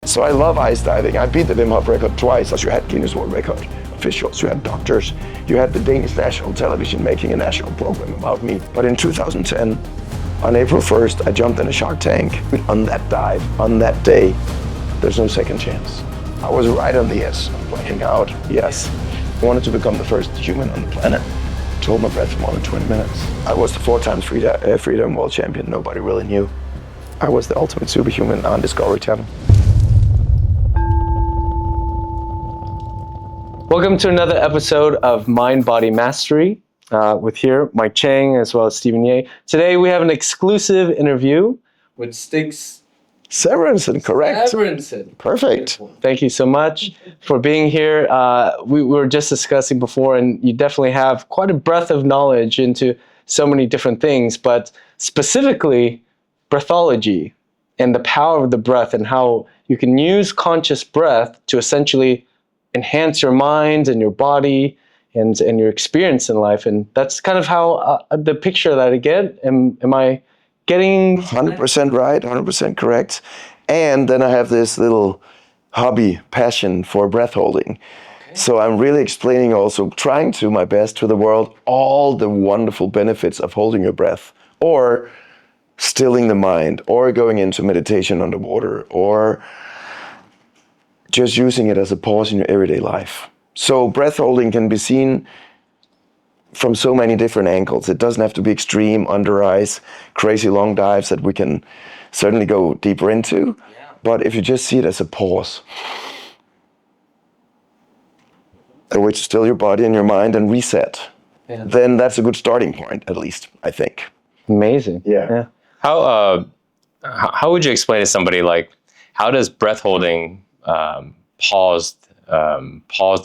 So I love ice diving. I beat the Wim Hof record twice. You had Guinness World Record officials, you had doctors, you had the Danish national television making a national program about me. But in 2010, on April 1st, I jumped in a shark tank. On that dive, on that day, there's no second chance. I was right on the edge of blacking out, yes. I wanted to become the first human on the planet to hold my breath for more than 20 minutes. I was the 4-time freediving world champion, nobody really knew. I was the ultimate superhuman on Discovery Channel. Welcome to another episode of Mind Body Mastery with here Mike Chang as well as Stephen Ye. Today we have an exclusive interview with Stig Severinsen, correct? Severinsen. Perfect. Beautiful. Thank you so much for being here. We were just discussing before, and you definitely have quite a breadth of knowledge into so many different things, but specifically breathology and the power of the breath and how you can use conscious breath to essentially enhance your mind and your body and your experience in life. And that's kind of how the picture that I get. Am I getting 100% right, 100% correct. And then I have this little hobby, passion for breath holding. Okay. So I'm really explaining also, trying to my best to the world, all the wonderful benefits of holding your breath, or stilling the mind, or going into meditation underwater, or just using it as a pause in your everyday life. So breath holding can be seen from so many different angles. It doesn't have to be extreme, under ice, crazy long dives that we can certainly go deeper into. Yeah. But if you just see it as a pause, a way to still your body and your mind and reset, then that's a good starting point, at least, I think. Amazing. Yeah. How would you explain to somebody, like, how does breath holding pause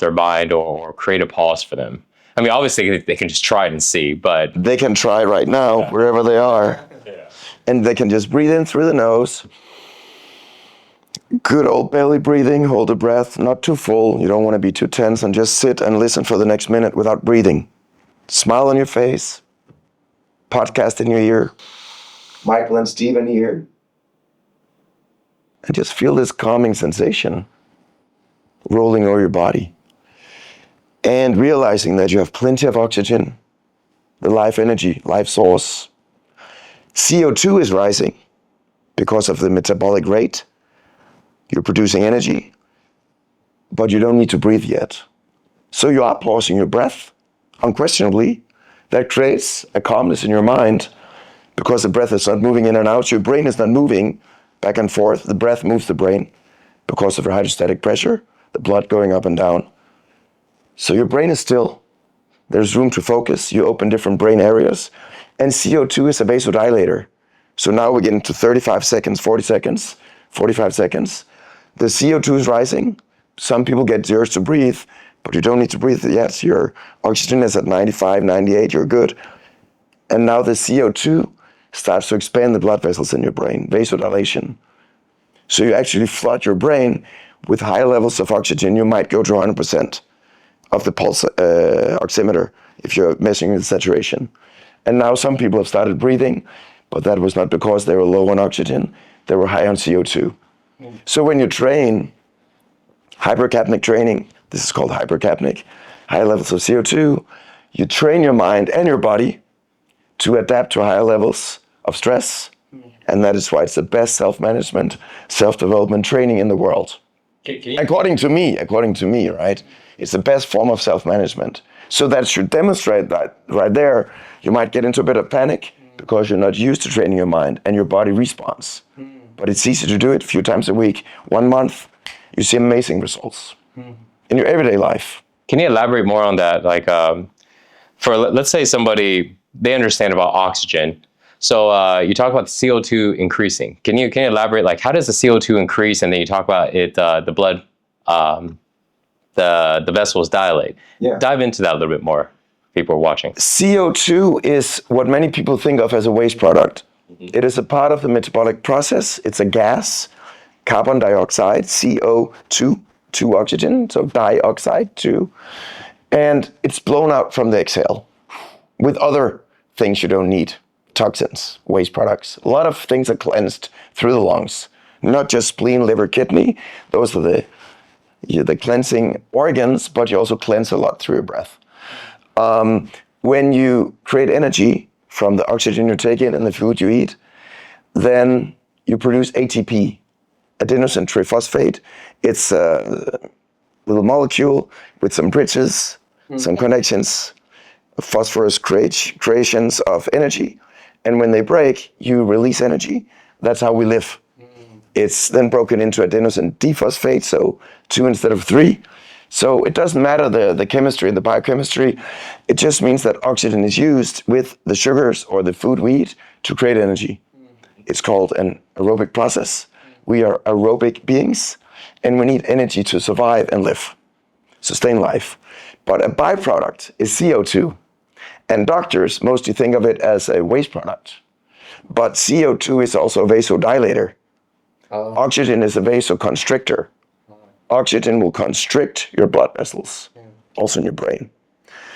their mind or create a pause for them? I mean, obviously they can just try it and see, but they can try right now, wherever they are. Yeah. And they can just breathe in through the nose. Good old belly breathing, hold the breath, not too full. You don't want to be too tense, and just sit and listen for the next minute without breathing. Smile on your face, podcast in your ear, Michael and Stephen here. And just feel this calming sensation rolling over your body. And realizing that you have plenty of oxygen, the life energy, life source. CO2 is rising because of the metabolic rate. You're producing energy, but you don't need to breathe yet. So you are pausing your breath, unquestionably. That creates a calmness in your mind because the breath is not moving in and out. Your brain is not moving back and forth. The breath moves the brain because of the hydrostatic pressure, the blood going up and down. So your brain is still. There's room to focus. You open different brain areas. And CO2 is a vasodilator. So now we get into 35 seconds, 40 seconds, 45 seconds. The CO2 is rising. Some people get the urge to breathe, but you don't need to breathe yet. Your oxygen is at 95, 98, you're good. And now the CO2 starts to expand the blood vessels in your brain, vasodilation. So you actually flood your brain with high levels of oxygen. You might go to 100% of the pulse oximeter if you're measuring the saturation. And now some people have started breathing, but that was not because they were low on oxygen, they were high on CO2. So when you train, hypercapnic training, this is called hypercapnic, high levels of CO2, you train your mind and your body to adapt to higher levels of stress. And that is why it's the best self-management, self-development training in the world. According to me, right? It's the best form of self-management. So that should demonstrate that right there. You might get into a bit of panic because you're not used to training your mind and your body responds. But it's easy to do it a few times a week. 1 month, you see amazing results in your everyday life. Can you elaborate more on that? Like, for let's say somebody, they understand about oxygen. So you talk about the CO2 increasing. Can you elaborate, like, how does the CO2 increase? And then you talk about it, the blood, the vessels dilate. Yeah. Dive into that a little bit more, people are watching. CO2 is what many people think of as a waste product. Mm-hmm. It is a part of the metabolic process. It's a gas, carbon dioxide, CO2, 2 oxygen, so dioxide, 2. And it's blown out from the exhale with other things you don't need. Toxins, waste products. A lot of things are cleansed through the lungs. not just spleen, liver, kidney. Those are the cleansing organs, but you also cleanse a lot through your breath. When you create energy from the oxygen you take in and the food you eat, then you produce ATP, adenosine triphosphate. It's a little molecule with some bridges, some connections, phosphorus creations of energy. And when they break, you release energy. That's how we live. It's then broken into adenosine diphosphate, so 2 instead of 3. So it doesn't matter the chemistry, the biochemistry. It just means that oxygen is used with the sugars or the food we eat to create energy. It's called an aerobic process. We are aerobic beings, and we need energy to survive and live, sustain life. But a byproduct is CO2. And doctors mostly think of it as a waste product. But CO2 is also a vasodilator. Oxygen is a vasoconstrictor. Oxygen will constrict your blood vessels, also in your brain.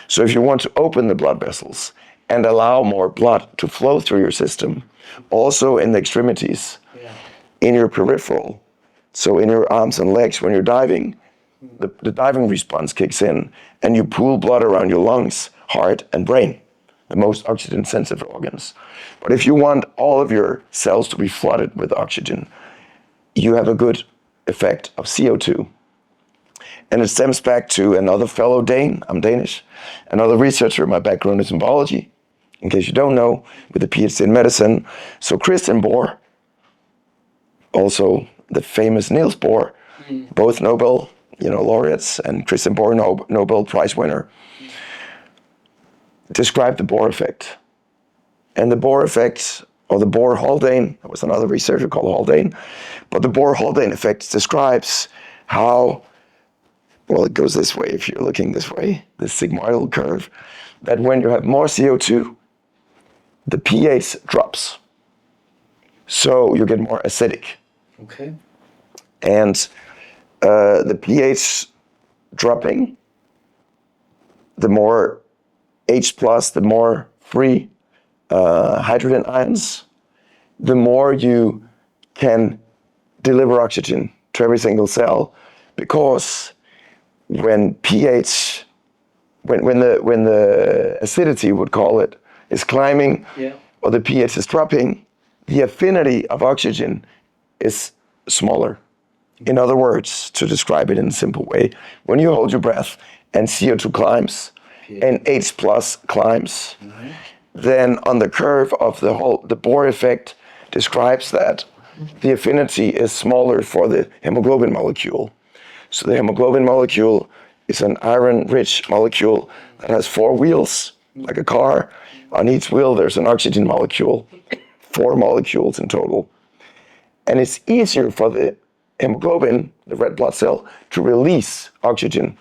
So if you want to open the blood vessels and allow more blood to flow through your system, also in the extremities, in your peripheral, so in your arms and legs, when you're diving, the diving response kicks in and you pool blood around your lungs, heart, and brain, the most oxygen-sensitive organs. But if you want all of your cells to be flooded with oxygen, you have a good effect of CO2. And it stems back to another fellow Dane, I'm Danish, another researcher. My background is in biology, in case you don't know, with a PhD in medicine. So Christian Bohr, also the famous Niels Bohr, both Nobel laureates, and Christian Bohr, Nobel Prize winner, described the Bohr effect. And the Bohr effect, or the Bohr-Haldane, there was another researcher called Haldane, but the Bohr-Haldane effect describes how, well, it goes this way if you're looking this way, the sigmoidal curve, that when you have more CO2, the pH drops. So you get more acidic. Okay. And the pH dropping, the more H+, the more free hydrogen ions, the more you can deliver oxygen to every single cell, because when pH, when the acidity, would call it, is climbing, or the pH is dropping, the affinity of oxygen is smaller. In other words, to describe it in a simple way, when you hold your breath and CO2 climbs and H+ climbs, then on the curve of the Bohr effect describes that the affinity is smaller for the hemoglobin molecule. So the hemoglobin molecule is an iron-rich molecule that has 4 wheels, like a car. On each wheel there's an oxygen molecule, 4 molecules in total. And it's easier for the hemoglobin, the red blood cell, to release oxygen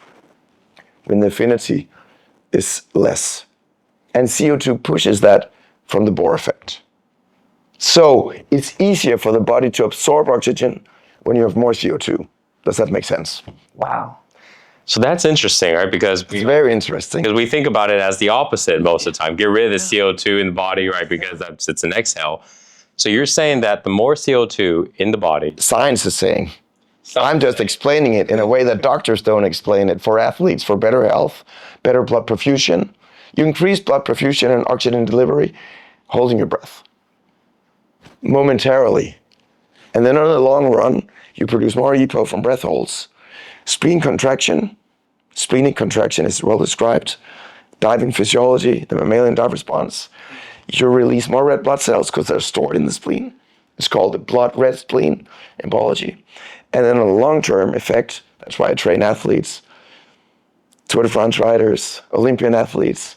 when the affinity is less. And CO2 pushes that from the Bohr effect. So it's easier for the body to absorb oxygen when you have more CO2. Does that make sense? Wow. So that's interesting, right? Because It's very interesting. we think about it as the opposite most of the time. Get rid of the CO2 in the body, right? Because it's an exhale. So you're saying that the more CO2 in the body, Science is saying. I'm just explaining it in a way that doctors don't explain it. For athletes, for better health, better blood perfusion. You increase blood perfusion and oxygen delivery holding your breath momentarily. And then on the long run, you produce more EPO from breath holds. Splenic contraction is well described. Diving physiology, the mammalian dive response. You release more red blood cells because they're stored in the spleen. It's called the blood red spleen in biology. And then on a long-term effect, that's why I train athletes, Tour de France riders, Olympian athletes,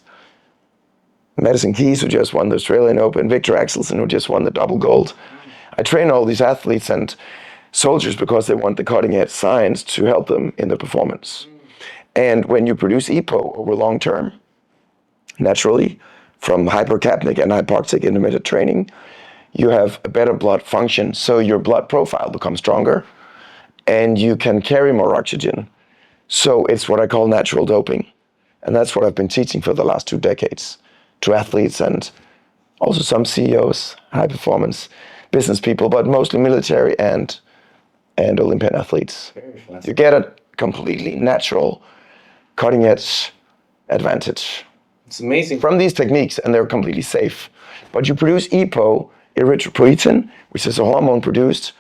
Madison Keys, who just won the Australian Open, Victor Axelsen, who just won the double gold. I train all these athletes and soldiers because they want the cutting-edge science to help them in their performance. And when you produce EPO over long term, naturally, from hypercapnic and hypoxic intermittent training, you have a better blood function, so your blood profile becomes stronger, and you can carry more oxygen. So it's what I call natural doping. And that's what I've been teaching for the last 2 decades to athletes and also some CEOs, high performance business people, but mostly military and and Olympian athletes. You get a completely natural, cutting edge advantage. It's amazing. From these techniques, and they're completely safe. But you produce EPO, erythropoietin, which is a hormone produced,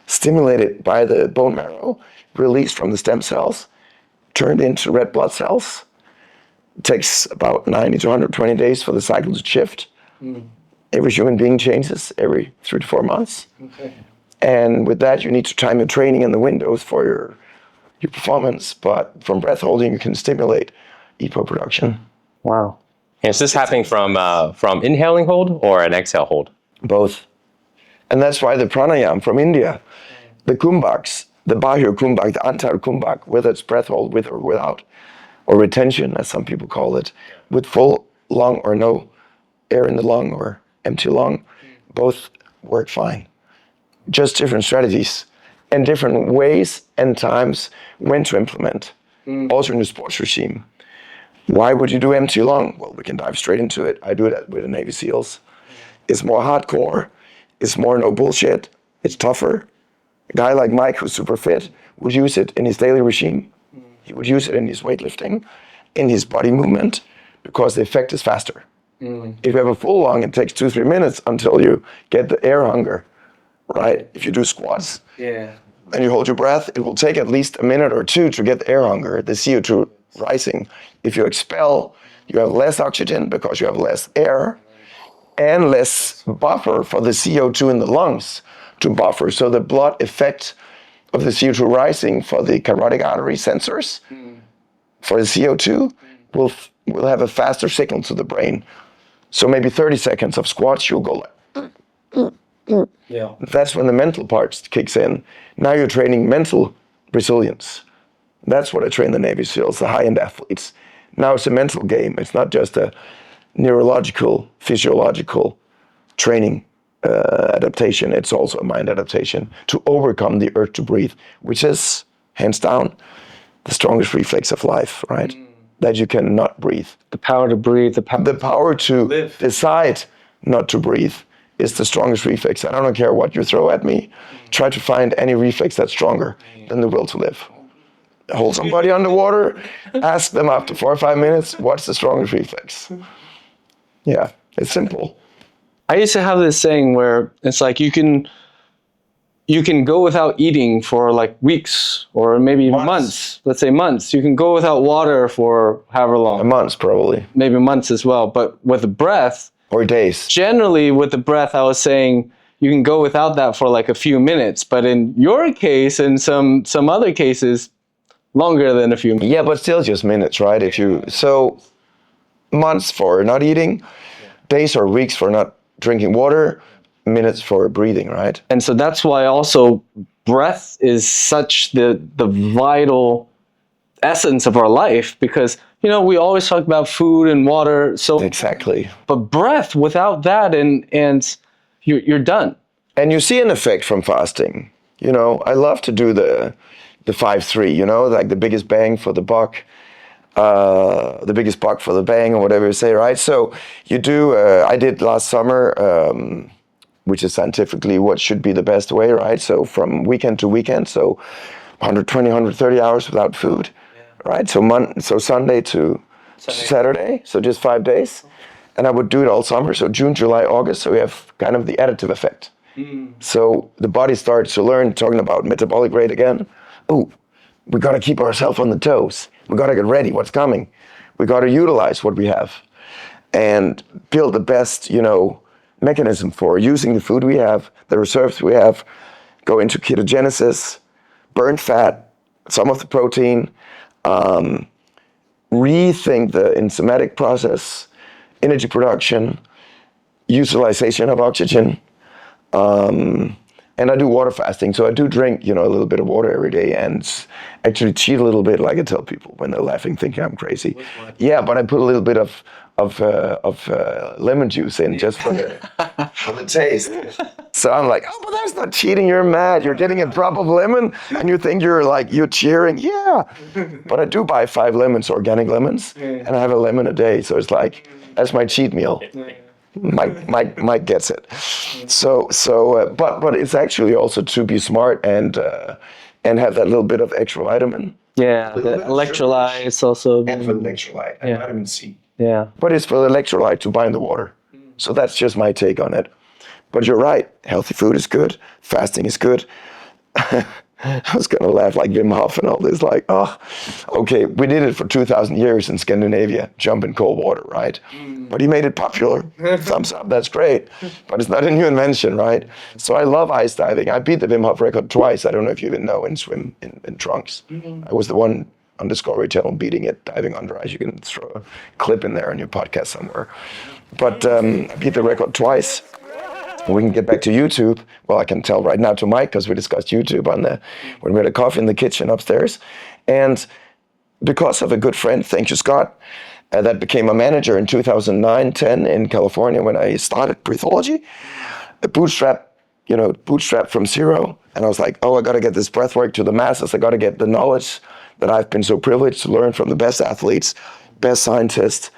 stimulated by the bone marrow, released from the stem cells, turned into red blood cells. It takes about 90 to 120 days for the cycle to shift. Every human being changes every 3 to 4 months. Okay. And with that, you need to time your training in the windows for your performance. But from breath holding, you can stimulate EPO production. Wow. And is this happening from inhaling hold or an exhale hold? Both. And that's why the pranayama from India, the kumbhaks, the bahir kumbhak, the antar kumbhak, whether it's breath hold with or without, or retention, as some people call it, with full lung or no air in the lung or empty lung, both work fine. Just different strategies and different ways and times when to implement. Also in the sports regime. Why would you do empty lung? Well, we can dive straight into it. I do that with the Navy SEALs. It's more hardcore. It's more no bullshit. It's tougher. A guy like Mike, who's super fit, would use it in his daily regime. He would use it in his weightlifting, in his body movement, because the effect is faster. If you have a full lung, it takes 2-3 minutes until you get the air hunger, right? If you do squats and you hold your breath, it will take at least a minute or two to get the air hunger, the CO2 rising. If you expel, you have less oxygen because you have less air and less buffer for the CO2 in the lungs to buffer. So the blood effect of the CO2 rising for the carotid artery sensors for the CO2 will have a faster signal to the brain. So maybe 30 seconds of squats, you'll go like, That's when the mental part kicks in. Now you're training mental resilience. That's what I train the Navy SEALs, the high-end athletes. Now it's a mental game. It's not just a neurological, physiological training adaptation. It's also a mind adaptation to overcome the urge to breathe, which is, hands down, the strongest reflex of life, right? That you cannot breathe. The power to breathe, The power to decide not to breathe is the strongest reflex. I don't care what you throw at me. Try to find any reflex that's stronger than the will to live. Hold somebody underwater, ask them after 4 or 5 minutes, what's the strongest reflex? Yeah, it's simple. I used to have this saying where it's like you can go without eating for like weeks or maybe months. Let's say months. You can go without water for however long. Months, probably. Maybe months as well. But with the breath, or days. Generally, with the breath, I was saying you can go without that for like a few minutes. But in your case and some other cases, longer than a few minutes. Yeah, but still just minutes, right? So months for not eating, days or weeks for not drinking water, minutes for breathing, right? And so that's why also breath is such the vital essence of our life, because we always talk about food and water. So exactly. But breath, without that, and you're done. And you see an effect from fasting. I love to do the 5-3, like the biggest bang for the buck, the biggest buck for the bang, or whatever you say, right? So you do, I did last summer, which is scientifically what should be the best way, right? So from weekend to weekend, so 120, 130 hours without food, right? So Sunday to Saturday, so just 5 days. And I would do it all summer, so June, July, August, so we have kind of the additive effect. So the body starts to learn, talking about metabolic rate again. Oh, we got to keep ourselves on the toes. We got to get ready. What's coming? We got to utilize what we have and build the best, mechanism for using the food we have, the reserves we have, go into ketogenesis, burn fat, some of the protein, rethink the enzymatic process, energy production, utilization of oxygen. And I do water fasting, so I do drink, a little bit of water every day, and actually cheat a little bit, like I tell people when they're laughing, thinking I'm crazy. Yeah, but I put a little bit of lemon juice in just for the taste. So I'm like, oh, but that's not cheating. You're mad. You're getting a drop of lemon, and you think you're cheering. Yeah, but I do buy 5 lemons, organic lemons, and I have a lemon a day. So it's like that's my cheat meal. Mike gets it. But it's actually also to be smart and have that little bit of extra vitamin. Yeah, the electrolytes also. And for the electrolyte and vitamin C. Yeah. But it's for the electrolyte to bind the water. So that's just my take on it. But you're right. Healthy food is good. Fasting is good. I was going to laugh like Wim Hof and all this, like, oh, okay, we did it for 2,000 years in Scandinavia, jump in cold water, right? But he made it popular. Thumbs up, that's great. But it's not a new invention, right? So I love ice diving. I beat the Wim Hof record twice. I don't know if you even know, in swim in trunks. I was the one on Discovery Channel beating it, diving under ice. You can throw a clip in there on your podcast somewhere. But I beat the record twice. We can get back to YouTube. Well, I can tell right now to Mike because we discussed YouTube when we had a coffee in the kitchen upstairs. And because of a good friend, thank you, Scott, that became a manager in 2009-10 in California when I started Breathology, bootstrap from zero. And I was like, oh, I got to get this breath work to the masses. I got to get the knowledge that I've been so privileged to learn from the best athletes, best scientists,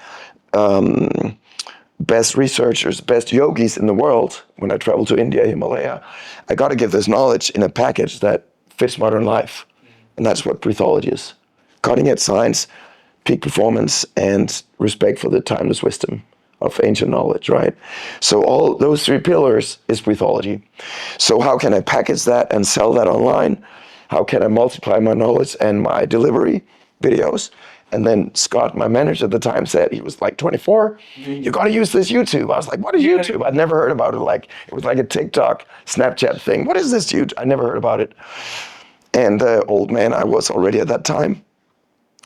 best researchers, best yogis in the world. When I travel to India, Himalaya, I got to give this knowledge in a package that fits modern life. And that's what Breathology is. Cutting edge science, peak performance, and respect for the timeless wisdom of ancient knowledge, right? So all those three pillars is Breathology. So how can I package that and sell that online? How can I multiply my knowledge and my delivery videos? And then Scott, my manager at the time, said, he was like 24, you got to use this YouTube. I was like, what is YouTube? I'd never heard about it. Like, it was like a TikTok, Snapchat thing. What is this YouTube? I never heard about it. And old man I was already at that time,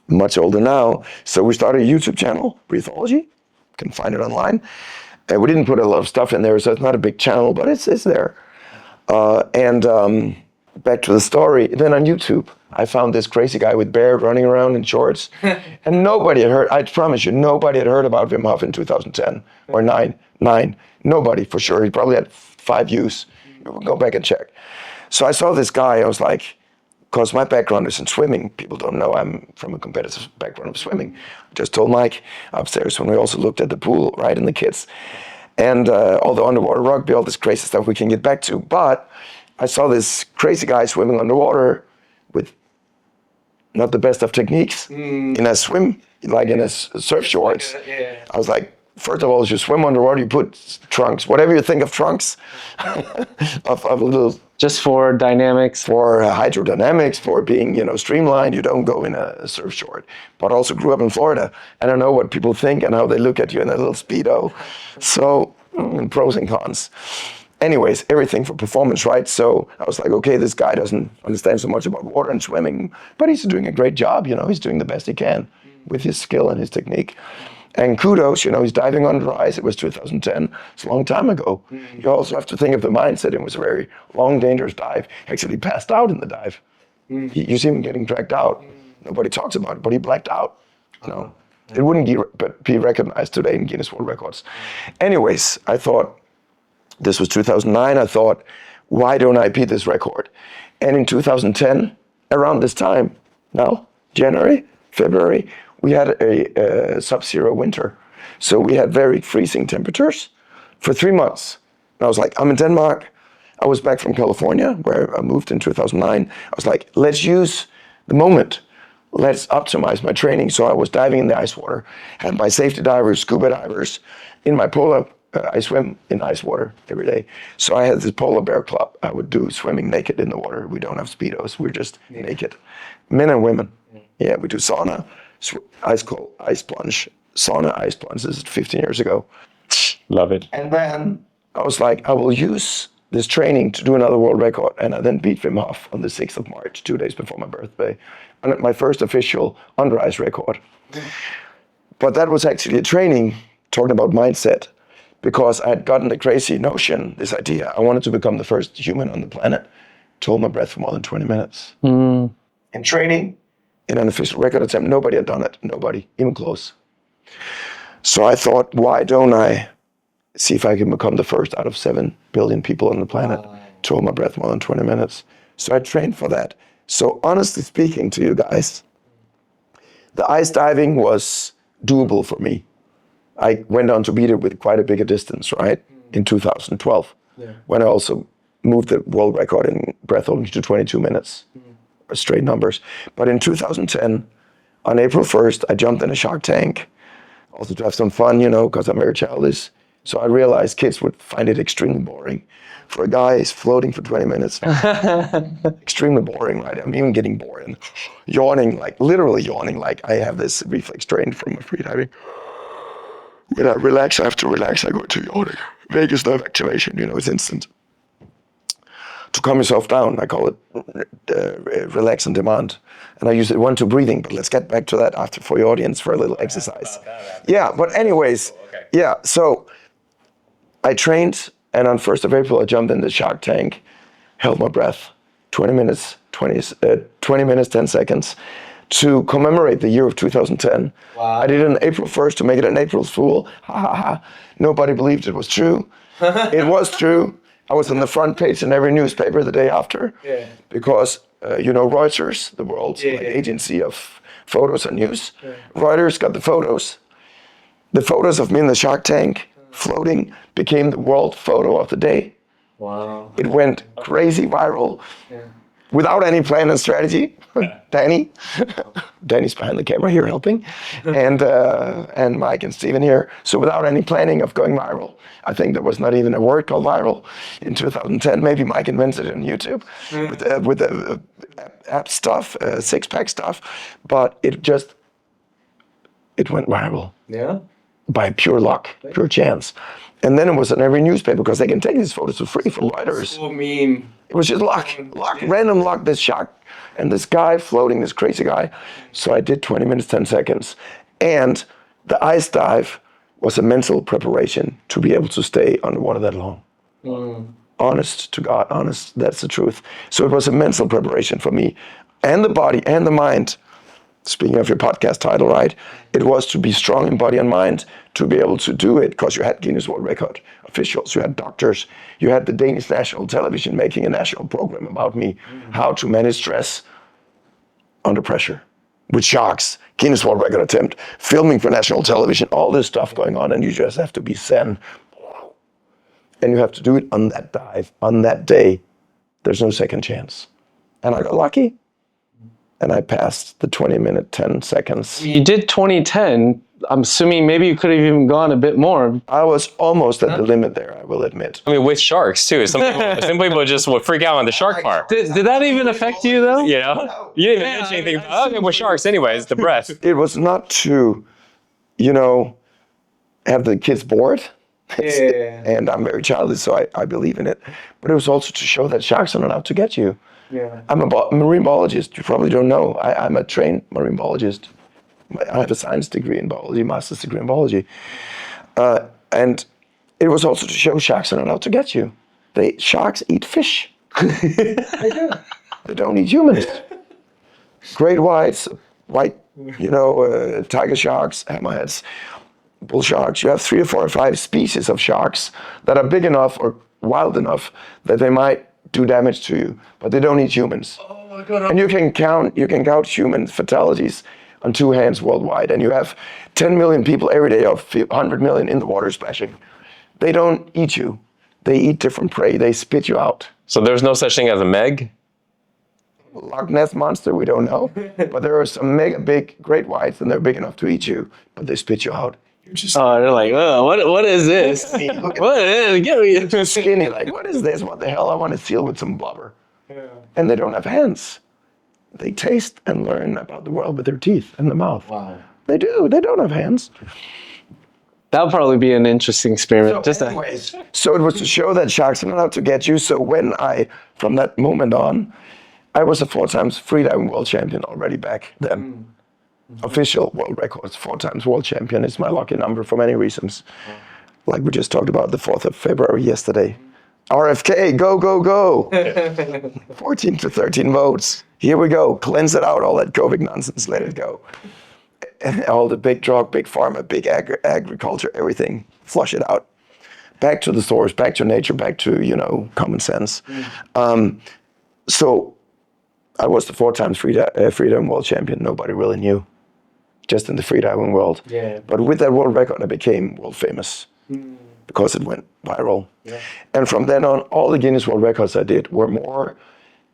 much older now. So we started a YouTube channel, Breathology. You can find it online. And we didn't put a lot of stuff in there, so it's not a big channel, but it's there. Back to the story, then on YouTube, I found this crazy guy with beard running around in shorts. And nobody had heard, I promise you, nobody had heard about Wim Hof in 2010 or 9. Nobody, for sure. He probably had 5 views. Go back and check. So I saw this guy, I was like, because my background is in swimming, people don't know I'm from a competitive background of swimming. I just told Mike upstairs when we also looked at the pool, right, and the kids. And all the underwater rugby, all this crazy stuff we can get back to. But I saw this crazy guy swimming underwater with not the best of techniques in a swim, like in a surf shorts. I was like, first of all, you swim underwater, you put trunks, whatever you think of trunks, of a little... Just for dynamics. For hydrodynamics, for being, streamlined, you don't go in a surf short. But also grew up in Florida. I don't know what people think and how they look at you in a little Speedo. So, pros and cons. Anyways, everything for performance, right? So I was like, okay, this guy doesn't understand so much about water and swimming, but he's doing a great job, he's doing the best he can with his skill and his technique. And kudos, he's diving under ice. It was 2010. It's a long time ago. You also have to think of the mindset. It was a very long, dangerous dive. He actually passed out in the dive. You see him getting dragged out. Nobody talks about it, but he blacked out. It wouldn't be recognized today in Guinness World Records. Anyways, I thought, this was 2009, I thought, why don't I beat this record? And in 2010, around this time, now, January, February, we had a sub-zero winter. So we had very freezing temperatures for 3 months. And I was like, I'm in Denmark. I was back from California, where I moved in 2009. I was like, let's use the moment. Let's optimize my training. So I was diving in the ice water, had my safety divers, scuba divers. In my polar, I swim in ice water every day. So I had this polar bear club. I would do swimming naked in the water. We don't have Speedos. We're just naked. Men and women. Yeah, we do sauna. Ice cold, ice plunge, sauna, ice plunge. This is 15 years ago. Love it. And then I was like, I will use this training to do another world record. And I then beat Wim Hof on the 6th of March, 2 days before my birthday. And my first official under ice record. But that was actually a training talking about mindset, because I had gotten the crazy notion, this idea. I wanted to become the first human on the planet to hold my breath for more than 20 minutes. In training, in an official record attempt, nobody had done it. Nobody, even close. So I thought, why don't I see if I can become the first out of 7 billion people on the planet to hold my breath more than 20 minutes? So I trained for that. So honestly speaking to you guys, the ice diving was doable for me. I went on to beat it with quite a bigger distance, right? In 2012, when I also moved the world record in breath holding to 22 minutes, straight numbers. But in 2010, on April 1st, I jumped in a shark tank, also to have some fun, because I'm very childish. So I realized kids would find it extremely boring. For a guy who's floating for 20 minutes, extremely boring, right? I'm even getting bored and yawning, like literally yawning, like I have this reflex trained from my freediving. When I relax, I have to relax, I go into yawning. Vagus nerve activation, it's instant. To calm yourself down, I call it relax on demand. And I use it one to breathing, but let's get back to that after for your audience for a little exercise. Yeah, but anyways, yeah, so I trained, and on 1st of April, I jumped in the shark tank, held my breath, 20 minutes, 10 seconds, to commemorate the year of 2010. Wow. I did it on April 1st to make it an April's Fool. Ha ha ha. Nobody believed it was true. It was true. I was on the front page in every newspaper the day after, because, Reuters, the world's agency of photos and news, Reuters got the photos. The photos of me in the shark tank floating became the world photo of the day. Wow. It went crazy viral without any plan and strategy. Danny's behind the camera here helping, and Mike and Steven here. So without any planning of going viral, I think there was not even a word called viral in 2010. Maybe Mike invented it on YouTube with the app stuff, six-pack stuff, but it went viral. Yeah. By pure luck, pure chance. And then it was in every newspaper because they can take these photos for free from writers. So mean. It was just luck, random luck, this shark and this guy floating, this crazy guy. So I did 20 minutes, 10 seconds. And the ice dive was a mental preparation to be able to stay underwater that long. Honest to God, honest, that's the truth. So it was a mental preparation for me and the body and the mind. Speaking of your podcast title, right? It was to be strong in body and mind to be able to do it because you had Guinness World Record officials, you had doctors, you had the Danish national television making a national program about me, how to manage stress under pressure with sharks, Guinness World Record attempt, filming for national television, all this stuff going on, and you just have to be zen. And you have to do it on that dive, on that day. There's no second chance. And I got lucky. And I passed the 20-minute, 10 seconds. You did 2010. I'm assuming maybe you could have even gone a bit more. I was almost at the limit there, I will admit. I mean, with sharks too. Some people just would freak out on the shark part. Did that even affect you though? You didn't even mention anything. Okay, with sharks anyways, the breath. It was not to, have the kids bored. And I'm very childish, so I believe in it. But it was also to show that sharks are not out to get you. Yeah. I'm a marine biologist. You probably don't know. I'm a trained marine biologist. I have a science degree in biology, master's degree in biology. And it was also to show sharks are not out to get you. Sharks eat fish. They do. They don't eat humans. Great whites, white, tiger sharks, hammerheads, bull sharks. You have 3 or 4 or 5 species of sharks that are big enough or wild enough that they might do damage to you, but they don't eat humans. Oh my God. And you can count human fatalities on 2 hands worldwide, and you have 10 million people every day, or 100 million in the water splashing. They don't eat you. They eat different prey. They spit you out. So there's no such thing as a Meg? Loch Ness monster, we don't know. But there are some mega big great whites, and they're big enough to eat you, but they spit you out. They're like, oh, what is this? What is it? Get me. Too skinny, like, what is this? What the hell? I want to seal with some blubber. Yeah. And they don't have hands. They taste and learn about the world with their teeth and the mouth. Wow. They do. They don't have hands. That would probably be an interesting experiment. So it was to show that sharks are not out to get you. So from that moment on, I was a 4 times freediving world champion already back then. Official world records, 4 times world champion is my lucky number for many reasons. Like we just talked about the 4th of February yesterday. RFK, go, go, go. 14 to 13 votes. Here we go. Cleanse it out, all that COVID nonsense, let it go. And all the big drug, big pharma, big agriculture, everything, flush it out. Back to the source, back to nature, back to, common sense. So I was the 4 times freedom world champion. Nobody really knew. just in the freediving world. Yeah. But with that world record, I became world famous because it went viral. Yeah. And from then on, all the Guinness World Records I did were more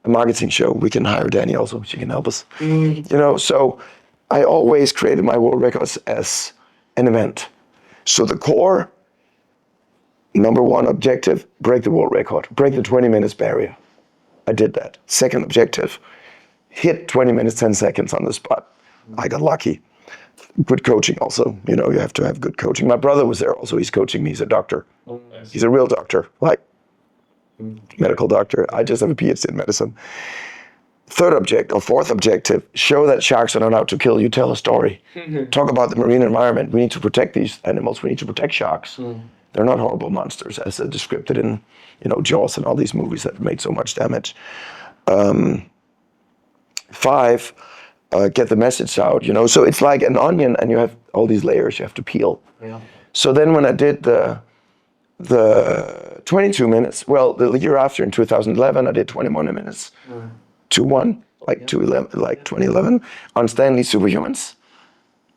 a marketing show. We can hire Danny also; she can help us. So I always created my world records as an event. So the core, number one objective, break the world record, break the 20 minutes barrier. I did that. Second objective, hit 20 minutes, 10 seconds on the spot. I got lucky. Good coaching also. You have to have good coaching. My brother was there also. He's coaching me. He's a doctor. He's a real doctor, like medical doctor. I just have a PhD in medicine. Fourth objective, show that sharks are not out to kill you. Tell a story. Talk about the marine environment. We need to protect these animals. We need to protect sharks. They're not horrible monsters as they're described in, Jaws and all these movies that made so much damage. 5, get the message out. So it's like an onion, and you have all these layers you have to peel. Yeah. So then when I did the 22 minutes, well, the year after in 2011, I did 21 minutes. 2-1, like 2011, on Stanley Superhumans.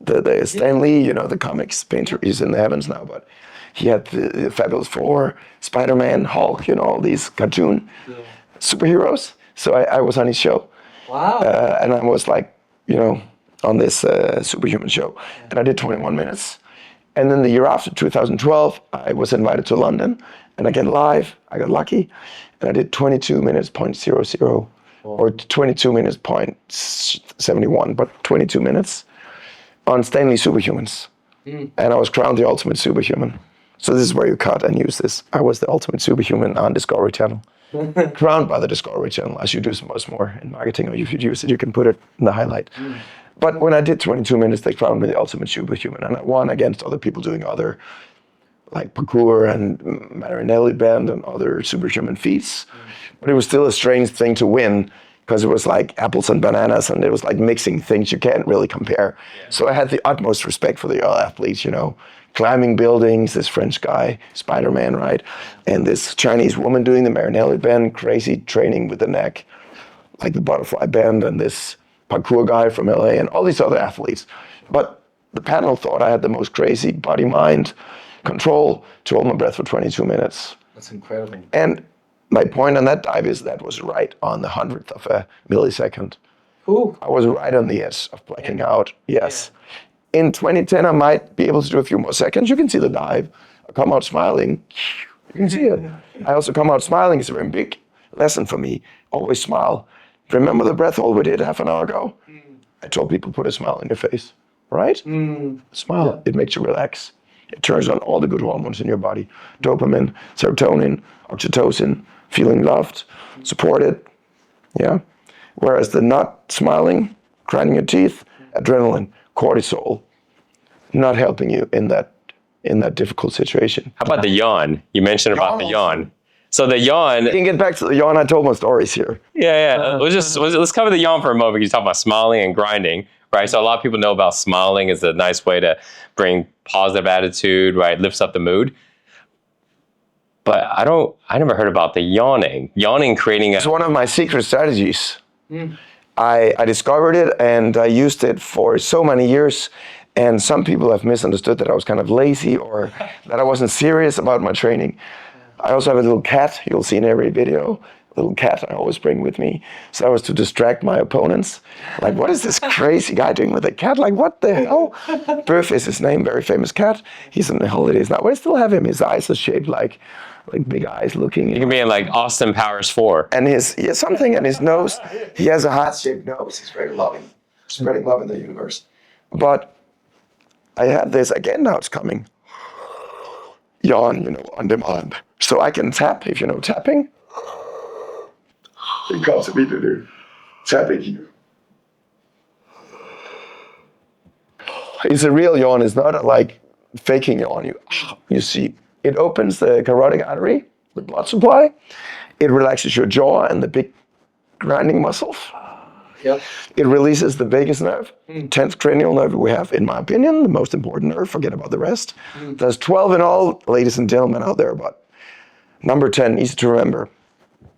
The Stan Lee, the comics painter, is in the heavens now, but he had the Fabulous Four, Spider-Man, Hulk, all these cartoon superheroes. So I was on his show. Wow. And I was like, on this Superhuman show. And I did 21 minutes. And then the year after, 2012, I was invited to London. And again, live, I got lucky. And I did 22 minutes, .00. Or 22 minutes, .71, but 22 minutes on Stanley Superhumans. And I was crowned the ultimate superhuman. So this is where you cut and use this. I was the ultimate superhuman on Discovery Channel. Crowned by the Discovery Channel. As you do much more in marketing, or if you use it, you can put it in the highlight. But when I did 22 minutes, they crowned me the ultimate superhuman. And I won against other people doing other, like parkour and Marinelli band and other superhuman feats. But it was still a strange thing to win, because it was like apples and bananas, and it was like mixing things you can't really compare. So I had the utmost respect for the other athletes, climbing buildings, this French guy, Spider-Man, right? And this Chinese woman doing the Marinelli band, crazy training with the neck, like the butterfly band, and this parkour guy from LA, and all these other athletes. But the panel thought I had the most crazy body-mind control to hold my breath for 22 minutes. That's incredible. And my point on that dive is that was right on the 100th of a millisecond. Ooh. I was right on the edge of blacking out, yes. In 2010, I might be able to do a few more seconds. You can see the dive. I come out smiling. You can see it. I also come out smiling. It's a very big lesson for me. Always smile. Remember the breath hold we did half an hour ago? I told people, put a smile on your face, right? Smile. Yeah. It makes you relax. It turns on all the good hormones in your body. Dopamine, serotonin, oxytocin, feeling loved, supported, yeah? Whereas the not smiling, grinding your teeth, adrenaline, cortisol, not helping you in that difficult situation. How about the yawn? You mentioned about the yawn. So the yawn. You can get back to the yawn. I told my stories here. Yeah. Let's cover the yawn for a moment. You talk about smiling and grinding, right? So a lot of people know about smiling is a nice way to bring positive attitude, right? Lifts up the mood. But I never heard about the yawning. Yawning creating It's one of my secret strategies. I discovered it, and I used it for so many years. And some people have misunderstood that I was kind of lazy, or that I wasn't serious about my training. I also have a little cat, you'll see in every video, a little cat I always bring with me. So that was to distract my opponents. Like, what is this crazy guy doing with a cat? Like, what the hell? Biff is his name, very famous cat. He's on the holidays now. But I still have him. His eyes are shaped like big eyes looking. You can be in like Austin Powers 4. And something in his nose. He has a heart-shaped nose. He's very loving, spreading love in the universe. But I had this, again, now it's coming. Yawn, on demand. So I can tap, if you know tapping. It comes to me to do tapping here. It's a real yawn. It's not like faking yawn. You see, it opens the carotid artery, the blood supply. It relaxes your jaw and the big grinding muscles. Yep. It releases the vagus nerve, 10th cranial nerve we have, in my opinion, the most important nerve. Forget about the rest. There's 12 in all, ladies and gentlemen out there, but number 10, easy to remember,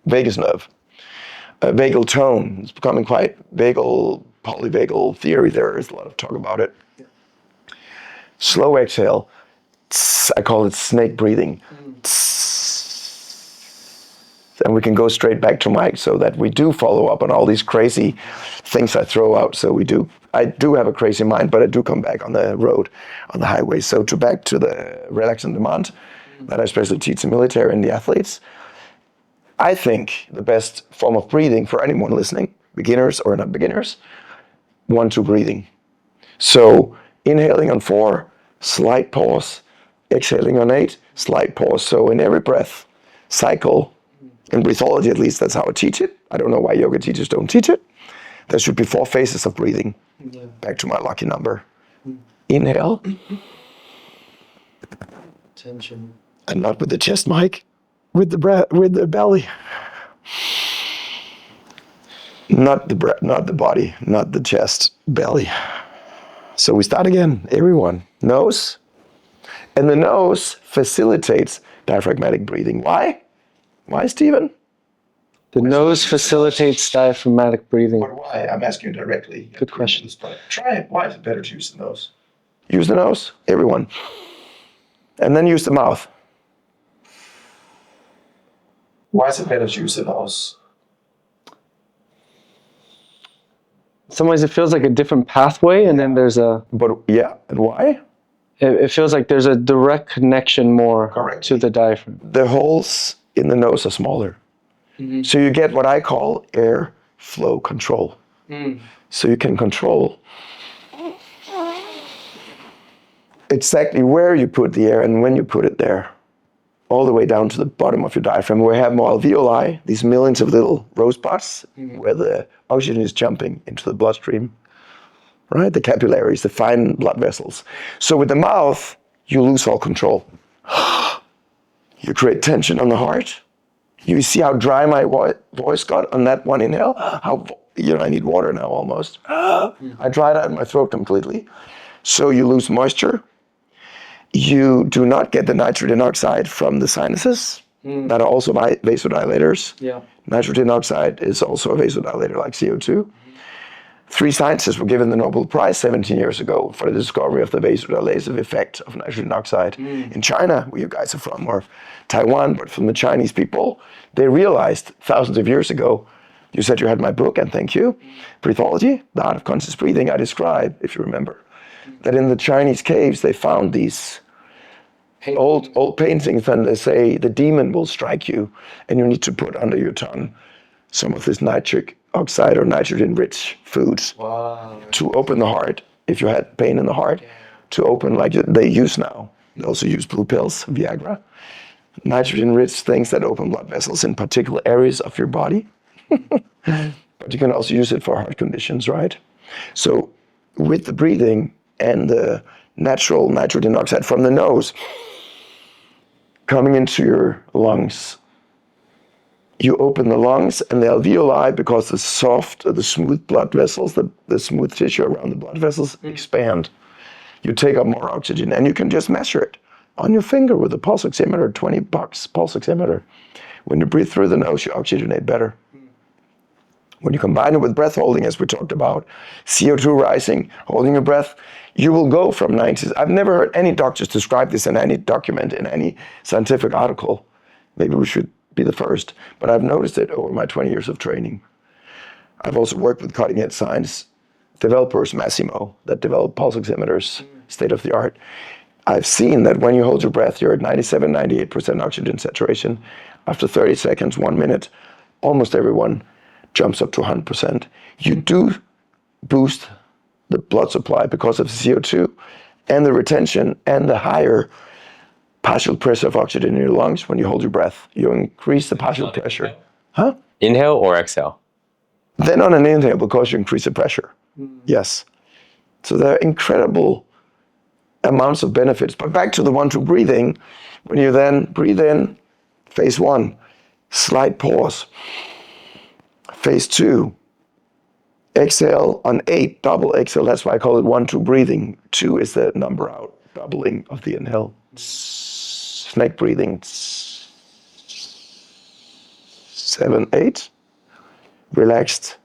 vagus nerve. Vagal tone, it's becoming quite vagal polyvagal theory. There is a lot of talk about it. Slow exhale. I call it snake breathing. And we can go straight back to Mike so that we do follow up on all these crazy things I throw out. So we do. I do have a crazy mind, but I do come back on the road, on the highway. So back to the relax and demand that I especially teach the military and the athletes. I think the best form of breathing for anyone listening, beginners or not beginners, 1-2 breathing. So inhaling on 4, slight pause. Exhaling on 8, slight pause. So in every breath cycle, in breathology at least, that's how I teach it. I don't know why yoga teachers don't teach it. There should be 4 phases of breathing. Yeah. Back to my lucky number. Inhale. Tension. And not with the chest, Mike. With the breath, with the belly. Not the breath, not the body, not the chest, belly. So we start again, everyone. Nose. And the nose facilitates diaphragmatic breathing. Why? Why, Stephen? The nose facilitates diaphragmatic breathing. But why? I'm asking you directly. Good question. Try it. Why is it better to use the nose? Use the nose, everyone. And then use the mouth. Why is it better to use the nose? In some ways, it feels like a different pathway, and then there's a... But yeah, and why? It feels like there's a direct connection more Correct. to the diaphragm. The holes in the nose are smaller. Mm-hmm. So you get what I call air flow control. So you can control exactly where you put the air and when you put it there, all the way down to the bottom of your diaphragm, where you have more alveoli, these millions of little rosebuds, where the oxygen is jumping into the bloodstream, right? The capillaries, the fine blood vessels. So with the mouth, you lose all control. You create tension on the heart. You see how dry my voice got on that one inhale? How, I need water now almost. I dried out my throat completely. So you lose moisture. You do not get the nitrogen oxide from the sinuses that are also vasodilators. Yeah. Nitrogen oxide is also a vasodilator like CO2. 3 scientists were given the Nobel Prize 17 years ago for the discovery of the vasodilative effect of nitrogen oxide. In China, where you guys are from, or Taiwan, but from the Chinese people, they realized thousands of years ago, you said you had my book, and thank you, Breathology, the art of conscious breathing, I describe, if you remember, that in the Chinese caves, they found these old paintings, and they say the demon will strike you, and you need to put under your tongue some of this nitric oxide or nitrogen-rich foods to open the heart. If you had pain in the heart, to open like they use now. They also use blue pills, Viagra, nitrogen-rich things that open blood vessels in particular areas of your body. But you can also use it for heart conditions, right? So with the breathing and the natural nitrogen oxide from the nose coming into your lungs, you open the lungs and the alveoli, because the smooth blood vessels, the smooth tissue around the blood vessels expand. You take up more oxygen, and you can just measure it on your finger with a pulse oximeter, $20 pulse oximeter. When you breathe through the nose, you oxygenate better. When you combine it with breath holding, as we talked about, CO2 rising, holding your breath, you will go from 90s. I've never heard any doctors describe this in any document, in any scientific article. Maybe we should be the first, but I've noticed it over my 20 years of training. I've also worked with cutting edge science developers, Massimo, that develop pulse oximeters, state of the art. I've seen that when you hold your breath, you're at 97, 98% oxygen saturation. After 30 seconds, 1 minute, almost everyone jumps up to 100%. You do boost the blood supply because of the CO2 and the retention and the higher partial pressure of oxygen in your lungs. When you hold your breath, you increase the partial pressure. Huh? Inhale or exhale? Then on an inhale, because you increase the pressure. Yes. So there are incredible amounts of benefits. But back to the 1-2 breathing, when you then breathe in, phase 1, slight pause. Phase 2, exhale on 8, double exhale. That's why I call it 1-2 breathing. 2 is the number out, doubling of the inhale. Snake breathing. 7, 8. Relaxed.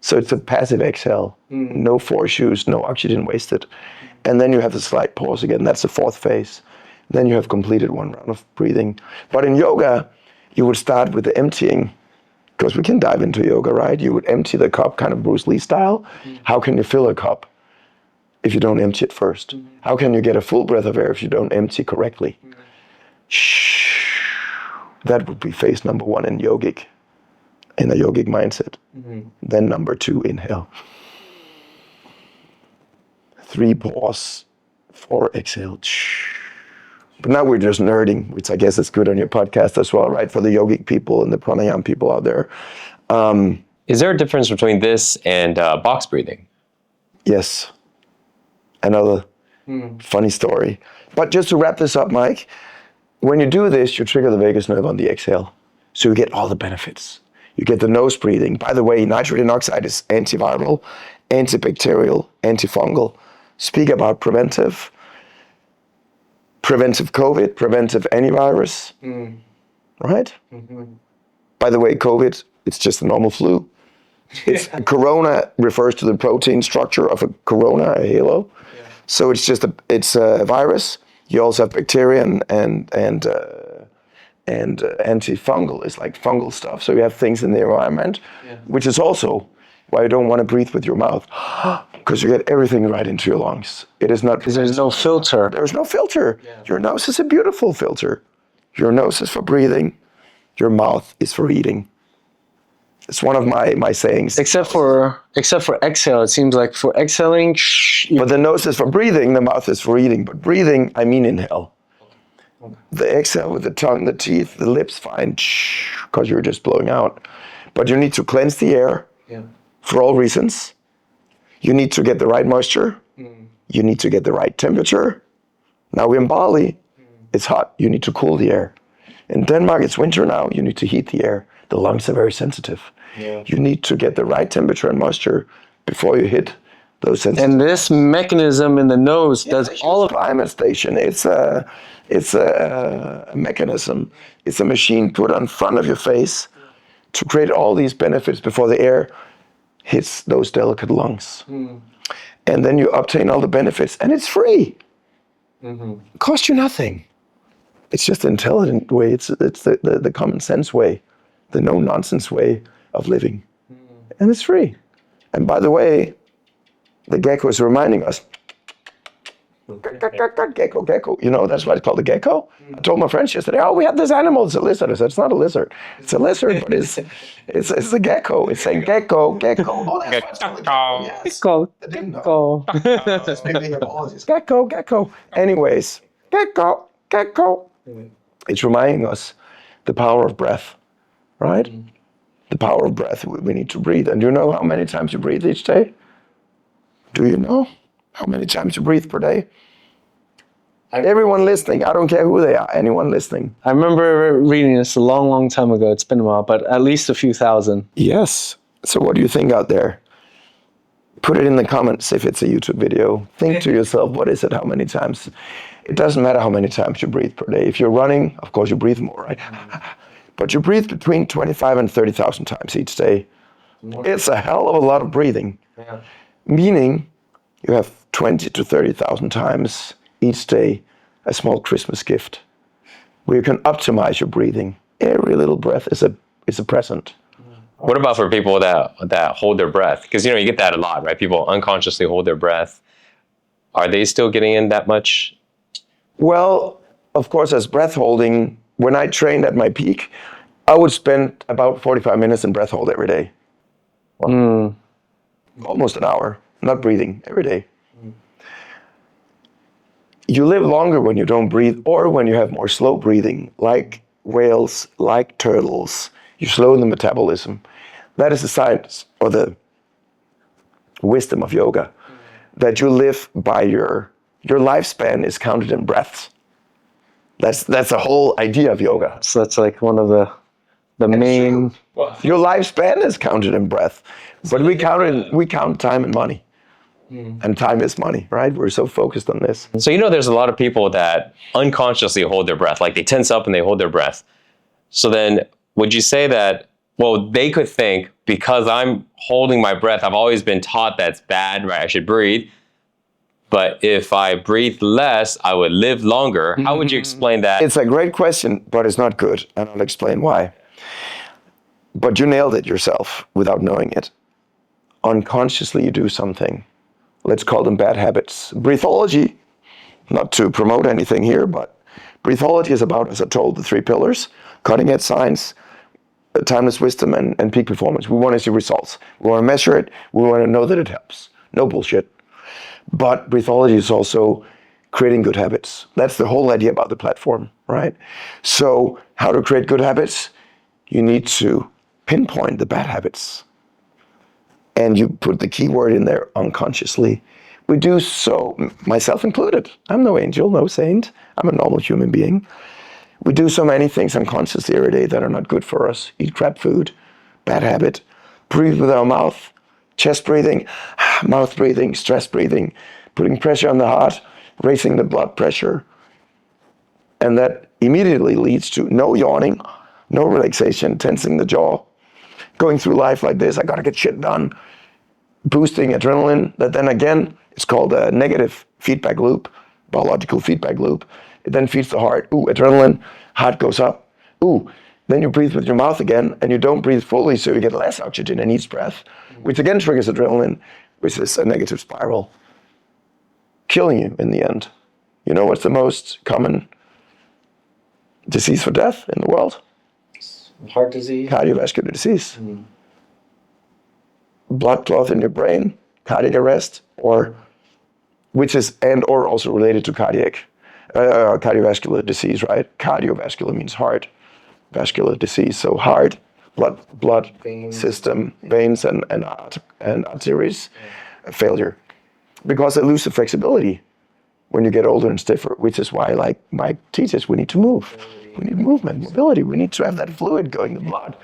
So it's a passive exhale, no force use, no oxygen wasted. And then you have the slight pause again. That's the fourth phase. Then you have completed one round of breathing. But in yoga, you would start with the emptying, because we can dive into yoga, right? You would empty the cup, kind of Bruce Lee style. How can you fill a cup if you don't empty it first? How can you get a full breath of air if you don't empty correctly? That would be phase number one in a yogic mindset. Then number two, inhale. 3, pause. 4, exhale. But now we're just nerding, which I guess is good on your podcast as well, right? For the yogic people and the pranayama people out there. Is there a difference between this and box breathing? Yes. Another funny story. But just to wrap this up, Mike, when you do this, you trigger the vagus nerve on the exhale. So you get all the benefits. You get the nose breathing. By the way, nitrogen oxide is antiviral, antibacterial, antifungal. Speak about preventive COVID, preventive antivirus, right? By the way, COVID, it's just a normal flu. Corona refers to the protein structure of a corona, a halo. So it's just a virus. You also have bacteria and antifungal is like fungal stuff. So you have things in the environment, which is also why you don't want to breathe with your mouth, because you get everything right into your lungs. It is not. Because there's no filter. There's no filter. Your nose is a beautiful filter. Your nose is for breathing. Your mouth is for eating. It's one of my sayings. Except for exhale, it seems like for exhaling. But the nose is for breathing. The mouth is for eating. But breathing, I mean inhale. The exhale with the tongue, the teeth, the lips, fine, because you're just blowing out. But you need to cleanse the air for all reasons. You need to get the right moisture. You need to get the right temperature. Now we're in Bali. It's hot. You need to cool the air. In Denmark, it's winter now. You need to heat the air. The lungs are very sensitive. You need to get the right temperature and moisture before you hit those sensitive. And this mechanism in the nose does all of climate station. It's a mechanism. It's a machine put on front of your face to create all these benefits before the air hits those delicate lungs. And then you obtain all the benefits, and it's free. It costs you nothing. It's just the intelligent way. It's the common sense way, the no nonsense way of living, and it's free. And by the way, the gecko is reminding us. Gecko, gecko. You know, that's why it's called a gecko. I told my friends yesterday, oh, we have this animal, it's a lizard. I said, it's not a lizard. It's a lizard, but it's a gecko. It's saying gecko, gecko. Oh, that's why it's called a gecko. Yes. Gecko. Gecko, gecko. Anyways, gecko, gecko. It's reminding us the power of breath, right? The power of breath. We need to breathe. And do you know how many times you breathe each day? Do you know how many times you breathe per day? Everyone listening, I don't care who they are, anyone listening. I remember reading this a long, long time ago. It's been a while, but at least a few thousand. Yes. So what do you think out there? Put it in the comments if it's a YouTube video. Think to yourself, what is it, how many times? It doesn't matter how many times you breathe per day. If you're running, of course you breathe more, right? But you breathe between 25 and 30,000 times each day. It's a hell of a lot of breathing. Meaning you have 20 to 30,000 times each day a small Christmas gift where you can optimize your breathing. Every little breath is a present. What about for people that hold their breath? Because you get that a lot, right? People unconsciously hold their breath. Are they still getting in that much? Well, of course, as breath holding, when I trained at my peak, I would spend about 45 minutes in breath hold every day. Almost an hour, not breathing, every day. You live longer when you don't breathe or when you have more slow breathing, like whales, like turtles. You slow the metabolism. That is the science or the wisdom of yoga, that you live by your lifespan is counted in breaths. That's the whole idea of yoga. So that's like one of the main. Your lifespan is counted in breath, but we count time and money. And time is money, right? We're so focused on this. So there's a lot of people that unconsciously hold their breath, like they tense up and they hold their breath. So then would you say that, well, they could think, because I'm holding my breath, I've always been taught that's bad, right? I should breathe. But if I breathe less, I would live longer. How would you explain that? It's a great question, but it's not good, and I'll explain why. But you nailed it yourself without knowing it. Unconsciously, you do something. Let's call them bad habits. Breathology, not to promote anything here, but breathology is about, as I told, the 3 pillars: cutting edge science, timeless wisdom, and peak performance. We want to see results. We want to measure it. We want to know that it helps. No bullshit. But breathology is also creating good habits. That's the whole idea about the platform, right? So how to create good habits? You need to pinpoint the bad habits. And you put the key word in there, unconsciously. We do so, myself included. I'm no angel, no saint. I'm a normal human being. We do so many things unconsciously every day that are not good for us. Eat crap food, bad habit. Breathe with our mouth, chest breathing, mouth breathing, stress breathing, putting pressure on the heart, raising the blood pressure. And that immediately leads to no yawning, no relaxation, tensing the jaw, going through life like this, I gotta get shit done, boosting adrenaline, that then again, it's called a negative feedback loop, biological feedback loop. It then feeds the heart, ooh, adrenaline, heart goes up, ooh, then you breathe with your mouth again, and you don't breathe fully, so you get less oxygen in each breath, which again triggers adrenaline, which is a negative spiral, killing you in the end. You know what's the most common disease for death in the world? Heart disease. Cardiovascular disease. Blood clot in your brain, cardiac arrest, or which is or also related to cardiovascular disease, right? Cardiovascular means heart, vascular disease, so heart, blood system, veins and arteries, failure, because they lose the flexibility when you get older and stiffer, which is why, like Mike teaches, we need to move. We need movement, mobility. We need to have that fluid going, the blood,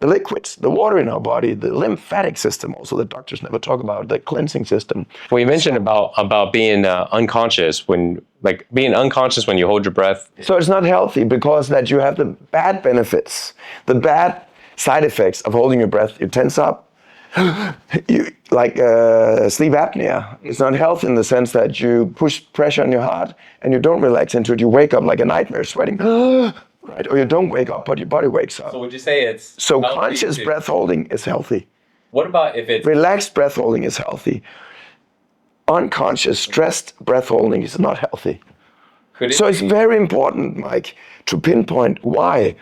the liquids, the water in our body, the lymphatic system also that doctors never talk about, the cleansing system. Well, you mentioned about being unconscious being unconscious when you hold your breath. So it's not healthy because that you have the bad benefits, the bad side effects of holding your breath. You tense up, you like sleep apnea. It's not healthy in the sense that you push pressure on your heart and you don't relax into it. You wake up like a nightmare, sweating, right? Or you don't wake up, but your body wakes up. So would you say it's So conscious breath holding is healthy. What about if it's Relaxed breath holding is healthy. Unconscious, stressed breath holding is not healthy. So it's very important, Mike, to pinpoint why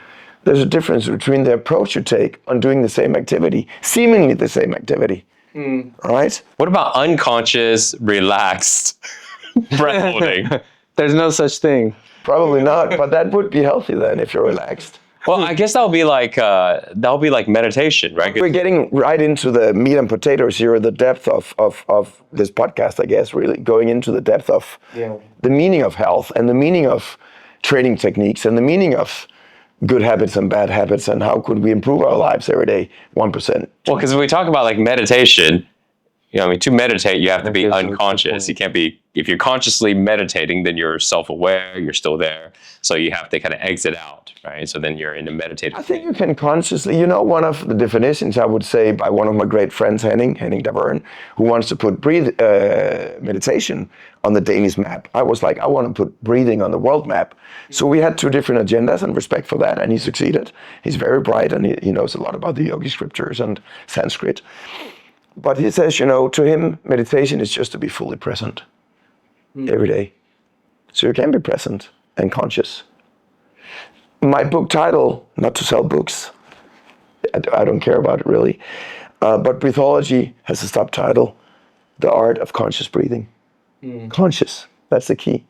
there's a difference between the approach you take on doing the same activity, seemingly the same activity, right? What about unconscious, relaxed breath holding? There's no such thing. Probably not, but that would be healthy then if you're relaxed. Well, I guess that'll be like meditation, right? We're getting right into the meat and potatoes here, the depth of this podcast, I guess, really going into the depth of the meaning of health and the meaning of training techniques and the meaning of good habits and bad habits and how could we improve our lives every day 1%. Well, because when we talk about like meditation, to meditate, you have to be unconscious. You can't be, if you're consciously meditating, then you're self-aware, you're still there. So you have to kind of exit out, right? So then you're in a meditative I think you can consciously, one of the definitions I would say by one of my great friends, Henning Davern, who wants to put meditation on the Danish map. I was like, I want to put breathing on the world map. So we had 2 different agendas and respect for that, and he succeeded. He's very bright and he knows a lot about the yogi scriptures and Sanskrit. But he says, to him, meditation is just to be fully present every day. So you can be present and conscious. My book title, not to sell books, I don't care about it really, but Breathology has a subtitle, The Art of Conscious Breathing. Conscious, that's the key.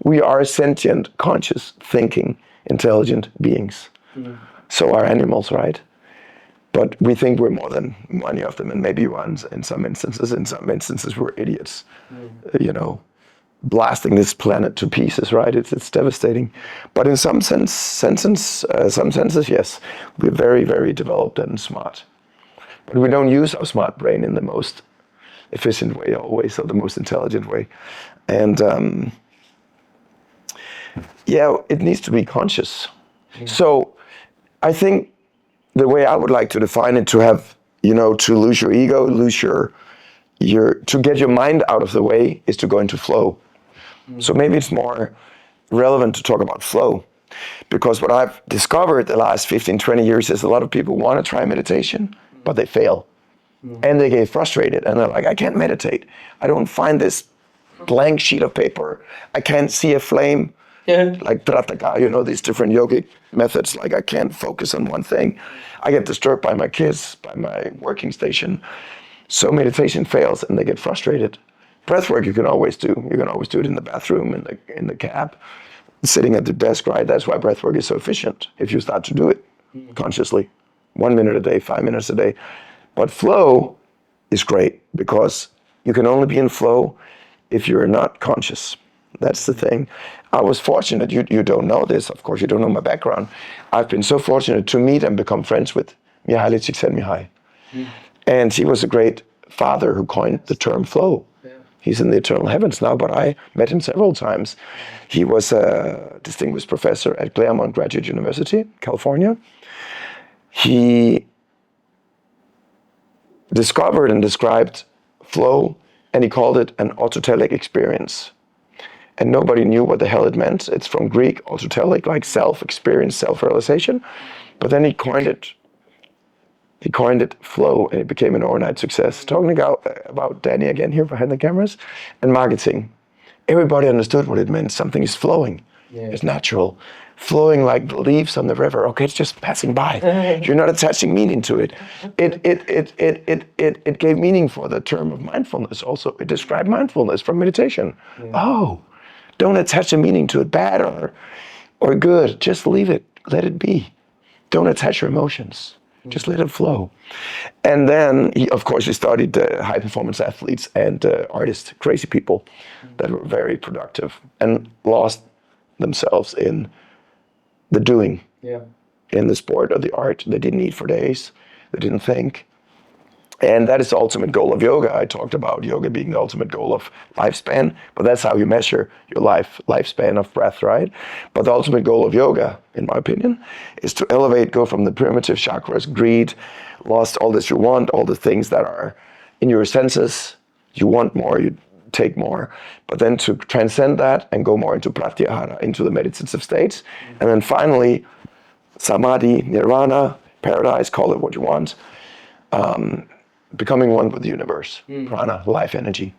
We are sentient, conscious, thinking, intelligent beings. So are animals, right? But we think we're more than many of them, and maybe ones in some instances. In some instances, we're idiots, blasting this planet to pieces, right? It's devastating. But in some senses, yes, we're very, very developed and smart. But we don't use our smart brain in the most efficient way always, or the most intelligent way. And it needs to be conscious. So I think the way I would like to define it, to have to lose your ego, to get your mind out of the way is to go into flow. So maybe it's more relevant to talk about flow, because what I've discovered the last 15, 20 years is a lot of people want to try meditation, but they fail. And they get frustrated and they're like, I can't meditate. I don't find this blank sheet of paper. I can't see a flame. Like Prataka, these different yogic methods. Like I can't focus on one thing. I get disturbed by my kids, by my working station. So meditation fails and they get frustrated. Breath work you can always do. You can always do it in the bathroom, in the cab, sitting at the desk, right? That's why breath work is so efficient if you start to do it consciously. 1 minute a day, 5 minutes a day. But flow is great because you can only be in flow if you're not conscious. That's the thing. I was fortunate, you don't know this, of course, you don't know my background. I've been so fortunate to meet and become friends with Mihaly Csikszentmihalyi. And he was a great father who coined the term flow. He's in the eternal heavens now, but I met him several times. He was a distinguished professor at Claremont Graduate University, California. He discovered and described flow, and he called it an autotelic experience. And nobody knew what the hell it meant. It's from Greek, autotelic, like self-experience, self-realization. But then he coined it flow, and it became an overnight success. Talking about Danny again here behind the cameras, and marketing. Everybody understood what it meant. Something is flowing. It's natural. Flowing like the leaves on the river. Okay, it's just passing by. You're not attaching meaning to it. It gave meaning for the term of mindfulness also. It described mindfulness from meditation. Oh, don't attach a meaning to it, bad or good. Just leave it. Let it be. Don't attach your emotions. Just let it flow. And then, he studied high performance athletes and artists, crazy people that were very productive and lost themselves in the doing, in the sport or the art. They didn't eat for days. They didn't think. And that is the ultimate goal of yoga. I talked about yoga being the ultimate goal of lifespan, but that's how you measure your lifespan of breath, right? But the ultimate goal of yoga, in my opinion, is to elevate, go from the primitive chakras, greed, lust, all this you want, all the things that are in your senses. You want more, you take more, but then to transcend that and go more into pratyahara, into the meditative states. And then finally, samadhi, nirvana, paradise, call it what you want. Becoming one with the universe, prana, life energy,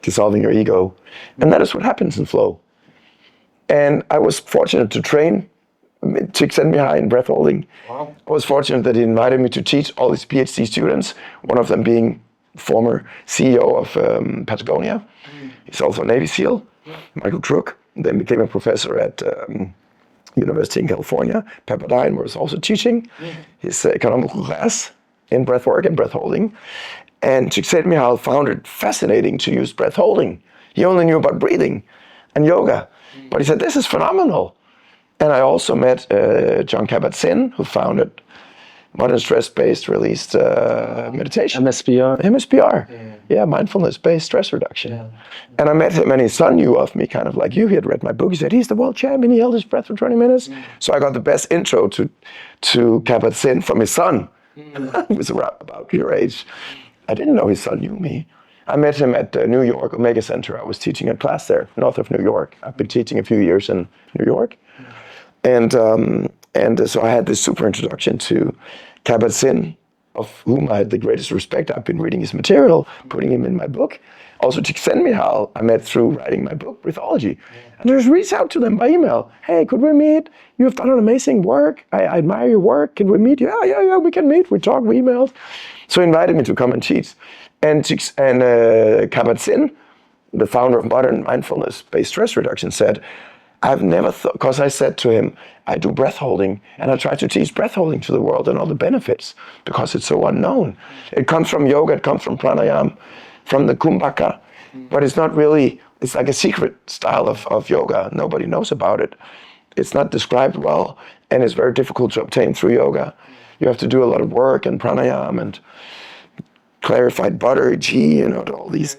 dissolving your ego. And that is what happens in flow. And I was fortunate to train Csikszentmihalyi in breath holding. Wow. I was fortunate that he invited me to teach all his PhD students, one of them being former CEO of Patagonia. He's also a Navy SEAL, Michael Crook, then became a professor at University in California. Pepperdine was also teaching his economical class in breath work and breath holding. And Csikszentmihalyi found it fascinating to use breath holding. He only knew about breathing and yoga. But he said, this is phenomenal. And I also met John Kabat-Zinn, who founded Modern Stress-Based Released Meditation. MSBR. MSBR. Yeah, mindfulness-based stress reduction. Yeah. And I met him, and his son knew of me, kind of like you. He had read my book. He said, he's the world champion. He held his breath for 20 minutes. So I got the best intro to Kabat-Zinn from his son, who was about your age. I didn't know his son knew me. I met him at the New York Omega Center. I was teaching a class there, north of New York. I've been teaching a few years in New York. And so I had this super introduction to Kabat-Zinn, of whom I had the greatest respect. I've been reading his material, putting him in my book. Also Csikszentmihalyi, I met through writing my book, Breathology. And I just reached out to them by email. Hey, could we meet? You have done an amazing work. I admire your work. Can we meet? Yeah, we can meet. We talk, we emailed. So he invited me to come and teach. And Kabat-Zinn, the founder of modern mindfulness-based stress reduction, said, I've never thought, because I said to him, I do breath holding, and I try to teach breath holding to the world and all the benefits, because it's so unknown. It comes from yoga, it comes from pranayama, from the kumbhaka, but it's not really, it's like a secret style of yoga. Nobody knows about it. It's not described well, and it's very difficult to obtain through yoga. You have to do a lot of work and pranayama and clarified butter, ghee, all these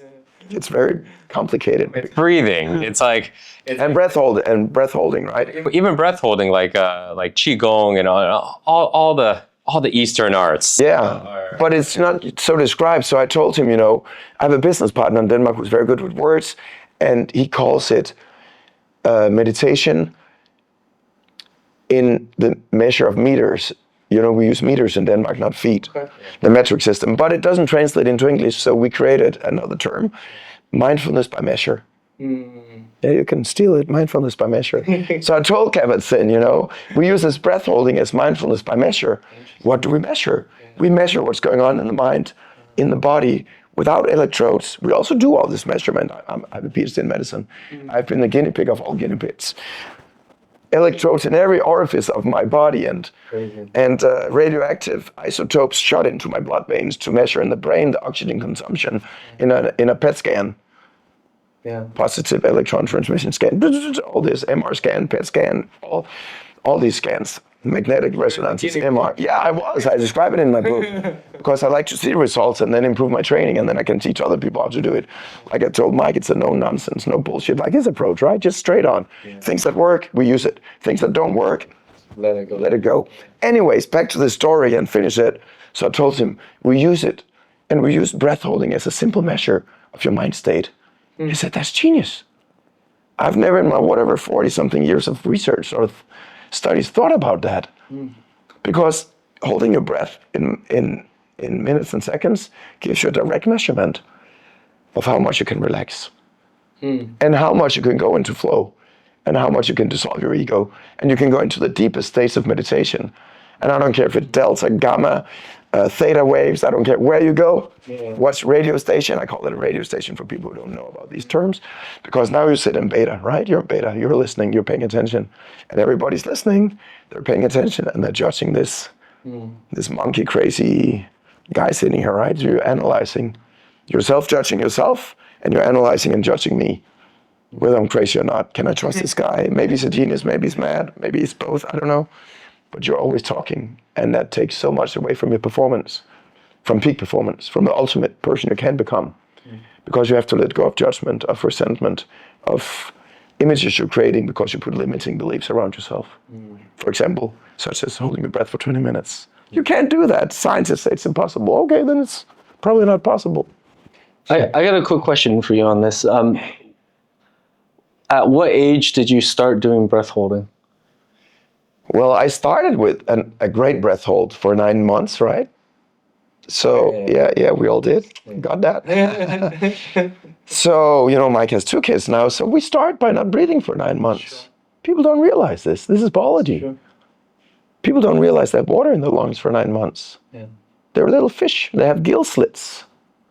It's very complicated. Breathing. It's like And breath holding, right? even breath holding, like qigong and all the Eastern arts. Yeah, but it's not so described. So I told him, I have a business partner in Denmark who's very good with words, and he calls it meditation in the measure of meters. We use meters in Denmark, not feet, the metric system. But it doesn't translate into English, so we created another term, mindfulness by measure. Yeah, you can steal it, mindfulness by measure. So I told Kevin, we use this breath holding as mindfulness by measure. What do we measure? We measure what's going on in the mind, in the body, without electrodes. We also do all this measurement. I have a PhD in medicine. I've been the guinea pig of all guinea pigs. Electrodes in every orifice of my body and radioactive isotopes shot into my blood veins to measure in the brain the oxygen consumption in a PET scan. Yeah. Positive electron transmission scan, all this MR scan, PET scan, all these scans, magnetic resonance, MR. Yeah, I describe it in my book because I like to see results and then improve my training, and then I can teach other people how to do it. Like I told Mike, it's a no nonsense, no bullshit, like his approach, right? Just straight on. Yeah. Things that work, we use it. Things that don't work, let it go. Let it go. Anyways, back to the story and finish it. So I told him, we use it, and we use breath holding as a simple measure of your mind state. He said, that's genius. I've never in my 40-something years of research or studies thought about that. Because holding your breath in minutes and seconds gives you a direct measurement of how much you can relax and how much you can go into flow and how much you can dissolve your ego. And you can go into the deepest states of meditation. And I don't care if it's delta, gamma, theta waves, I don't care where you go. Yeah. Watch radio station. I call it a radio station for people who don't know about these terms. Because now you sit in beta, right? You're in beta, you're listening, you're paying attention. And everybody's listening, they're paying attention, and they're judging this monkey crazy guy sitting here, right? You're analyzing, you're self-judging yourself, and you're analyzing and judging me. Whether I'm crazy or not. Can I trust this guy? Maybe he's a genius, maybe he's mad, maybe he's both, I don't know. But you're always talking, and that takes so much away from your performance, from peak performance, from the ultimate person you can become. Because you have to let go of judgment, of resentment, of images you're creating because you put limiting beliefs around yourself. For example, such as holding your breath for 20 minutes. You can't do that. Scientists say it's impossible. Okay, then it's probably not possible. I got a quick question for you on this. At what age did you start doing breath holding? Well, I started with a great breath hold for 9 months, right? So, yeah, we all did. Got that. So, Mike has 2 kids now, so we start by not breathing for 9 months. Sure. People don't realize this. This is biology. Sure. People don't realize they have water in their lungs for 9 months. Yeah. They're little fish. They have gill slits.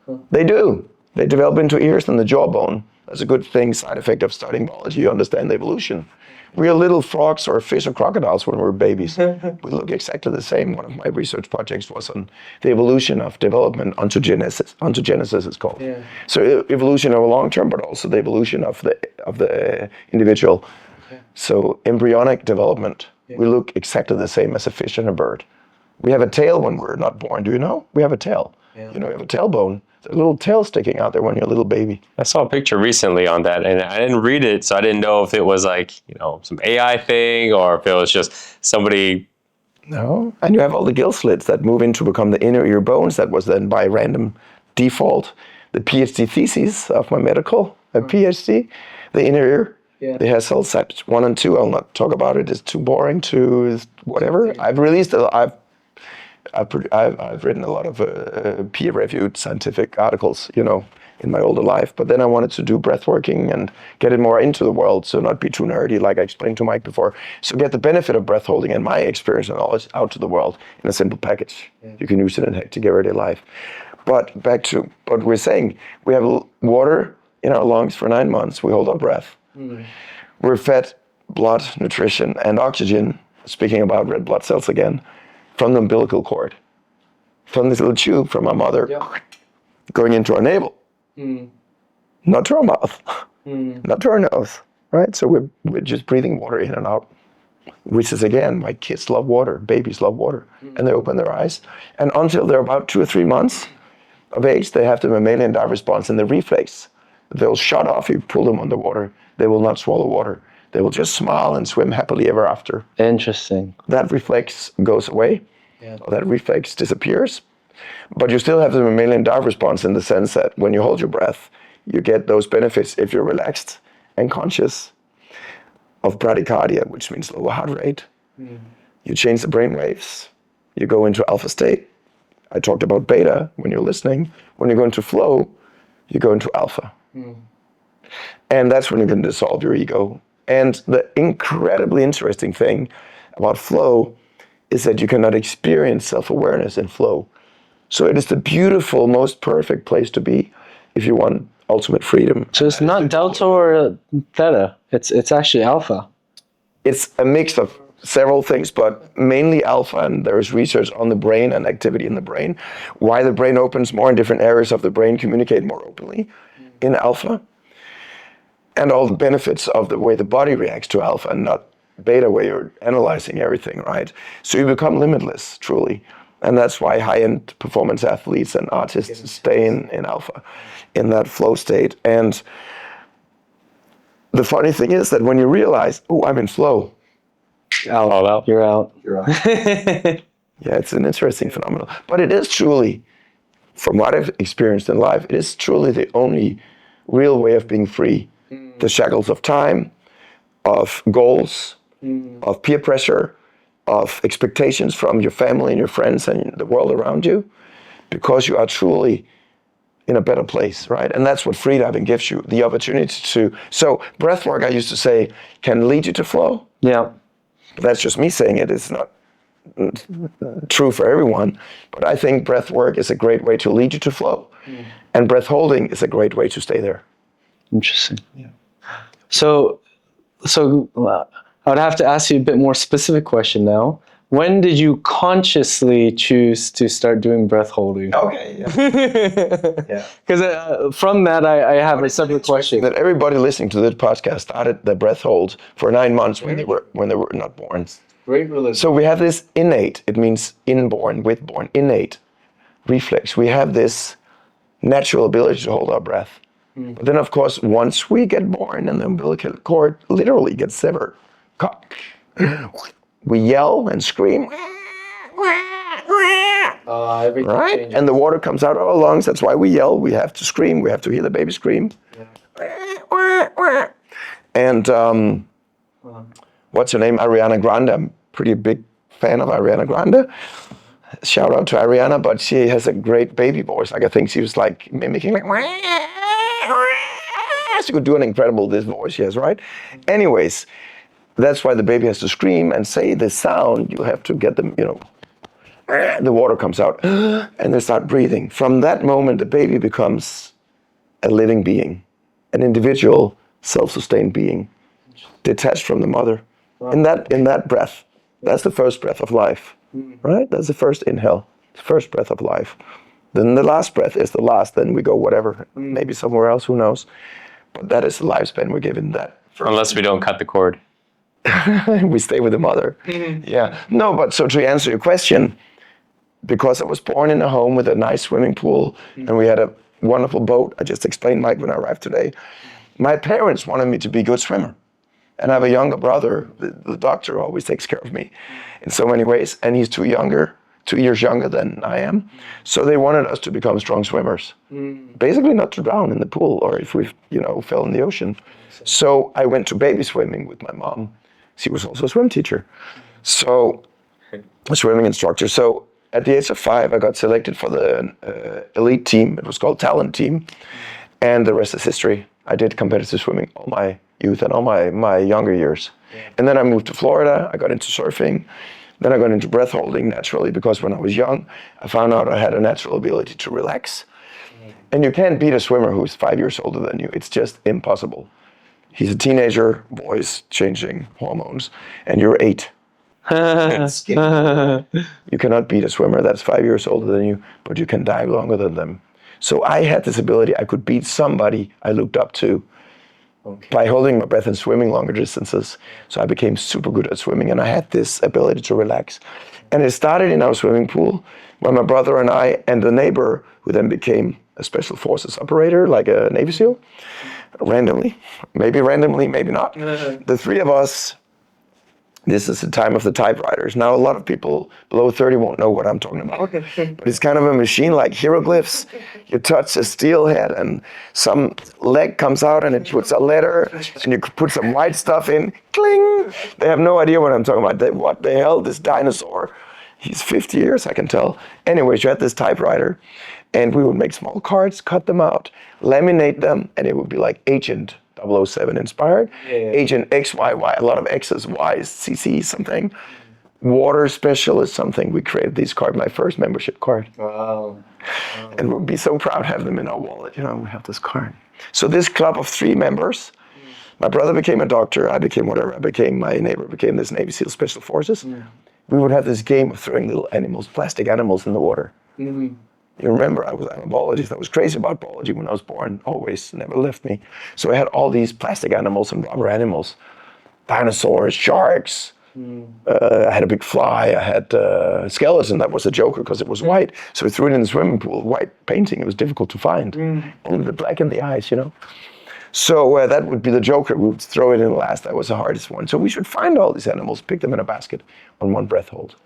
Huh. They do. They develop into ears and the jawbone. That's a good thing, side effect of studying biology. You understand evolution. We are little frogs or fish or crocodiles when we're babies. We look exactly the same. One of my research projects was on the evolution of development ontogenesis. Ontogenesis is called. Yeah. So evolution over long term, but also the evolution of the individual. Okay. So embryonic development. Yeah. We look exactly the same as a fish and a bird. We have a tail when we're not born. Do you know? We have a tail. Yeah. We have a tailbone. There's a little tail sticking out there when you're a little baby. I saw a picture recently on that, and I didn't read it, so I didn't know if it was like, some AI thing or if it was just somebody. No, and you have all the gill slits that move in to become the inner ear bones. That was then by random default the PhD thesis of my medical, PhD, the inner ear. Yeah. The hair cell sets 1 and 2. I'll not talk about it. It's too boring to whatever. I've written a lot of peer-reviewed scientific articles, in my older life. But then I wanted to do breathworking and get it more into the world, so not be too nerdy, like I explained to Mike before. So get the benefit of breath holding and my experience and knowledge out to the world in a simple package. Yeah. You can use it in hectic everyday life. But back to what we're saying, we have water in our lungs for 9 months. We hold our breath. We're fed blood, nutrition, and oxygen, speaking about red blood cells again, from the umbilical cord, from this little tube from our mother, going into our navel, not to our mouth, not to our nose, right? So we're just breathing water in and out, which is, again, why kids love water, babies love water, and they open their eyes. And until they're about 2 or 3 months of age, they have the mammalian dive response and the reflex they'll shut off. You pull them underwater. They will not swallow water. They will just smile and swim happily ever after. Interesting. That reflex goes away. Yeah. Or that reflex disappears. But you still have the mammalian dive response in the sense that when you hold your breath, you get those benefits if you're relaxed and conscious of bradycardia, which means lower heart rate. You change the brain waves. You go into alpha state. I talked about beta when you're listening. When you go into flow, you go into alpha. And that's when you can dissolve your ego. And the incredibly interesting thing about flow is that you cannot experience self-awareness in flow. So it is the beautiful, most perfect place to be if you want ultimate freedom. So it's not delta or theta. It's actually alpha. It's a mix of several things, but mainly alpha, and there is research on the brain and activity in the brain. Why the brain opens more in different areas of the brain communicate more openly in alpha. And all the benefits of the way the body reacts to alpha and not beta, where you're analyzing everything, right? So you become limitless, truly. And that's why high-end performance athletes and artists stay in alpha, in that flow state. And the funny thing is that when you realize, oh, I'm in flow, Out. You're out. yeah, it's an interesting phenomenon. But it is truly, from what I've experienced in life, it is truly the only real way of being free. The shackles of time, of goals, of peer pressure, of expectations from your family and your friends and the world around you, because you are truly in a better place, right? And that's what freediving gives you, the opportunity to. So breathwork, I used to say, can lead you to flow. Yeah. That's just me saying it. It's not true for everyone. But I think breathwork is a great way to lead you to flow. And breath holding is a great way to stay there. Interesting. Yeah. So I would have to ask you a bit more specific question now. When did you consciously choose to start doing breath holding? Okay. Yeah. Because from that, I have a separate question. That everybody listening to this podcast started the breath hold for 9 months when they were not born. Great religion. So we have this innate, it means inborn, withborn, innate reflex. We have this natural ability to hold our breath. But then, of course, once we get born and the umbilical cord literally gets severed, we yell and scream, right? Changes. And the water comes out of our lungs. That's why we yell. We have to scream. We have to hear the baby scream. Yeah. And what's her name? Ariana Grande. I'm pretty big fan of Ariana Grande. Shout out to Ariana, but she has a great baby voice. Like I think she was like mimicking like. She could do an incredible this voice she has, right? Anyways, that's why the baby has to scream and say the sound. You have to get them, the water comes out and they start breathing. From that moment, the baby becomes a living being, an individual, self-sustained being, detached from the mother. Wow. In that breath, that's the first breath of life, right? That's the first inhale, the first breath of life. Then the last breath is the last. Then we go whatever, maybe somewhere else, who knows? But that is the lifespan we're given that. Unless we don't cut the cord. We stay with the mother. Yeah. No, but so to answer your question, because I was born in a home with a nice swimming pool and we had a wonderful boat, I just explained Mike when I arrived today, my parents wanted me to be a good swimmer. And I have a younger brother, the doctor always takes care of me in so many ways, and he's 2 years younger than I am. So they wanted us to become strong swimmers. Basically not to drown in the pool or if we, fell in the ocean. So I went to baby swimming with my mom. She was also a swim teacher. So a swimming instructor. So at the age of 5, I got selected for the elite team. It was called talent team. And the rest is history. I did competitive swimming all my youth and all my younger years. And then I moved to Florida. I got into surfing. Then I got into breath holding naturally because when I was young, I found out I had a natural ability to relax. And you can't beat a swimmer who's 5 years older than you. It's just impossible. He's a teenager, boys changing hormones, and you're 8. You cannot beat a swimmer that's 5 years older than you, but you can dive longer than them. So I had this ability. I could beat somebody I looked up to by holding my breath and swimming longer distances. So I became super good at swimming, and I had this ability to relax. And it started in our swimming pool when my brother and I and the neighbor, who then became a special forces operator, like a Navy SEAL, randomly, maybe not. The three of us. This is the time of the typewriters. Now, a lot of people below 30 won't know what I'm talking about. But it's kind of a machine like hieroglyphs. You touch a steel head and some leg comes out and it puts a letter and you put some white stuff in. Cling! They have no idea what I'm talking about. What the hell, this dinosaur? He's 50 years, I can tell. Anyways, you had this typewriter and we would make small cards, cut them out, laminate them, and it would be like Agent 007 inspired. Agent XYY, a lot of X's, Y's, CC something. Water specialist something. We created these cards, my first membership card. Wow. And we'd be so proud to have them in our wallet. You know, we have this card. So this club of 3 members, my brother became a doctor, I became whatever I became, my neighbor became this Navy SEAL Special Forces. We would have this game of throwing little animals, plastic animals in the water. You remember, I'm a biologist. I was crazy about biology when I was born, always, never left me. So I had all these plastic animals and rubber animals, dinosaurs, sharks. I had a big fly. I had a skeleton that was a joker because it was white. So we threw it in the swimming pool, white painting. It was difficult to find. Only the black in the eyes, you know. So that would be the joker. We would throw it in last. That was the hardest one. So we should find all these animals, pick them in a basket on one breath hold.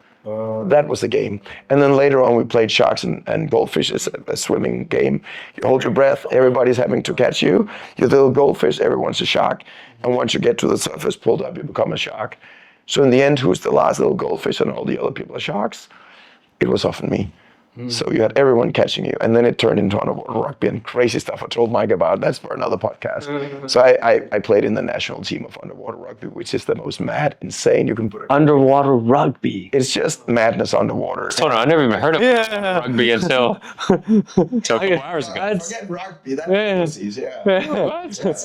That was the game. And then later on we played sharks and goldfish as a swimming game. You hold your breath, everybody's having to catch you. You're the little goldfish, everyone's a shark. And once you get to the surface, pulled up, you become a shark. So in the end, who's the last little goldfish and all the other people are sharks? It was often me. So you had everyone catching you. And then it turned into underwater rugby and crazy stuff I told Mike about. That's for another podcast. So I played in the national team of underwater rugby, which is the most mad, insane you can put it. Underwater rugby. It's just madness underwater. Hold on, I never even heard of rugby until a couple hours ago. Forget rugby, that's disease,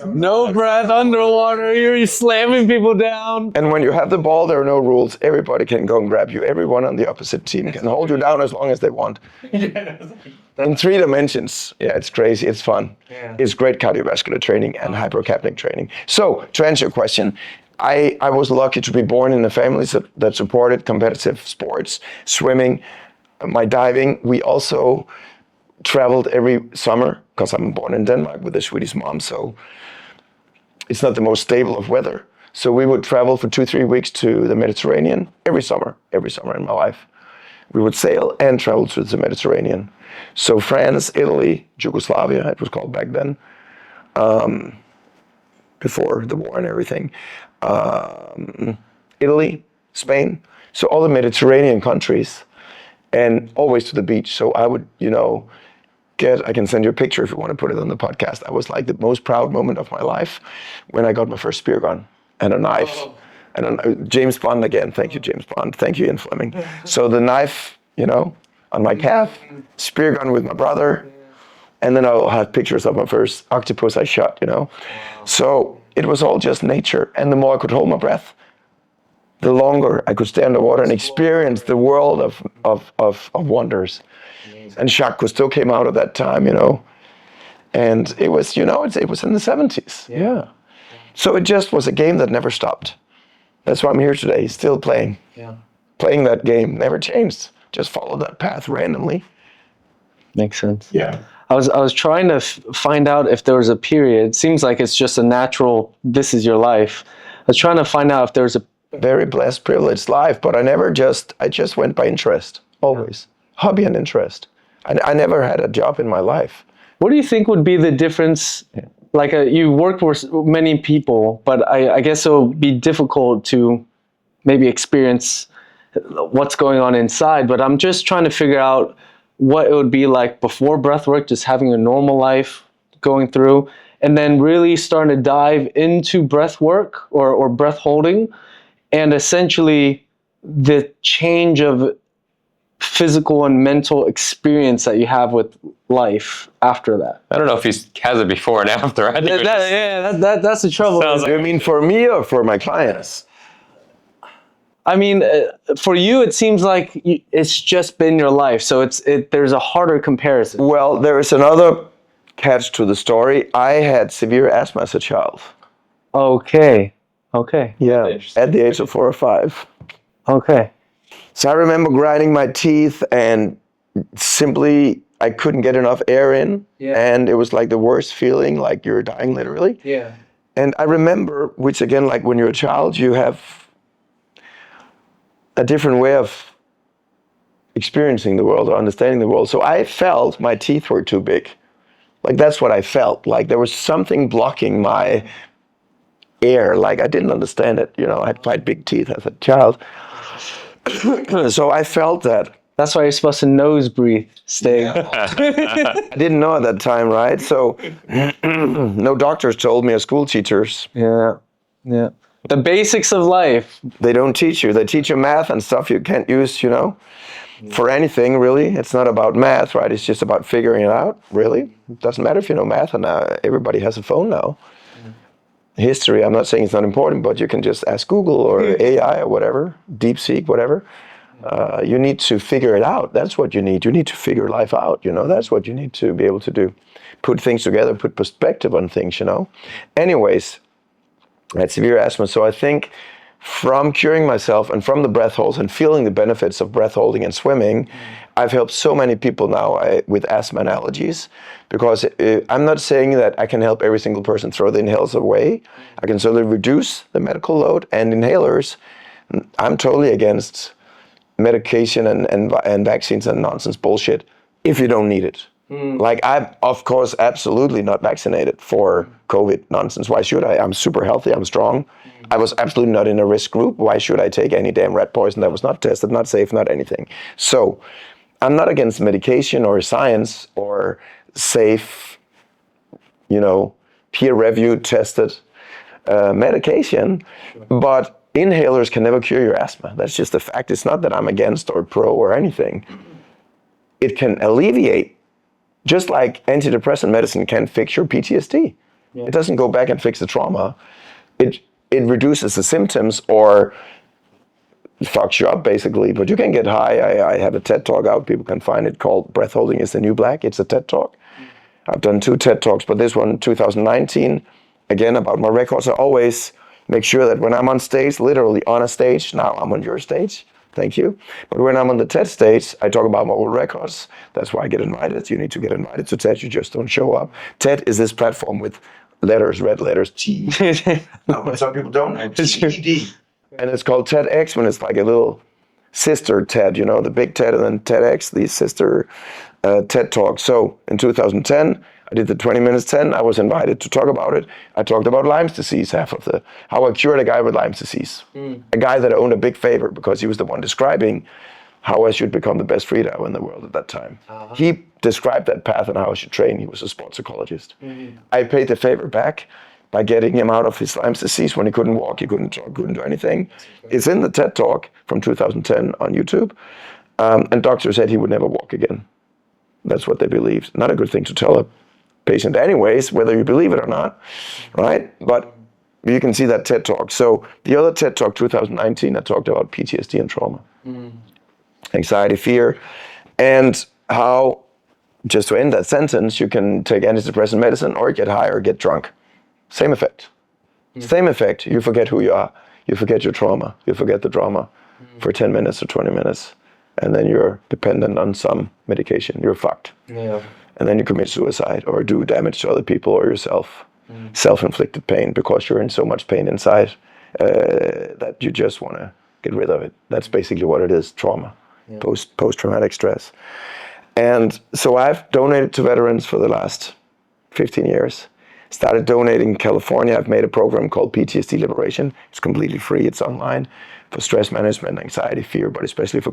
No breath underwater. You're slamming people down. And when you have the ball, there are no rules. Everybody can go and grab you. Everyone on the opposite team can hold you down as long as they want. In 3 dimensions. Yeah, it's crazy. It's fun. It's great cardiovascular training and hypercapnic training. So, to answer your question, I was lucky to be born in a family that supported competitive sports, swimming, my diving. We also traveled every summer because I'm born in Denmark with a Swedish mom, so it's not the most stable of weather. So we would travel for 2-3 weeks to the Mediterranean every summer in my life. We would sail and travel to the Mediterranean. So France, Italy, Yugoslavia, it was called back then, before the war and everything. Italy, Spain, so all the Mediterranean countries, and always to the beach. So I would, I can send you a picture if you want to put it on the podcast. I was like the most proud moment of my life when I got my first spear gun and a knife. And James Bond again. Thank you, James Bond. Thank you, Ian Fleming. So the knife, on my calf, spear gun with my brother, and then I'll have pictures of my first octopus I shot, So it was all just nature. And the more I could hold my breath, the longer I could stay underwater and experience the world of wonders. And Jacques Cousteau came out at that time, And it was, it was in the 70s. Yeah. So it just was a game that never stopped. That's why I'm here today, still playing. Yeah. Playing that game, never changed. Just follow that path randomly. Makes sense. Yeah. I was trying to find out if there was a period. Seems like it's just a natural, this is your life. I was trying to find out if there was a... Very blessed, privileged life, but I just went by interest, always. Yeah. Hobby and interest. I never had a job in my life. What do you think would be the difference? Like you work with many people, but I guess it will be difficult to maybe experience what's going on inside. But I'm just trying to figure out what it would be like before breathwork, just having a normal life going through, and then really starting to dive into breathwork or breath holding, and essentially the change of physical and mental experience that you have with life after that. I don't know if he has it before and after. I think that's the trouble. Do you mean for me or for my clients? I mean, for you, it seems like it's just been your life, so there's a harder comparison. Well, there is another catch to the story. I had severe asthma as a child. Okay. Yeah, at the age of 4 or 5. Okay. So I remember grinding my teeth and simply I couldn't get enough air in, Yeah. and it was like the worst feeling, like you're dying literally. Yeah. And I remember, which again, like when you're a child, you have a different way of experiencing the world or understanding the world. So I felt my teeth were too big. Like that's what I felt. Like there was something blocking my air. Like I didn't understand it. You know, I had quite big teeth as a child. So I felt that. That's why you're supposed to nose breathe, Stig. I didn't know at that time, right? So no doctors told me or school teachers. Yeah. Yeah. The basics of life. They don't teach you. They teach you math and stuff you can't use, you know, for anything really. It's not about math, right? It's just about figuring it out, really. It doesn't matter if you know math, and everybody has a phone now. History, I'm not saying it's not important, but you can just ask Google or AI or whatever, DeepSeek, whatever. You need to figure it out. That's what you need. You need to figure life out, you know. That's what you need to be able to do. Put things together, put perspective on things, you know. Anyways, I had severe asthma, so I think from curing myself and from the breath holds and feeling the benefits of breath holding and swimming, I've helped so many people now with asthma and allergies, because I'm not saying that I can help every single person throw the inhalers away. I can certainly reduce the medical load and inhalers. I'm totally against medication and vaccines and nonsense bullshit if you don't need it. Like I'm, of course, absolutely not vaccinated for COVID nonsense. Why should I? I'm super healthy. I'm strong. I was absolutely not in a risk group. Why should I take any damn rat poison that was not tested, not safe, not anything? So I'm not against medication or science or safe, you know, peer-reviewed, tested medication, but inhalers can never cure your asthma. That's just a fact. It's not that I'm against or pro or anything. It can alleviate. Just like antidepressant medicine can fix your PTSD. Yeah. It doesn't go back and fix the trauma. It reduces the symptoms or fucks you up basically, but you can get high. I have a TED Talk out, people can find it, called Breath Holding is the New Black. It's a TED Talk. I've done 2 TED Talks, but this one, 2019, again, about my records. I always make sure that when I'm on stage, literally on a stage, now I'm on your stage, thank you. But when I'm on the TED stage, I talk about my old records. That's why I get invited. You need to get invited to TED. You just don't show up. TED is this platform with letters, red letters, T. But some people don't know, TED. And it's called TEDx when it's like a little sister TED, you know, the big TED and then TEDx, the sister TED Talk. So in 2010, I did the 20 minutes 10. I was invited to talk about it. I talked about Lyme's disease, how I cured a guy with Lyme's disease. A guy that I owned a big favor because he was the one describing how I should become the best freediver in the world at that time. He described that path and how I should train. He was a sports psychologist. I paid the favor back by getting him out of his Lyme's disease when he couldn't walk, he couldn't talk, couldn't do anything. It's in the TED Talk from 2010 on YouTube. And doctor said he would never walk again. That's what they believed. Not a good thing to tell a patient anyways, whether you believe it or not, right? But you can see that TED Talk. So the other TED Talk, 2019, I talked about PTSD and trauma. Anxiety, fear, and how, just to end that sentence, you can take antidepressant medicine or get high or get drunk. Same effect. Same effect. You forget who you are. You forget your trauma. You forget the drama for 10 minutes or 20 minutes. And then you're dependent on some medication. You're fucked. Yeah. And then you commit suicide or do damage to other people or yourself. Self-inflicted pain because you're in so much pain inside that you just want to get rid of it. That's basically what it is, trauma, post-traumatic stress. And so I've donated to veterans for the last 15 years. Started donating in California. I've made a program called PTSD Liberation. It's completely free. It's online for stress management, anxiety, fear, but especially for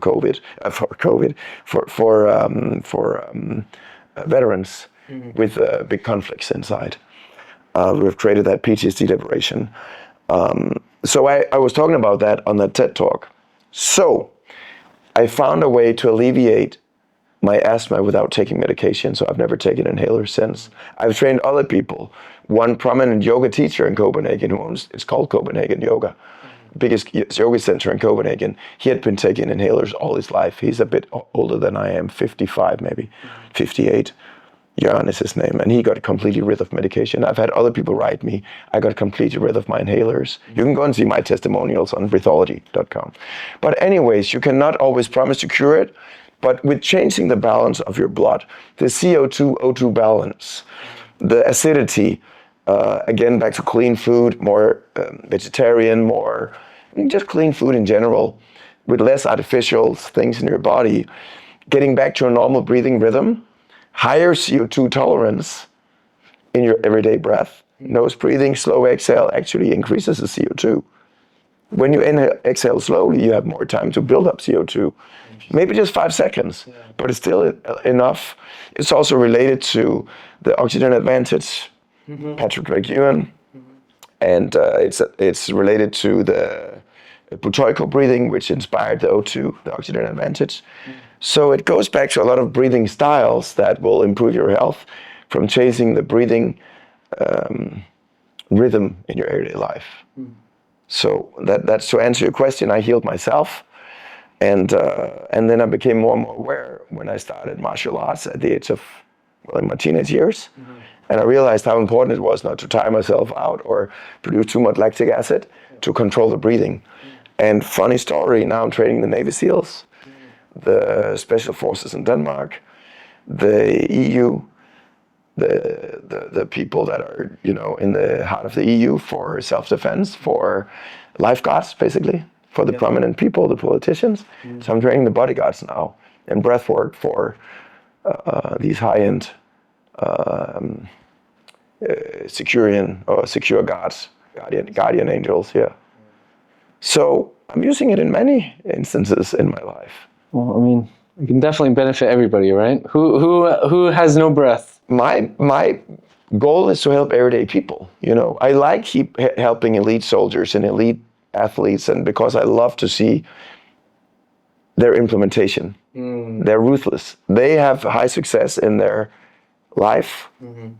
veterans with big conflicts inside. We've created that PTSD Liberation. So I was talking about that on the TED Talk. So I found a way to alleviate my asthma without taking medication, so I've never taken inhalers since. I've trained other people. One prominent yoga teacher in Copenhagen who owns, it's called Copenhagen Yoga, biggest yoga center in Copenhagen. He had been taking inhalers all his life. He's a bit older than I am, 55 maybe, 58. Jan is his name, and he got completely rid of medication. I've had other people write me, I got completely rid of my inhalers. You can go and see my testimonials on breathology.com. But anyways, you cannot always promise to cure it, But with changing the balance of your blood, the CO2-O2 balance, the acidity, again, back to clean food, more vegetarian, more just clean food in general, with less artificial things in your body, getting back to a normal breathing rhythm, higher CO2 tolerance in your everyday breath. Nose breathing, slow exhale actually increases the CO2. When you exhale slowly, you have more time to build up CO2. Maybe just 5 seconds, but it's still enough. It's also related to the oxygen advantage, Patrick McEwen, and it's related to the butoical breathing, which inspired the O2, the oxygen advantage. So it goes back to a lot of breathing styles that will improve your health from chasing the breathing rhythm in your everyday life. So that's to answer your question. I healed myself, and then I became more and more aware when I started martial arts at the age of, well, in my teenage years. And I realized how important it was not to tire myself out or produce too much lactic acid to control the breathing. And funny story, now I'm training the Navy SEALs, the Special Forces in Denmark, the EU, the people that are, in the heart of the EU for self-defense, for lifeguards, basically, for the prominent people, the politicians. So I'm training the bodyguards now, and breath work for these high-end secure guards, guardian angels, So I'm using it in many instances in my life. Well, I mean, it can definitely benefit everybody, right? Who has no breath? My goal is to help everyday people. I like helping elite soldiers and elite athletes, and because I love to see their implementation. They're ruthless. They have high success in their life,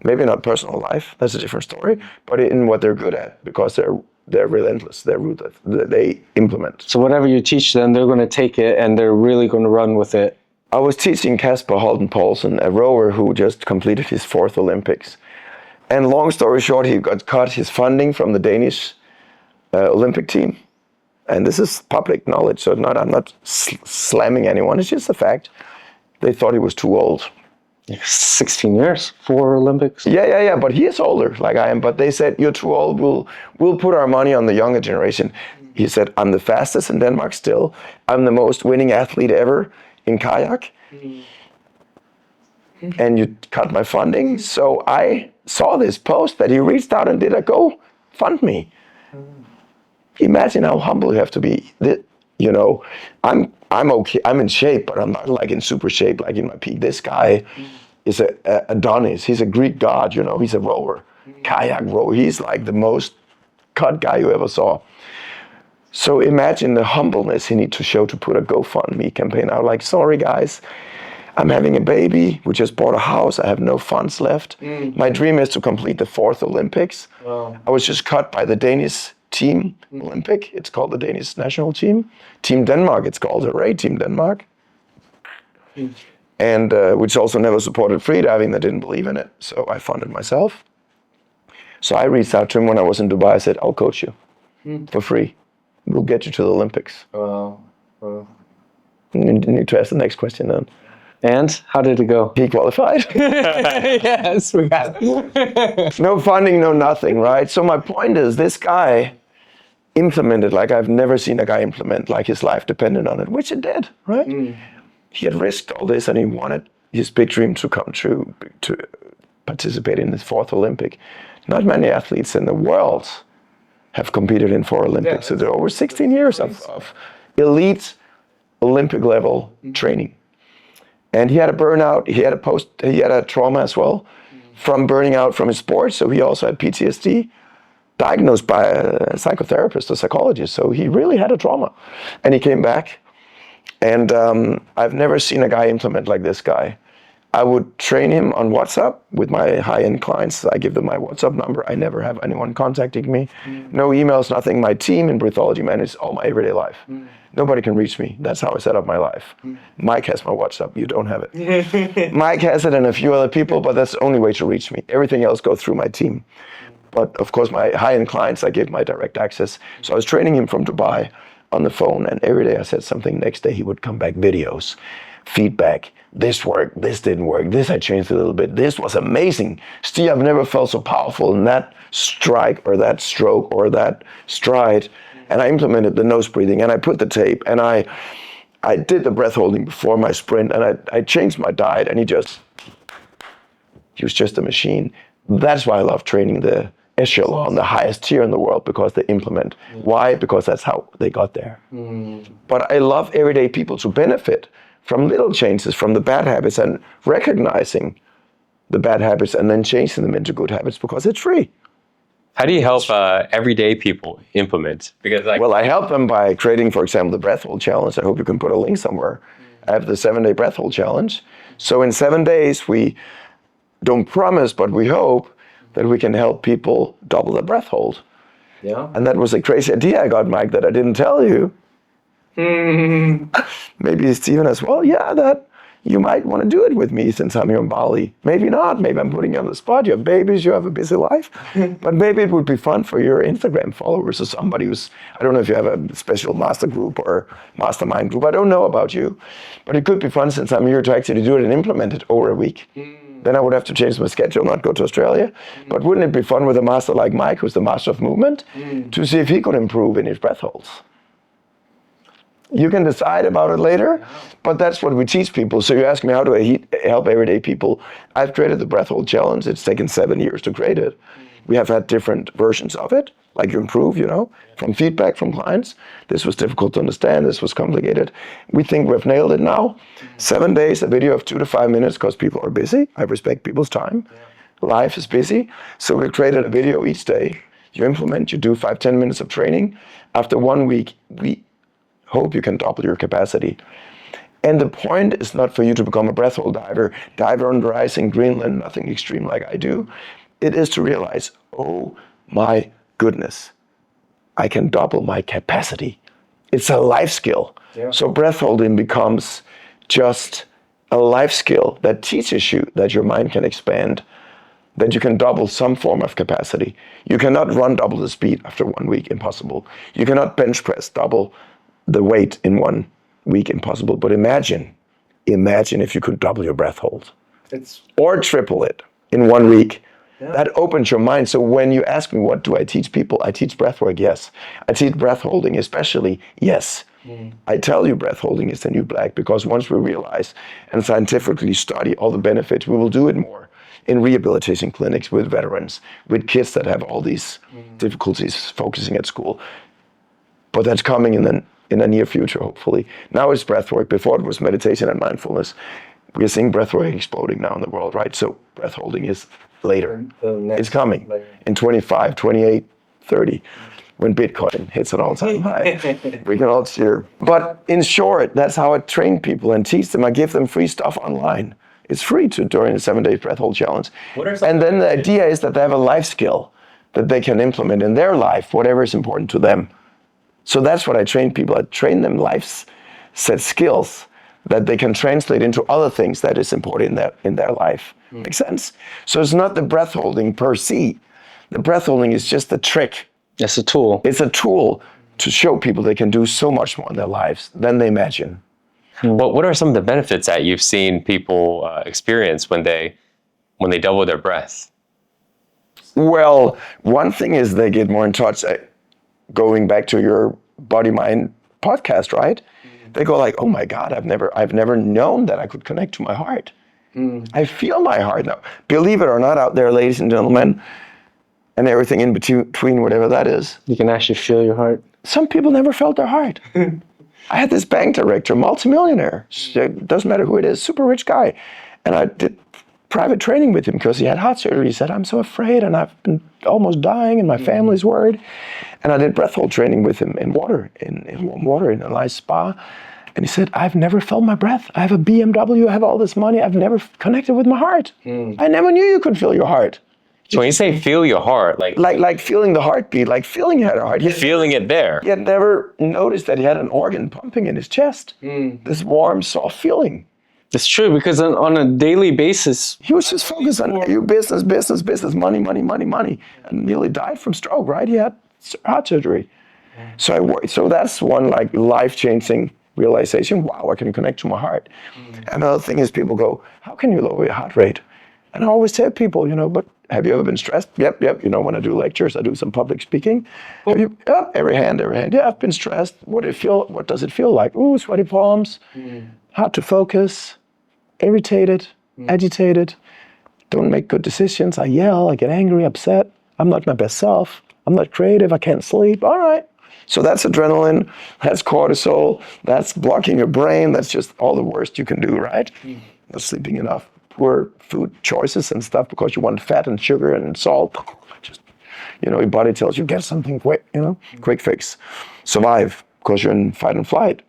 maybe not personal life, that's a different story, but in what they're good at, because they're relentless, they're ruthless, they implement. So whatever you teach them, they're going to take it and they're really going to run with it. I was teaching Kasper Holten Poulsen, a rower who just completed his 4th Olympics. And long story short, he got cut his funding from the Danish Olympic team. And this is public knowledge, so I'm not slamming anyone, it's just a fact. They thought he was too old. 16 years, 4 Olympics. Yeah, but he is older, like I am. But they said, you're too old, we'll put our money on the younger generation. He said, I'm the fastest in Denmark still. I'm the most winning athlete ever in kayak. And you cut my funding. So I saw this post that he reached out and did a GoFundMe. Imagine how humble you have to be. I'm okay. I'm in shape, but I'm not like in super shape, like in my peak. This guy is a Adonis. He's a Greek god, He's a rower, kayak rower. He's like the most cut guy you ever saw. So imagine the humbleness he needs to show to put a GoFundMe campaign out. Like, sorry guys, I'm having a baby. We just bought a house. I have no funds left. My dream is to complete the 4th Olympics. Wow. I was just cut by the Danish team Olympic. It's called the Danish national team. Team Denmark, it's called Array Team Denmark. And which also never supported freediving. They didn't believe in it. So I funded myself. So I reached out to him when I was in Dubai. I said, I'll coach you for free. We'll get you to the Olympics. Wow. You need to ask the next question then. And how did it go? He qualified. Yes, we got it. No funding, no nothing, right? So my point is, this guy implemented like I've never seen a guy implement, like his life depended on it, which it did, right? He had risked all this and he wanted his big dream to come true, to participate in his 4th Olympic. Not many athletes in the world have competed in 4 Olympics. So there are over 16 years of elite Olympic level training. And he had a burnout, he had a trauma as well from burning out from his sports. So he also had PTSD, diagnosed by a psychotherapist, a psychologist. So he really had a trauma. And he came back. And I've never seen a guy implement like this guy. I would train him on WhatsApp with my high-end clients. I give them my WhatsApp number. I never have anyone contacting me. No emails, nothing. My team in Breathology manages all my everyday life. Nobody can reach me. That's how I set up my life. Mike has my WhatsApp. You don't have it. Mike has it and a few other people, but that's the only way to reach me. Everything else goes through my team. But of course, my high-end clients, I give my direct access. So I was training him from Dubai on the phone, and every day I said something. Next day he would come back videos feedback. This worked, this didn't work, this I changed a little bit, this was amazing. Steve, I've never felt so powerful in that strike or that stroke or that stride. And I implemented the nose breathing and I put the tape and I did the breath holding before my sprint and I changed my diet and he was just a machine. That's why I love training the echelon, the highest tier in the world, because they implement. Why? Because that's how they got there. But I love everyday people to benefit from little changes, from the bad habits, and recognizing the bad habits and then changing them into good habits because it's free. How do you help everyday people implement? Because Well, I help them by creating, for example, the breath hold challenge. I hope you can put a link somewhere. I have the 7-day breath hold challenge. So in 7 days, we don't promise, but we hope that we can help people double their breath hold. Yeah. And that was a crazy idea I got, Mike, that I didn't tell you. Maybe Stephen as well. Yeah, that you might want to do it with me since I'm here in Bali. Maybe not. Maybe I'm putting you on the spot. You have babies, you have a busy life. But maybe it would be fun for your Instagram followers or somebody who's, I don't know if you have a special master group or mastermind group. I don't know about you. But it could be fun since I'm here to actually do it and implement it over a week. Then I would have to change my schedule, not go to Australia. But wouldn't it be fun with a master like Mike, who's the master of movement, to see if he could improve in his breath holds? You can decide about it later, but that's what we teach people. So you ask me, how do I help everyday people? I've created the breath hold challenge. It's taken 7 years to create it. We have had different versions of it, like you improve, from feedback from clients. This was difficult to understand. This was complicated. We think we've nailed it now. 7 days, a video of 2 to 5 minutes, because people are busy. I respect people's time. Life is busy. So we created a video each day. You implement, you do 5-10 minutes of training. After 1 week, we hope you can double your capacity. And the point is not for you to become a breath hold diver on the ice in Greenland, nothing extreme like I do. It is to realize, oh my goodness, I can double my capacity. It's a life skill. Yeah. So breath holding becomes just a life skill that teaches you that your mind can expand, that you can double some form of capacity. You cannot run double the speed after 1 week, impossible. You cannot bench press double the weight in 1 week, impossible. But imagine if you could double your breath hold. Or triple it in 1 week. Yeah. That opens your mind. So when you ask me, what do I teach people? I teach breath work, yes. I teach breath holding, especially, yes. I tell you breath holding is the new black, because once we realize and scientifically study all the benefits, we will do it more in rehabilitation clinics with veterans, with kids that have all these difficulties focusing at school. But that's coming in the near future, hopefully. Now it's breath work. Before it was meditation and mindfulness. We're seeing breath work exploding now in the world, right? So breath holding is later. It's coming in 25, 28, 30, when Bitcoin hits an all-time high. We can all cheer. But in short, that's how I train people and teach them. I give them free stuff online. It's free during the 7-day breath hold challenge. And then the idea is that they have a life skill that they can implement in their life, whatever is important to them. So that's what I train people. I train them life set skills that they can translate into other things that is important in their life. Makes sense? So it's not the breath holding per se. The breath holding is just a trick. It's a tool. It's a tool to show people they can do so much more in their lives than they imagine. What are some of the benefits that you've seen people experience when they double their breath? Well, one thing is they get more in touch. Going back to your Body Mind podcast, right? They go like, oh my God, I've never known that I could connect to my heart. I feel my heart now. Believe it or not, out there, ladies and gentlemen, and everything in between, whatever that is. You can actually feel your heart. Some people never felt their heart. I had this bank director, multimillionaire. It doesn't matter who it is, super rich guy. And I did private training with him because he had heart surgery. He said, I'm so afraid and I've been almost dying and my family's worried. And I did breath hold training with him in water, in warm water, in a nice spa. And he said, I've never felt my breath. I have a BMW, I have all this money. I've never connected with my heart. I never knew you could feel your heart. So when you say feel your heart, like feeling the heartbeat, like feeling you had a heart. Feeling it there. He had never noticed that he had an organ pumping in his chest. This warm, soft feeling. It's true, because on a daily basis, he was just focused on business, money, and nearly died from stroke, right? He had heart surgery. So that's one like life-changing realization, wow, I can connect to my heart. Another thing is people go, how can you lower your heart rate? And I always tell people, but have you ever been stressed? Yep. When I do lectures, I do some public speaking. Have you? Yep, every hand. Yeah, I've been stressed. What does it feel like? Ooh, sweaty palms, hard to focus, irritated, agitated, don't make good decisions. I yell, I get angry, upset. I'm not my best self. I'm not creative. I can't sleep. All right. So that's adrenaline, that's cortisol, that's blocking your brain. That's just all the worst you can do, right? Not sleeping enough, poor food choices and stuff because you want fat and sugar and salt. Just, your body tells you, get something quick, quick fix. Survive because you're in fight and flight.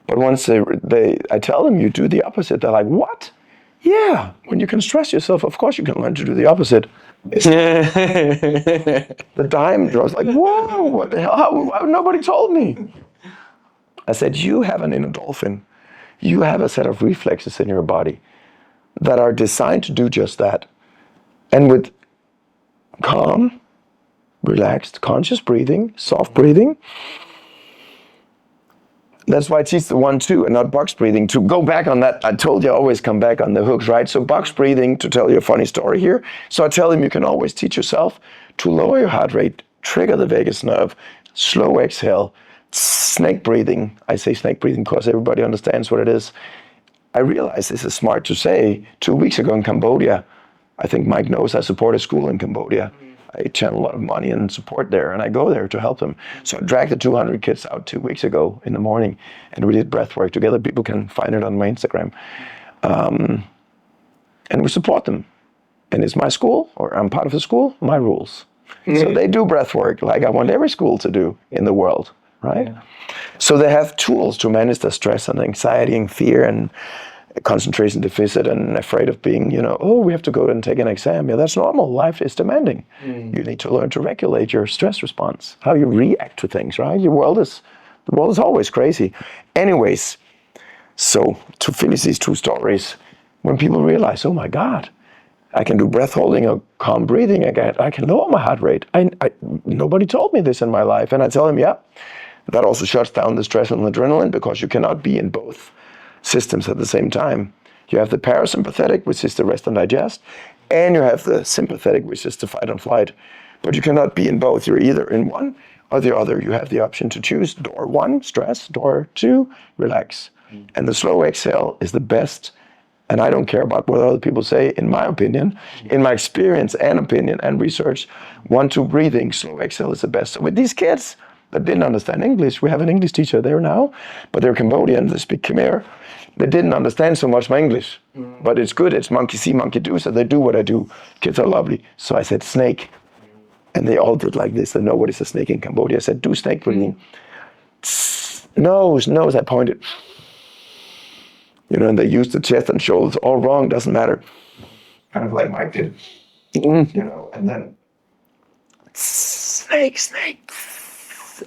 But once I tell them you do the opposite, they're like, what? Yeah, when you can stress yourself, of course you can learn to do the opposite. The dime drops like, whoa, what the hell? How nobody told me. I said, you have an inner dolphin. You have a set of reflexes in your body that are designed to do just that. And with calm, relaxed, conscious breathing, soft breathing, that's why I teach the 1-2 and not box breathing. To go back on that, I told you I always come back on the hooks, right? So box breathing, to tell you a funny story here. So I tell them you can always teach yourself to lower your heart rate, trigger the vagus nerve, slow exhale, snake breathing. I say snake breathing because everybody understands what it is. I realize this is smart to say. 2 weeks ago in Cambodia, I think Mike knows I support a school in Cambodia. I channel a lot of money and support there, and I go there to help them. So I dragged the 200 kids out 2 weeks ago in the morning, and we did breath work together. People can find it on my Instagram. And we support them. And it's my school, or I'm part of the school, my rules. So they do breath work like I want every school to do in the world, right? Yeah. So they have tools to manage the stress and anxiety and fear and concentration deficit and afraid of being, we have to go and take an exam. Yeah, that's normal. Life is demanding. You need to learn to regulate your stress response, how you react to things, right? The world is always crazy. Anyways, so to finish these 2 stories, when people realize, oh my God, I can do breath holding or calm breathing, I can lower my heart rate. Nobody told me this in my life. And I tell them, yeah, that also shuts down the stress and adrenaline because you cannot be in both systems at the same time. You have the parasympathetic, which is the rest and digest, and you have the sympathetic, which is the fight and flight. But you cannot be in both. You're either in one or the other. You have the option to choose. Door 1, stress. Door 2, relax. And the slow exhale is the best. And I don't care about what other people say. In my opinion, in my experience and opinion and research, 1-2 breathing, slow exhale is the best. So with these kids that didn't understand English, we have an English teacher there now, but they're Cambodian, they speak Khmer. They didn't understand so much my English, but it's good. It's monkey see, monkey do, so they do what I do. Kids are lovely. So I said snake, and they all did like this. They know what is a snake in Cambodia. I said, do snake breathing. Nose, I pointed. And they used the chest and shoulders. All wrong, doesn't matter. Kind of like Mike did. And then snake.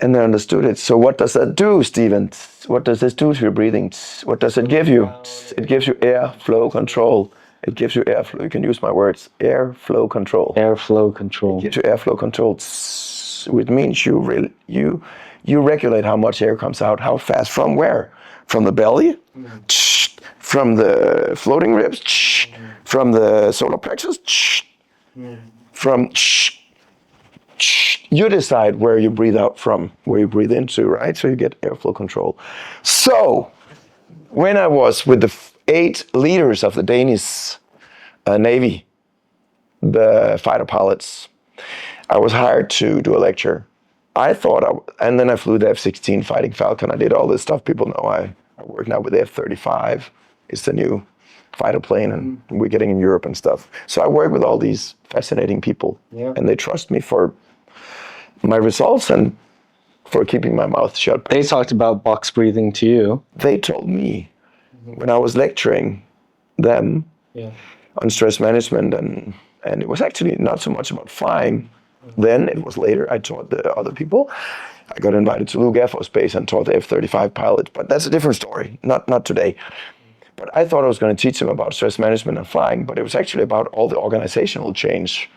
And they understood it. So what does that do, Stephen? What does this do to your breathing? What does it give you? It gives you air flow control. It gives you airflow. You can use my words. Air flow control. Airflow control. It gives you airflow control, which means you regulate how much air comes out, how fast, from where? From the belly, from the floating ribs, from the solar plexus, from. You decide where you breathe out from, where you breathe into, right? So you get airflow control. So when I was with the 8 leaders of the Danish Navy, the fighter pilots, I was hired to do a lecture. And then I flew the F-16 Fighting Falcon. I did all this stuff. People know I work now with the F-35. It's the new fighter plane, and we're getting in Europe and stuff. So I work with all these fascinating people, and they trust me for my results and for keeping my mouth shut. They talked about box breathing to you. They told me when I was lecturing them on stress management, and it was actually not so much about flying. Then it was later I taught the other people. I got invited to Luke Air Force Base and taught the F-35 pilots, but that's a different story, not today. But I thought I was going to teach them about stress management and flying, but it was actually about all the organizational change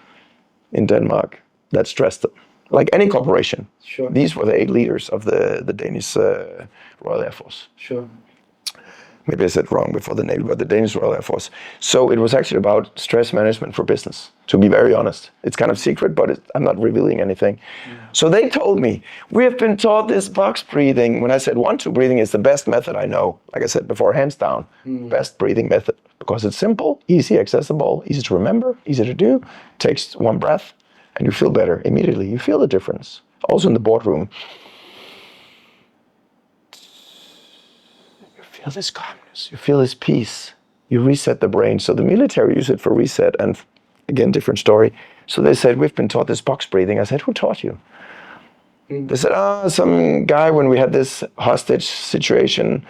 in Denmark that stressed them. like any corporation. Sure. These were the 8 leaders of the Danish Royal Air Force. Sure. Maybe I said wrong before the Navy, but the Danish Royal Air Force. So it was actually about stress management for business, to be very honest. It's kind of secret, but I'm not revealing anything. So they told me, we have been taught this box breathing. When I said 1-2 breathing is the best method I know, like I said before, hands down, best breathing method, because it's simple, easy, accessible, easy to remember, easy to do, takes 1 breath, and you feel better immediately. You feel the difference. Also in the boardroom. You feel this calmness, you feel this peace, you reset the brain. So the military use it for reset, and again, different story. So they said, we've been taught this box breathing. I said, who taught you? They said, some guy when we had this hostage situation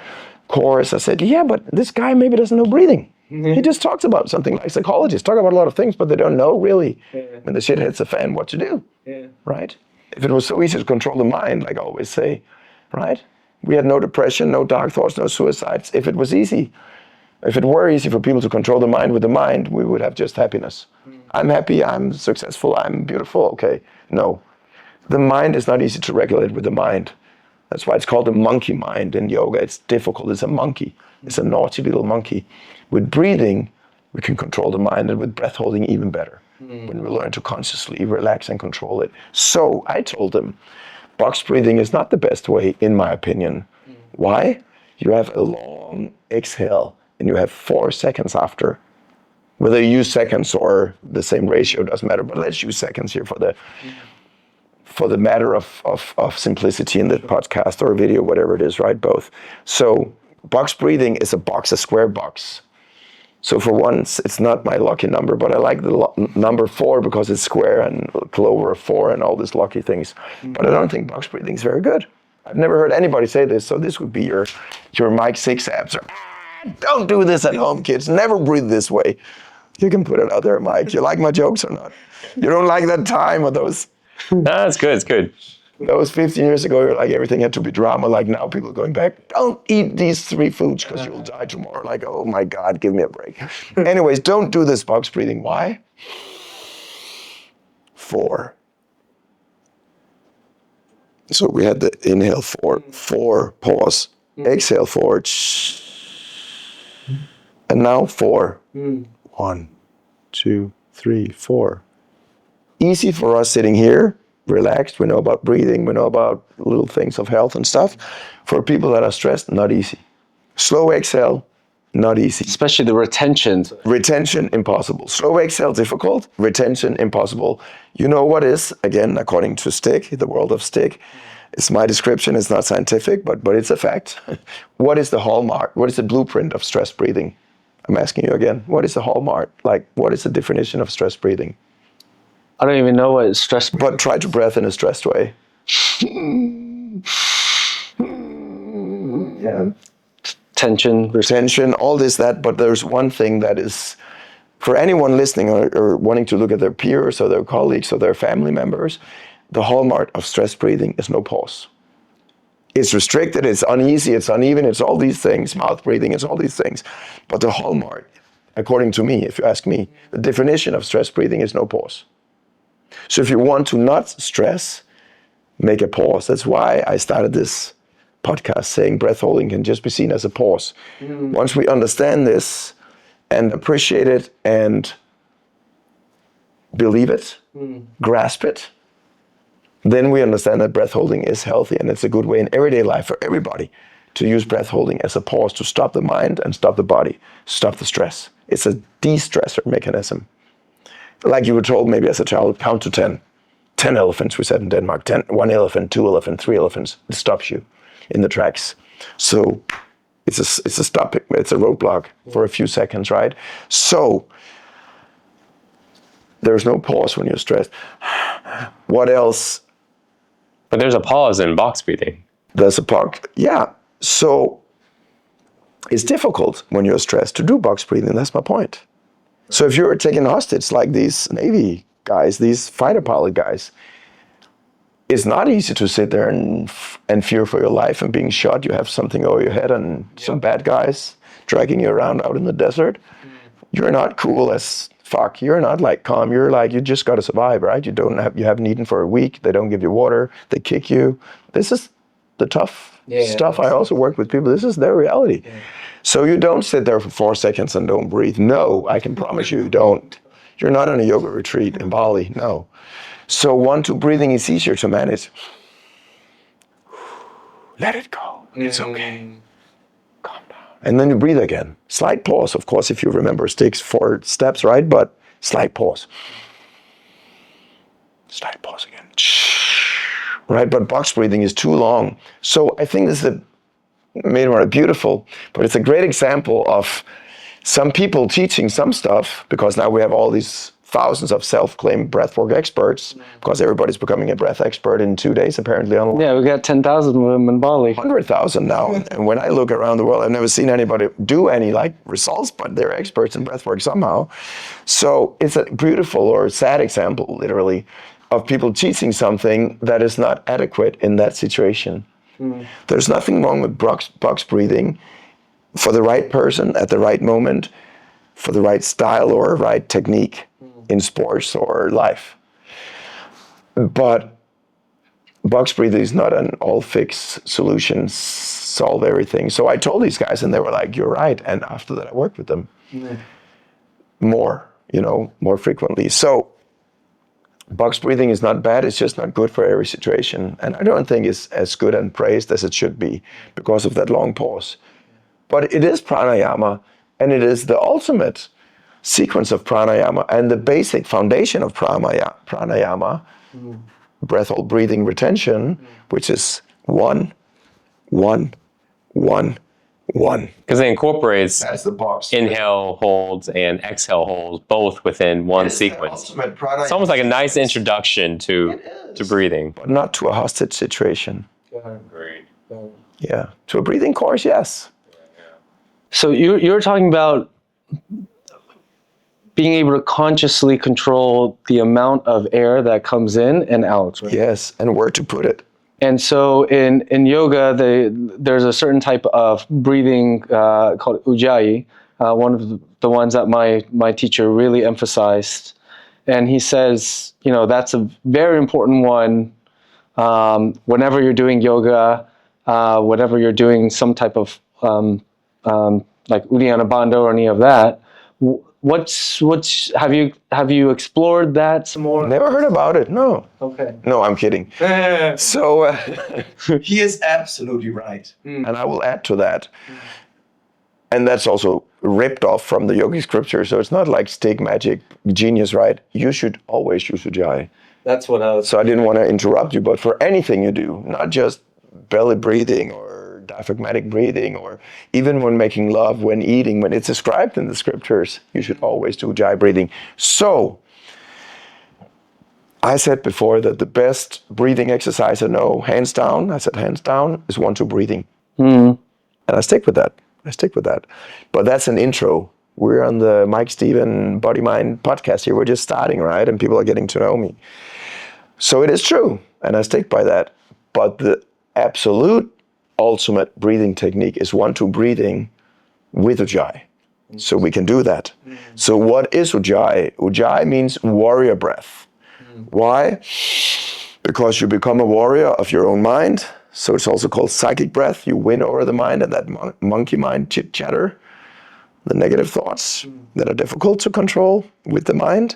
course. I said, yeah, but this guy maybe doesn't know breathing. He just talks about something like psychologists talk about a lot of things, but they don't know really when the shit hits the fan what to do, right? If it was so easy to control the mind, like I always say, right? We had no depression, no dark thoughts, no suicides. If it was easy, if it were easy for people to control the mind with the mind, we would have just happiness. I'm happy, I'm successful, I'm beautiful, okay. No, the mind is not easy to regulate with the mind. That's why it's called a monkey mind in yoga. It's difficult, it's a monkey. It's a naughty little monkey. With breathing, we can control the mind, and with breath holding, even better. When we learn to consciously relax and control it. So I told them, box breathing is not the best way, in my opinion. Why? You have a long exhale, and you have 4 seconds after. Whether you use seconds or the same ratio, doesn't matter, but let's use seconds here for the matter of simplicity in the podcast or video, whatever it is, right? Both. So box breathing is a square box. So for once, it's not my lucky number, but I like the number 4 because it's square and clover of 4 and all these lucky things. But I don't think box breathing is very good. I've never heard anybody say this, so this would be your Mike 6 abs. Don't do this at home, kids. Never breathe this way. You can put it out there, Mike. You like my jokes or not? You don't like that time or those? No, it's good. It's good. Those 15 years ago, you're like everything had to be drama. Like now, people are going back. Don't eat these 3 foods because you'll die tomorrow. Like, oh my God, give me a break. Anyways, don't do this box breathing. Why? 4. So we had the inhale 4, pause, exhale 4, and now 4. 1, 2, 3, 4. Easy for us sitting here, relaxed. We know about breathing. We know about little things of health and stuff. For people that are stressed, not easy. Slow exhale, not easy. Especially the retention. Retention, impossible. Slow exhale, difficult. Retention, impossible. You know what is, again, according to Stig, the world of Stig, it's my description, it's not scientific, but it's a fact. What is the hallmark? What is the blueprint of stress breathing? I'm asking you again, what is the hallmark? Like, what is the definition of stress breathing? I don't even know what stress. But try to breathe in a stressed way. Yeah. Tension. Retention, all this, that, but there's one thing that is, for anyone listening or wanting to look at their peers or their colleagues or their family members, the hallmark of stress breathing is no pause. It's restricted, it's uneasy, it's uneven, it's all these things, mouth breathing, it's all these things. But the hallmark, according to me, if you ask me, the definition of stress breathing is no pause. So if you want to not stress, make a pause. That's why I started this podcast saying breath holding can just be seen as a pause. Once we understand this and appreciate it and believe it, grasp it, then we understand that breath holding is healthy, and it's a good way in everyday life for everybody to use breath holding as a pause to stop the mind and stop the body, stop the stress. It's a de-stressor mechanism. Like you were told maybe as a child, count to 10. 10 elephants, we said in Denmark. 1 elephant, 2 elephants, 3 elephants. It stops you in the tracks. So it's a stop, it's a roadblock for a few seconds, right? So there's no pause when you're stressed. What else? But there's a pause in box breathing. There's a pause. Yeah. So it's difficult when you're stressed to do box breathing. That's my point. So if you're taken hostage like these Navy guys, these fighter pilot guys, it's not easy to sit there and fear for your life and being shot. You have something over your head and some bad guys dragging you around out in the desert. You're not cool as fuck. You're not like calm. You're like, you just got to survive, right? You haven't eaten for a week. They don't give you water. They kick you. This is the tough stuff. I also work with people. This is their reality. Yeah. So you don't sit there for 4 seconds and don't breathe. No, I can promise you don't. You're not on a yoga retreat in Bali. No. So 1-2 breathing is easier to manage. Let it go. It's okay. Calm down. And then you breathe again. Slight pause, of course, if you remember Stig's 4 steps, right? But slight pause. Slight pause again. Right? But box breathing is too long. So I think this is made it beautiful, but it's a great example of some people teaching some stuff, because now we have all these thousands of self-claimed breathwork experts, because everybody's becoming a breath expert in 2 days, apparently. Online. Yeah, we got 10,000 of them in Bali. 100,000 now. And when I look around the world, I've never seen anybody do any like results, but they're experts in breathwork somehow. So it's a beautiful or sad example, literally, of people teaching something that is not adequate in that situation. There's nothing wrong with box breathing for the right person at the right moment, for the right style or right technique in sports or life. But box breathing is not an all-fix solution, solve everything. So I told these guys and they were like, you're right. And after that, I worked with them more frequently. So box breathing is not bad, it's just not good for every situation. And I don't think it's as good and praised as it should be because of that long pause. But it is pranayama, and it is the ultimate sequence of pranayama and the basic foundation of pranayama, breath hold, breathing, retention, which is 1, 1, 1, 1. Because it incorporates That's the box. Inhale holds and exhale holds both within one sequence. It's almost like a nice introduction to breathing. But not to a hostage situation. Great. Yeah. To a breathing course, yes. So you're talking about being able to consciously control the amount of air that comes in and out, right? Yes, and where to put it. And so in yoga, there's a certain type of breathing called ujjayi, one of the ones that my teacher really emphasized. And he says, that's a very important one whenever you're doing yoga, whenever you're doing some type of like Uddiyana Bandha or any of that. Have you explored that some more? Never heard about it, no. Okay. No, I'm kidding. So he is absolutely right. And I will add to that. And that's also ripped off from the yogic scripture. So it's not like Stig magic genius, right? You should always use ujjayi. That's what I was. So I didn't want to interrupt you, but for anything you do, not just belly breathing or diaphragmatic breathing, or even when making love, when eating, when it's described in the scriptures, you should always do ujjayi breathing. So I said before that the best breathing exercise I know, hands down, is 1-2 breathing. And I stick with that. But that's an intro. We're on the Mike Steven Body Mind podcast here. We're just starting, right? And people are getting to know me. So it is true, and I stick by that. But the absolute ultimate breathing technique is 1-2 breathing with ujjayi. So we can do that. So what is ujjayi? Ujjayi means warrior breath. Why? Because you become a warrior of your own mind. So it's also called psychic breath. You win over the mind and that monkey mind chit chatter, the negative thoughts that are difficult to control with the mind.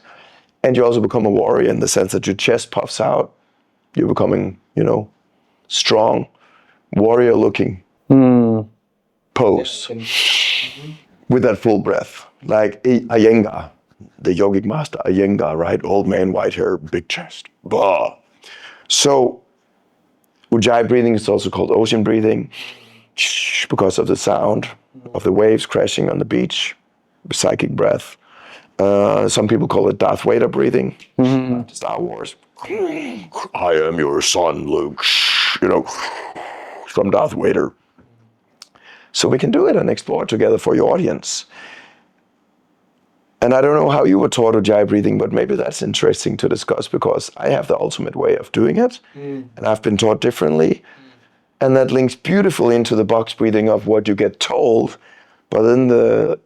And you also become a warrior in the sense that your chest puffs out. You're becoming, strong, warrior-looking pose with that full breath, like Iyengar, the yogic master Iyengar, right? Old man, white hair, big chest. Bah. So ujjayi breathing is also called ocean breathing because of the sound of the waves crashing on the beach, psychic breath. Some people call it Darth Vader breathing, Star Wars. I am your son, Luke, from Darth Vader. So we can do it and explore it together for your audience. And I don't know how you were taught ujjayi breathing, but maybe that's interesting to discuss because I have the ultimate way of doing it, and I've been taught differently. And that links beautifully into the box breathing of what you get told, but then the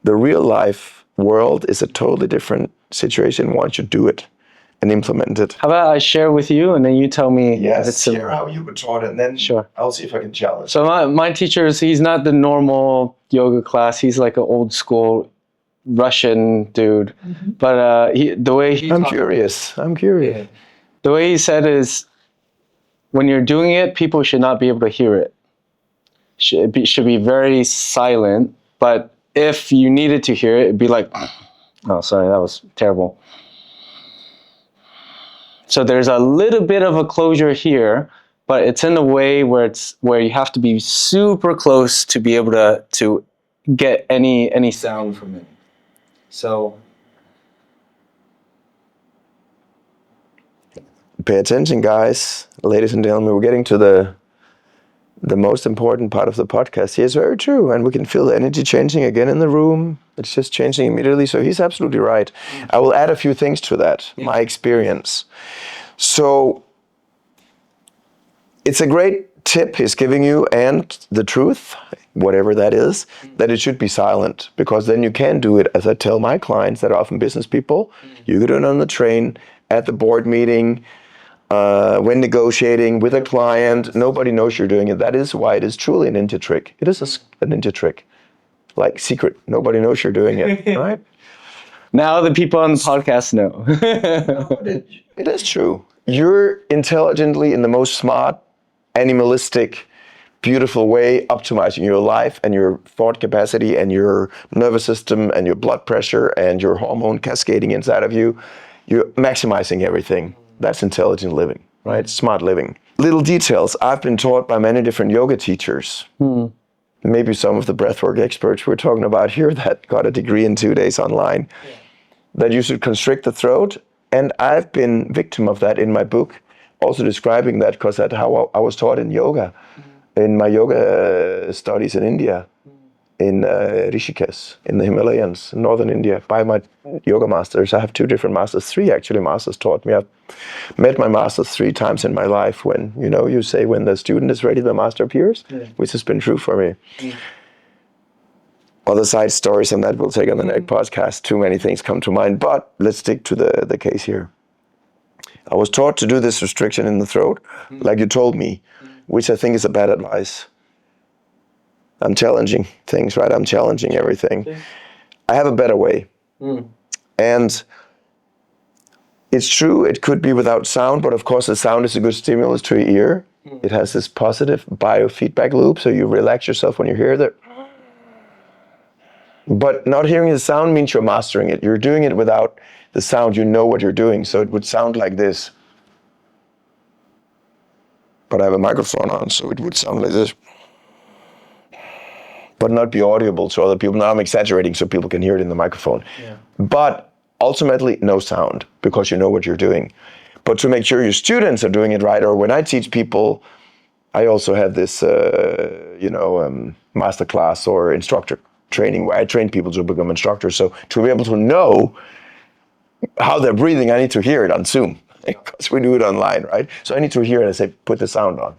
real life world is a totally different situation once you do it and implement it. How about I share with you and then you tell me if it's Yes, similar? share how you were taught, and then Sure. I'll see if I can challenge. So my teacher, he's not the normal yoga class. He's like an old school Russian dude. But the way he I'm taught- curious. I'm curious. the way he said is, when you're doing it, people should not be able to hear it. Should be very silent. But if you needed to hear it, it'd be like, oh, sorry, that was terrible. So there's a little bit of a closure here, but it's in a way where you have to be super close to be able to get any sound from it. So Pay attention, guys, ladies and gentlemen. We're getting to the most important part of the podcast. He is very true, and we can feel the energy changing again in the room. It's just changing immediately. So he's absolutely right. I will add a few things to that. My experience. So it's a great tip he's giving you, and the truth, whatever that is, that it should be silent, because then you can do it, as I tell my clients that are often business people. You can do it on the train, at the board meeting, when negotiating with a client. Nobody knows you're doing it. That is why it is truly a ninja trick. It is a ninja trick, like secret. Nobody knows you're doing it, right? now the people on the podcast know. It is true. You're intelligently, in the most smart, animalistic, beautiful way, optimizing your life and your thought capacity and your nervous system and your blood pressure and your hormone cascading inside of you. You're maximizing everything. That's intelligent living, right? Smart living. Little details. I've been taught by many different yoga teachers. Maybe some of the breathwork experts we're talking about here that got a degree in 2 days online, that you should constrict the throat. And I've been victim of that in my book, also describing that, because that's how I was taught in yoga, in my yoga studies in India, in Rishikesh, in the Himalayas, northern India, by my yoga masters. I have 2 different masters, 3 actually masters taught me. I've met my masters 3 times in my life. When, you say when the student is ready, the master appears, which has been true for me. Other side stories, and that we'll take on the next podcast. Too many things come to mind, but let's stick to the case here. I was taught to do this restriction in the throat, like you told me, which I think is a bad advice. I'm challenging things, right? I'm challenging everything. I have a better way. And it's true, it could be without sound, but of course the sound is a good stimulus to your ear. It has this positive biofeedback loop, so you relax yourself when you hear that. But not hearing the sound means you're mastering it. You're doing it without the sound. You know what you're doing, so it would sound like this. But I have a microphone on, so it would sound like this. But not be audible to other people. Now I'm exaggerating so people can hear it in the microphone. But ultimately, no sound, because you know what you're doing. But to make sure your students are doing it right, or when I teach people, I also have this, master class or instructor training where I train people to become instructors. So to be able to know how they're breathing, I need to hear it on Zoom, because we do it online, right? So I need to hear it and say, put the sound on.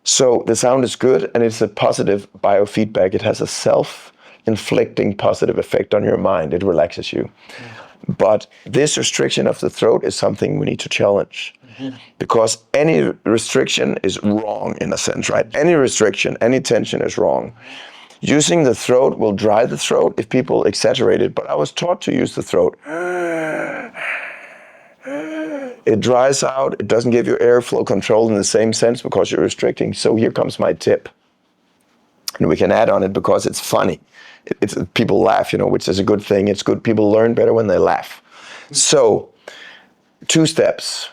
So the sound is good, and it's a positive biofeedback. It has a self-inflicting positive effect on your mind. It relaxes you. But this restriction of the throat is something we need to challenge, because any restriction is wrong in a sense, right? Any restriction, any tension is wrong. Using the throat will dry the throat if people exaggerate it, but I was taught to use the throat. It dries out, it doesn't give you airflow control in the same sense because you're restricting. So here comes my tip. And we can add on it because it's funny. It's people laugh, which is a good thing. It's good. People learn better when they laugh. So 2 steps.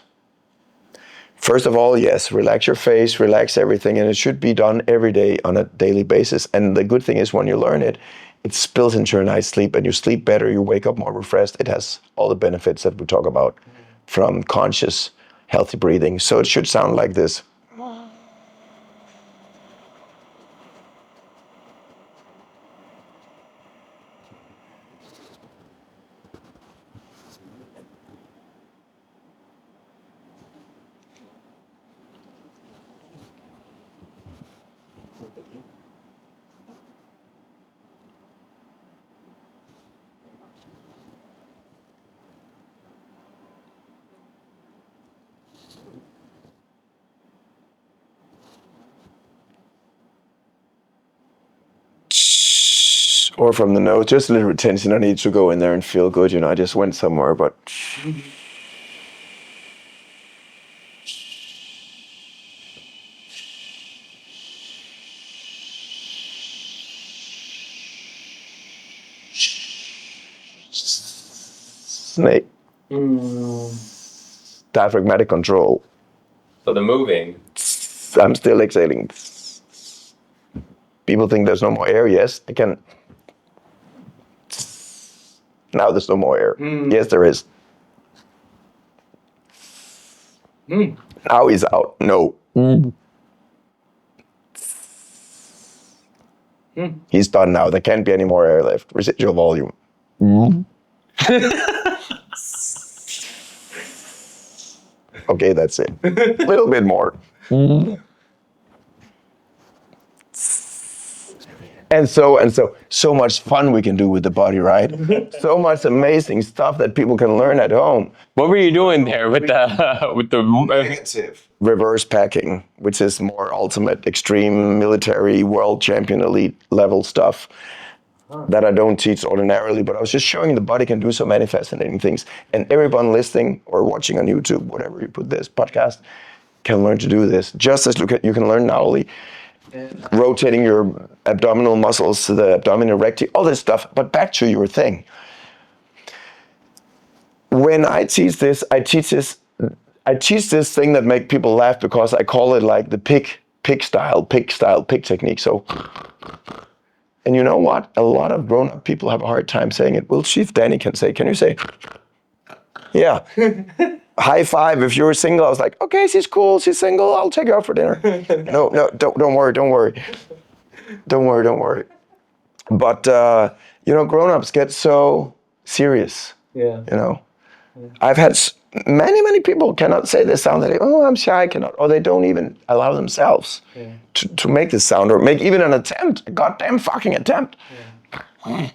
First of all, yes, relax your face, relax everything, and it should be done every day on a daily basis. And the good thing is when you learn it, it spills into your night's sleep, and you sleep better, you wake up more refreshed. It has all the benefits that we talk about from conscious, healthy breathing. So it should sound like this. Or from the nose, just a little retention. I need to go in there and feel good. I just went somewhere, but snake. Diaphragmatic control. So the moving. I'm still exhaling. People think there's no more air. Yes, I can. Now there's no more air. Yes, there is. Now he's out. No. He's done now. There can't be any more air left. Residual volume. Okay, that's it. A little bit more. And so much fun we can do with the body, right? So much amazing stuff that people can learn at home. What were you doing there with the Negative. Reverse packing, which is more ultimate, extreme military, world champion, elite level stuff that I don't teach ordinarily, but I was just showing the body can do so many fascinating things. And everyone listening or watching on YouTube, whatever you put this podcast, can learn to do this. Just as you can learn not only rotating your abdominal muscles to the abdominal recti, all this stuff, but back to your thing. When I teach this thing that make people laugh because I call it like the pig technique. So, and you know what? A lot of grown-up people have a hard time saying it. Well, Chief Danny can you say? Yeah. High five if you're single. I was like, okay, she's cool, she's single, I'll take her out for dinner. No, don't worry. But, grown-ups get so serious. Yeah. I've had many people cannot say this sound. They I'm shy, cannot, or they don't even allow themselves to make this sound or make even an attempt, a goddamn fucking attempt. Yeah.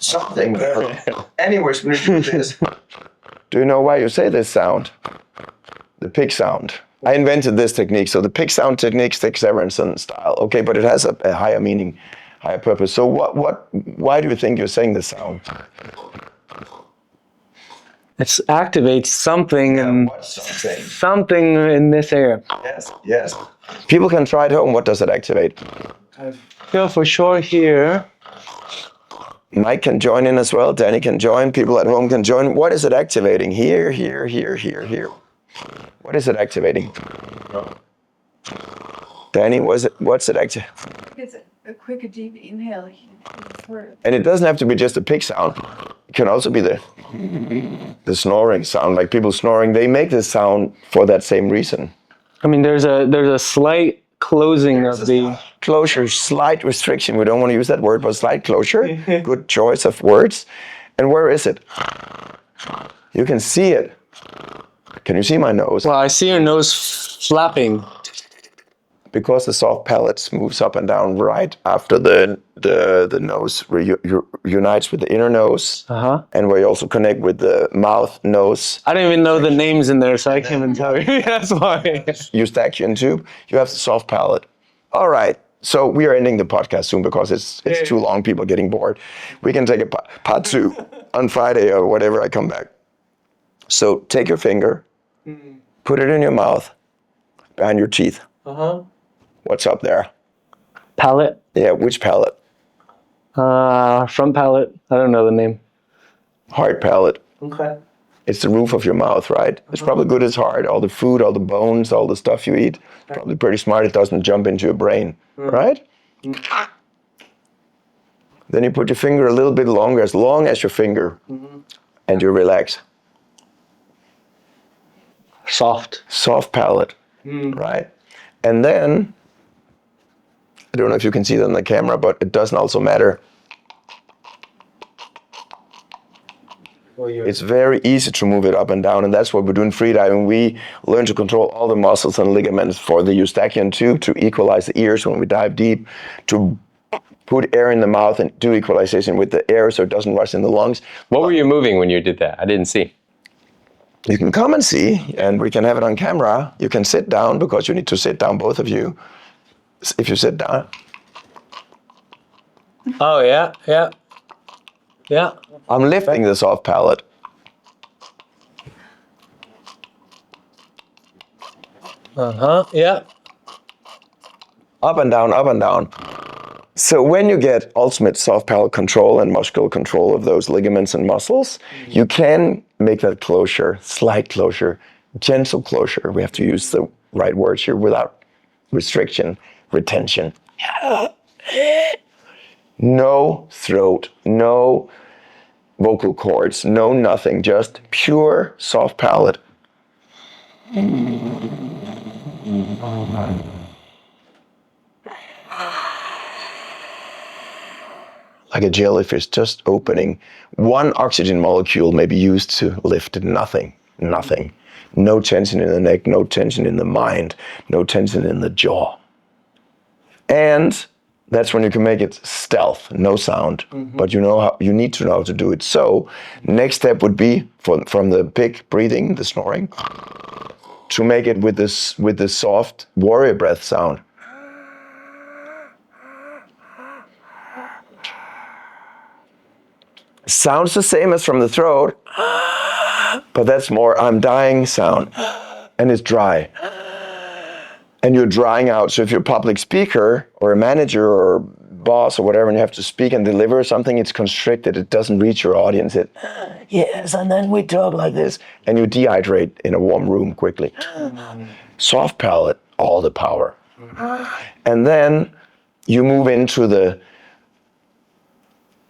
Something. Anyways, when you do this, do you know why you say this sound? The pig sound. I invented this technique. So the pig sound technique, Stig Severinsen style. Okay, but it has a higher meaning, higher purpose. So why do you think you're saying this sound? It activates something and something in this area. Yes. People can try it home. What does it activate? I feel for sure here. Mike can join in as well. Danny can join. People at home can join. What is it activating? Here. What is it activating? Danny, what's it activating? It's a quick, deep inhale. And it doesn't have to be just a pig sound. It can also be the snoring sound. Like people snoring, they make this sound for that same reason. I mean, there's a slight closing of the closure, slight restriction. We don't want to use that word, but slight closure. Good choice of words. And where is it? You can see it. Can you see my nose? Well, I see your nose flapping. Because the soft palate moves up and down right after the nose unites with the inner nose, and where you also connect with the mouth, nose. I don't even know the names in there, so I can't even tell you. That's why. Eustachian tube. You have the soft palate. All right. So we are ending the podcast soon because it's too long. People are getting bored. We can take a part 2 on Friday or whatever I come back. So take your finger, put it in your mouth, behind your teeth. What's up there? Palate? Yeah, which palate? Front palate. I don't know the name. Hard palate. Okay. It's the roof of your mouth, right? It's probably good as hard. All the food, all the bones, all the stuff you eat. Probably pretty smart. It doesn't jump into your brain, right? Then you put your finger a little bit longer, as long as your finger, and you relax. Soft palate, right? And then, I don't know if you can see that on the camera, but it doesn't also matter. It's very easy to move it up and down, and that's what we do in freediving. We learn to control all the muscles and ligaments for the Eustachian tube, to equalize the ears when we dive deep, to put air in the mouth and do equalization with the air so it doesn't rush in the lungs. What were you moving when you did that? I didn't see. You can come and see, and we can have it on camera. You can sit down because you need to sit down, both of you. If you sit down. Oh, yeah, yeah. Yeah. I'm lifting the soft palate. Uh-huh, yeah. Up and down, up and down. So when you get ultimate soft palate control and muscular control of those ligaments and muscles, you can make that closure, slight closure, gentle closure. We have to use the right words here without restriction, retention. No throat, no vocal cords, no nothing, just pure soft palate. Like a jellyfish just opening. One oxygen molecule may be used to lift nothing, nothing. No tension in the neck, no tension in the mind, no tension in the jaw. And that's when you can make it stealth, no sound. But you know how, you need to know how to do it. So next step would be from the big breathing, the snoring, to make it with the soft warrior breath sound. Sounds the same as from the throat, but that's more I'm dying sound, and it's dry. And you're drying out. So if you're a public speaker or a manager or boss or whatever, and you have to speak and deliver something, it's constricted. It doesn't reach your audience. Yes, and then we talk like this. And you dehydrate in a warm room quickly. Soft palate, all the power. And then you move into the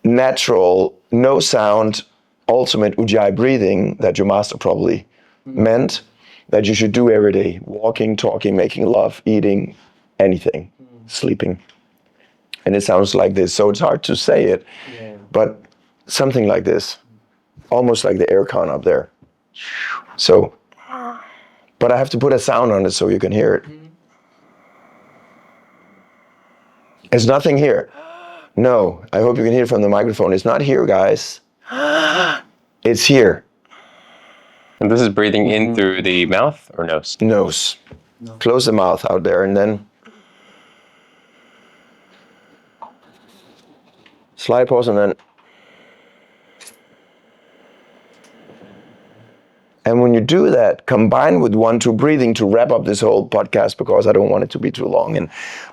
natural, no sound, ultimate Ujjayi breathing that your master probably meant that you should do every day. Walking, talking, making love, eating, anything, sleeping. And it sounds like this. So it's hard to say it, but something like this, almost like the air con up there. So, but I have to put a sound on it so you can hear it. There's nothing here. No, I hope you can hear it from the microphone. It's not here, guys. It's here. And this is breathing in through the mouth or nose? Nose. No. Close the mouth out there and then slide pause and then. And when you do that, combine with 1-2 breathing to wrap up this whole podcast because I don't want it to be too long. And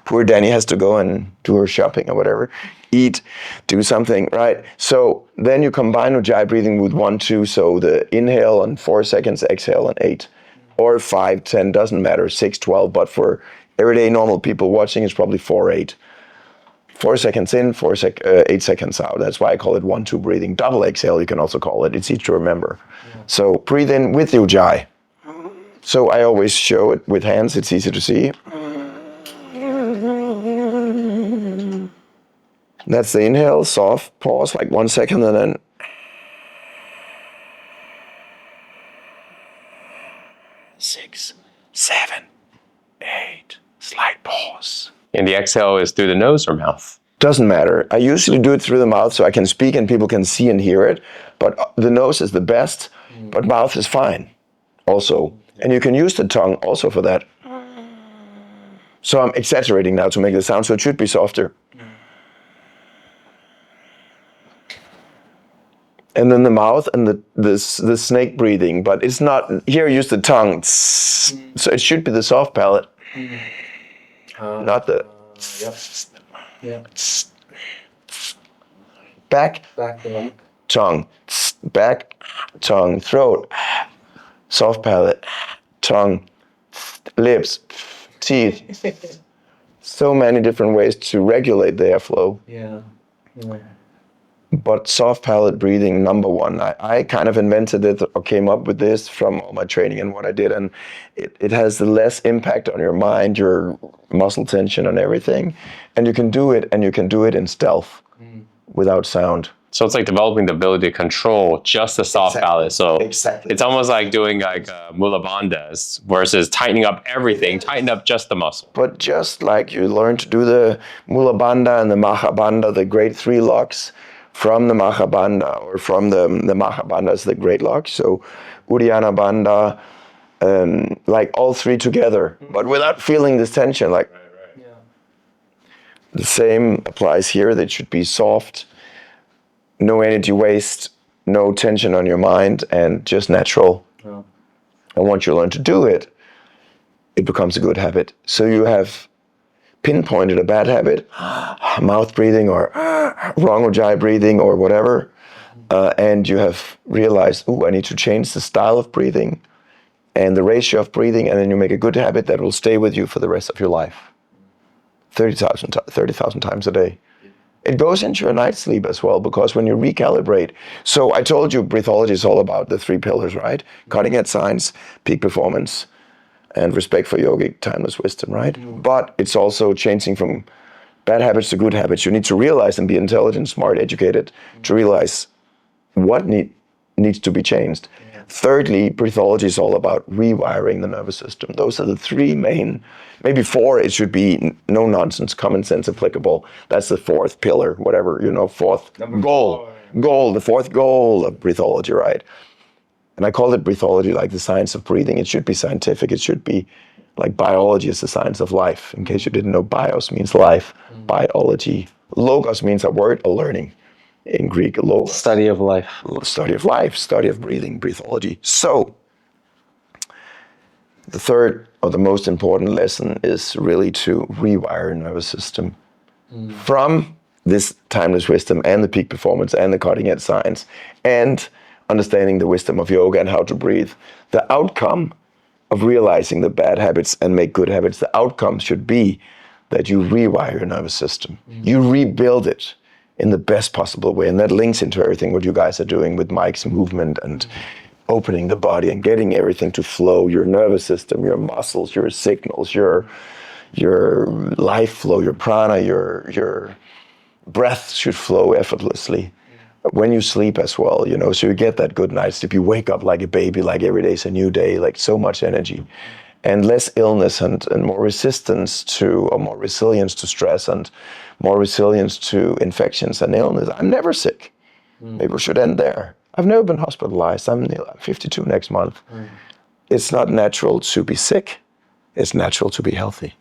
poor Danny has to go and do her shopping or whatever, eat, do something, right? So then you combine Ujjayi breathing with 1-2. So the inhale on 4 seconds, exhale on 8, or 5, 10, doesn't matter, 6, 12. But for everyday normal people watching, it's probably 4, 8. 4 seconds in, 8 seconds out. That's why I call it 1-2 breathing. Double exhale, you can also call it. It's easy to remember. Yeah. So breathe in with the Ujjayi. So I always show it with hands. It's easy to see. That's the inhale, soft pause, like 1 second, and then 6, 7, 8, slight pause. And the exhale is through the nose or mouth? Doesn't matter. I usually do it through the mouth so I can speak and people can see and hear it. But the nose is the best, but mouth is fine also. And you can use the tongue also for that. So I'm exaggerating now to make the sound, so it should be softer. And then the mouth and the snake breathing, but it's not, here I use the tongue. So it should be the soft palate. Not the back, tongue, back, tongue, throat, soft palate, tongue, lips, teeth. So many different ways to regulate the airflow. Yeah. But soft palate breathing, number one. I kind of invented it or came up with this from all my training and what I did. And it has the less impact on your mind, your muscle tension and everything. And you can do it, and you can do it in stealth without sound. So it's like developing the ability to control just the soft palate. So it's almost like doing like mula bandhas versus tightening up everything, tighten up just the muscle. But just like you learn to do the mula bandha and the maha bandha, the great 3 locks, from the Mahabandha, or from the Mahabandha is the great log. So Uddiyana Bandha, like all three together, but without feeling this tension. Like the same applies here. They should be soft, no energy waste, no tension on your mind, and just natural. Yeah. And once you learn to do it, it becomes a good habit. So you have pinpointed a bad habit, mouth breathing or wrong ujjayi breathing or whatever, and you have realized, I need to change the style of breathing and the ratio of breathing, and then you make a good habit that will stay with you for the rest of your life. 30,000 times a day. It goes into your night sleep as well, because when you recalibrate. So I told you breathology is all about the 3 pillars, right? Cutting edge science, peak performance, and respect for yogic timeless wisdom, right? But it's also changing from bad habits to good habits. You need to realize and be intelligent, smart, educated to realize what needs to be changed. Thirdly, breathology is all about rewiring the nervous system. Those are the 3 main, maybe 4, it should be no nonsense, common sense applicable. That's the 4th pillar, whatever, 4th goal, the 4th goal of breathology, right? And I call it breathology like the science of breathing. It should be scientific. It should be like biology is the science of life. In case you didn't know, bios means life, biology. Logos means a word, a learning. In Greek, logos. Study of life. Study of life, study of breathing, breathology. So, the third or the most important lesson is really to rewire your nervous system from this timeless wisdom and the peak performance and the cutting edge science and understanding the wisdom of yoga and how to breathe. The outcome of realizing the bad habits and make good habits, the outcome should be that you rewire your nervous system. You rebuild it in the best possible way. And that links into everything what you guys are doing with Mike's movement and opening the body and getting everything to flow, your nervous system, your muscles, your signals, your life flow, your prana, your breath should flow effortlessly. When you sleep as well, so you get that good night's sleep. You wake up like a baby, like every day is a new day, like so much energy. And less illness and more resistance to, or more resilience to stress and more resilience to infections and illness. I'm never sick. Maybe we should end there. I've never been hospitalized. I'm 52 next month. It's not natural to be sick. It's natural to be healthy.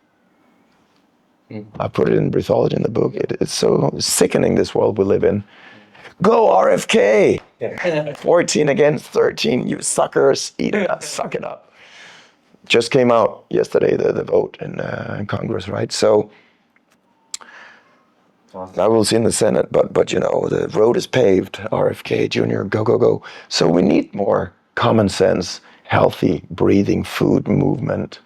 I put it in breathology in the book. It's so sickening, this world we live in. Go RFK! 14 against 13, you suckers, eat it up, suck it up. Just came out yesterday, the vote in Congress, right? So I will see in the Senate, but the road is paved. RFK Jr., go, go, go. So we need more common sense, healthy breathing, food, movement,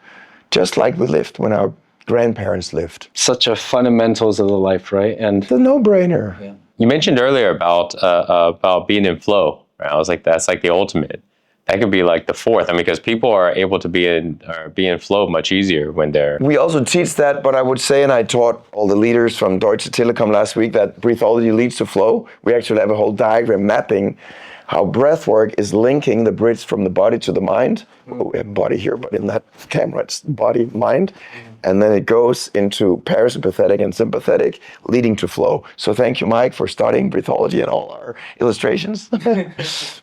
just like we lived when our grandparents lived. Such a fundamentals of the life, right? And It's a no-brainer. Yeah. You mentioned earlier about being in flow. Right? I was like, that's like the ultimate. That could be like the 4th. I mean, because people are able to be in flow much easier when they're. We also teach that, but I would say, and I taught all the leaders from Deutsche Telekom last week, that breathology leads to flow. We actually have a whole diagram mapping how breath work is linking the bridge from the body to the mind. Oh, we have body here, but in that camera, it's body, mind. And then it goes into parasympathetic and sympathetic, leading to flow. So thank you, Mike, for studying breathology and all our illustrations.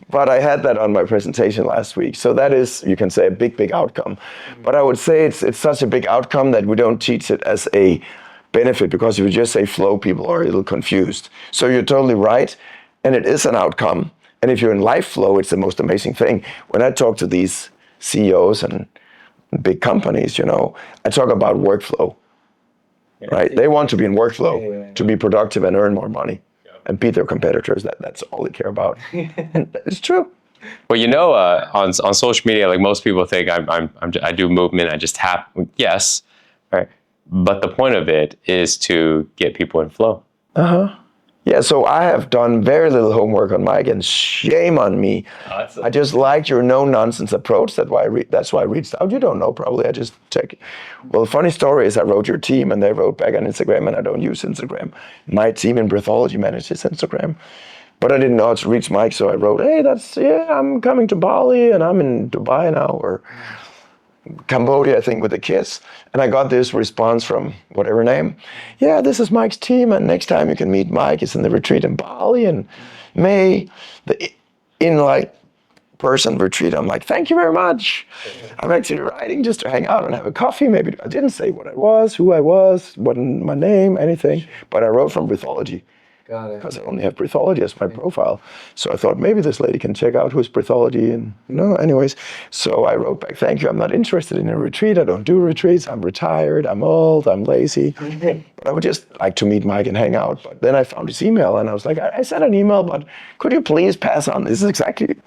But I had that on my presentation last week. So that is, you can say, a big, big outcome. But I would say it's such a big outcome that we don't teach it as a benefit, because if you just say flow, people are a little confused. So you're totally right, and it is an outcome. And if you're in life flow, it's the most amazing thing. When I talk to these CEOs and big companies, I talk about workflow, right? They want to be in workflow to be productive and earn more money and beat their competitors. That's all they care about. And it's true. Well, on social media, like most people think I do movement, I just tap. Yes, right. But the point of it is to get people in flow. Yeah, so I have done very little homework on Mike, and shame on me. I just liked your no-nonsense approach. That's why I reached out. You don't know, probably. I just check it. Well, the funny story is I wrote your team, and they wrote back on Instagram, and I don't use Instagram. My team in breathology manages Instagram. But I didn't know how to reach Mike, so I wrote, hey, I'm coming to Bali, and I'm in Dubai now, or Cambodia, I think, with the kids. And I got this response from whatever name. Yeah, this is Mike's team, and next time you can meet Mike. It's in the retreat in Bali in May. The in-light person retreat. I'm like, thank you very much. I'm actually writing just to hang out and have a coffee. Maybe I didn't say what I was, who I was, what my name, anything. But I wrote from Breathology. Got it. Because I only have Breathology as my profile. So I thought maybe this lady can check out who's Breathology. And anyways. So I wrote back, thank you. I'm not interested in a retreat. I don't do retreats. I'm retired. I'm old. I'm lazy. But I would just like to meet Mike and hang out. But then I found his email and I was like, I sent an email, but could you please pass on? This is exactly,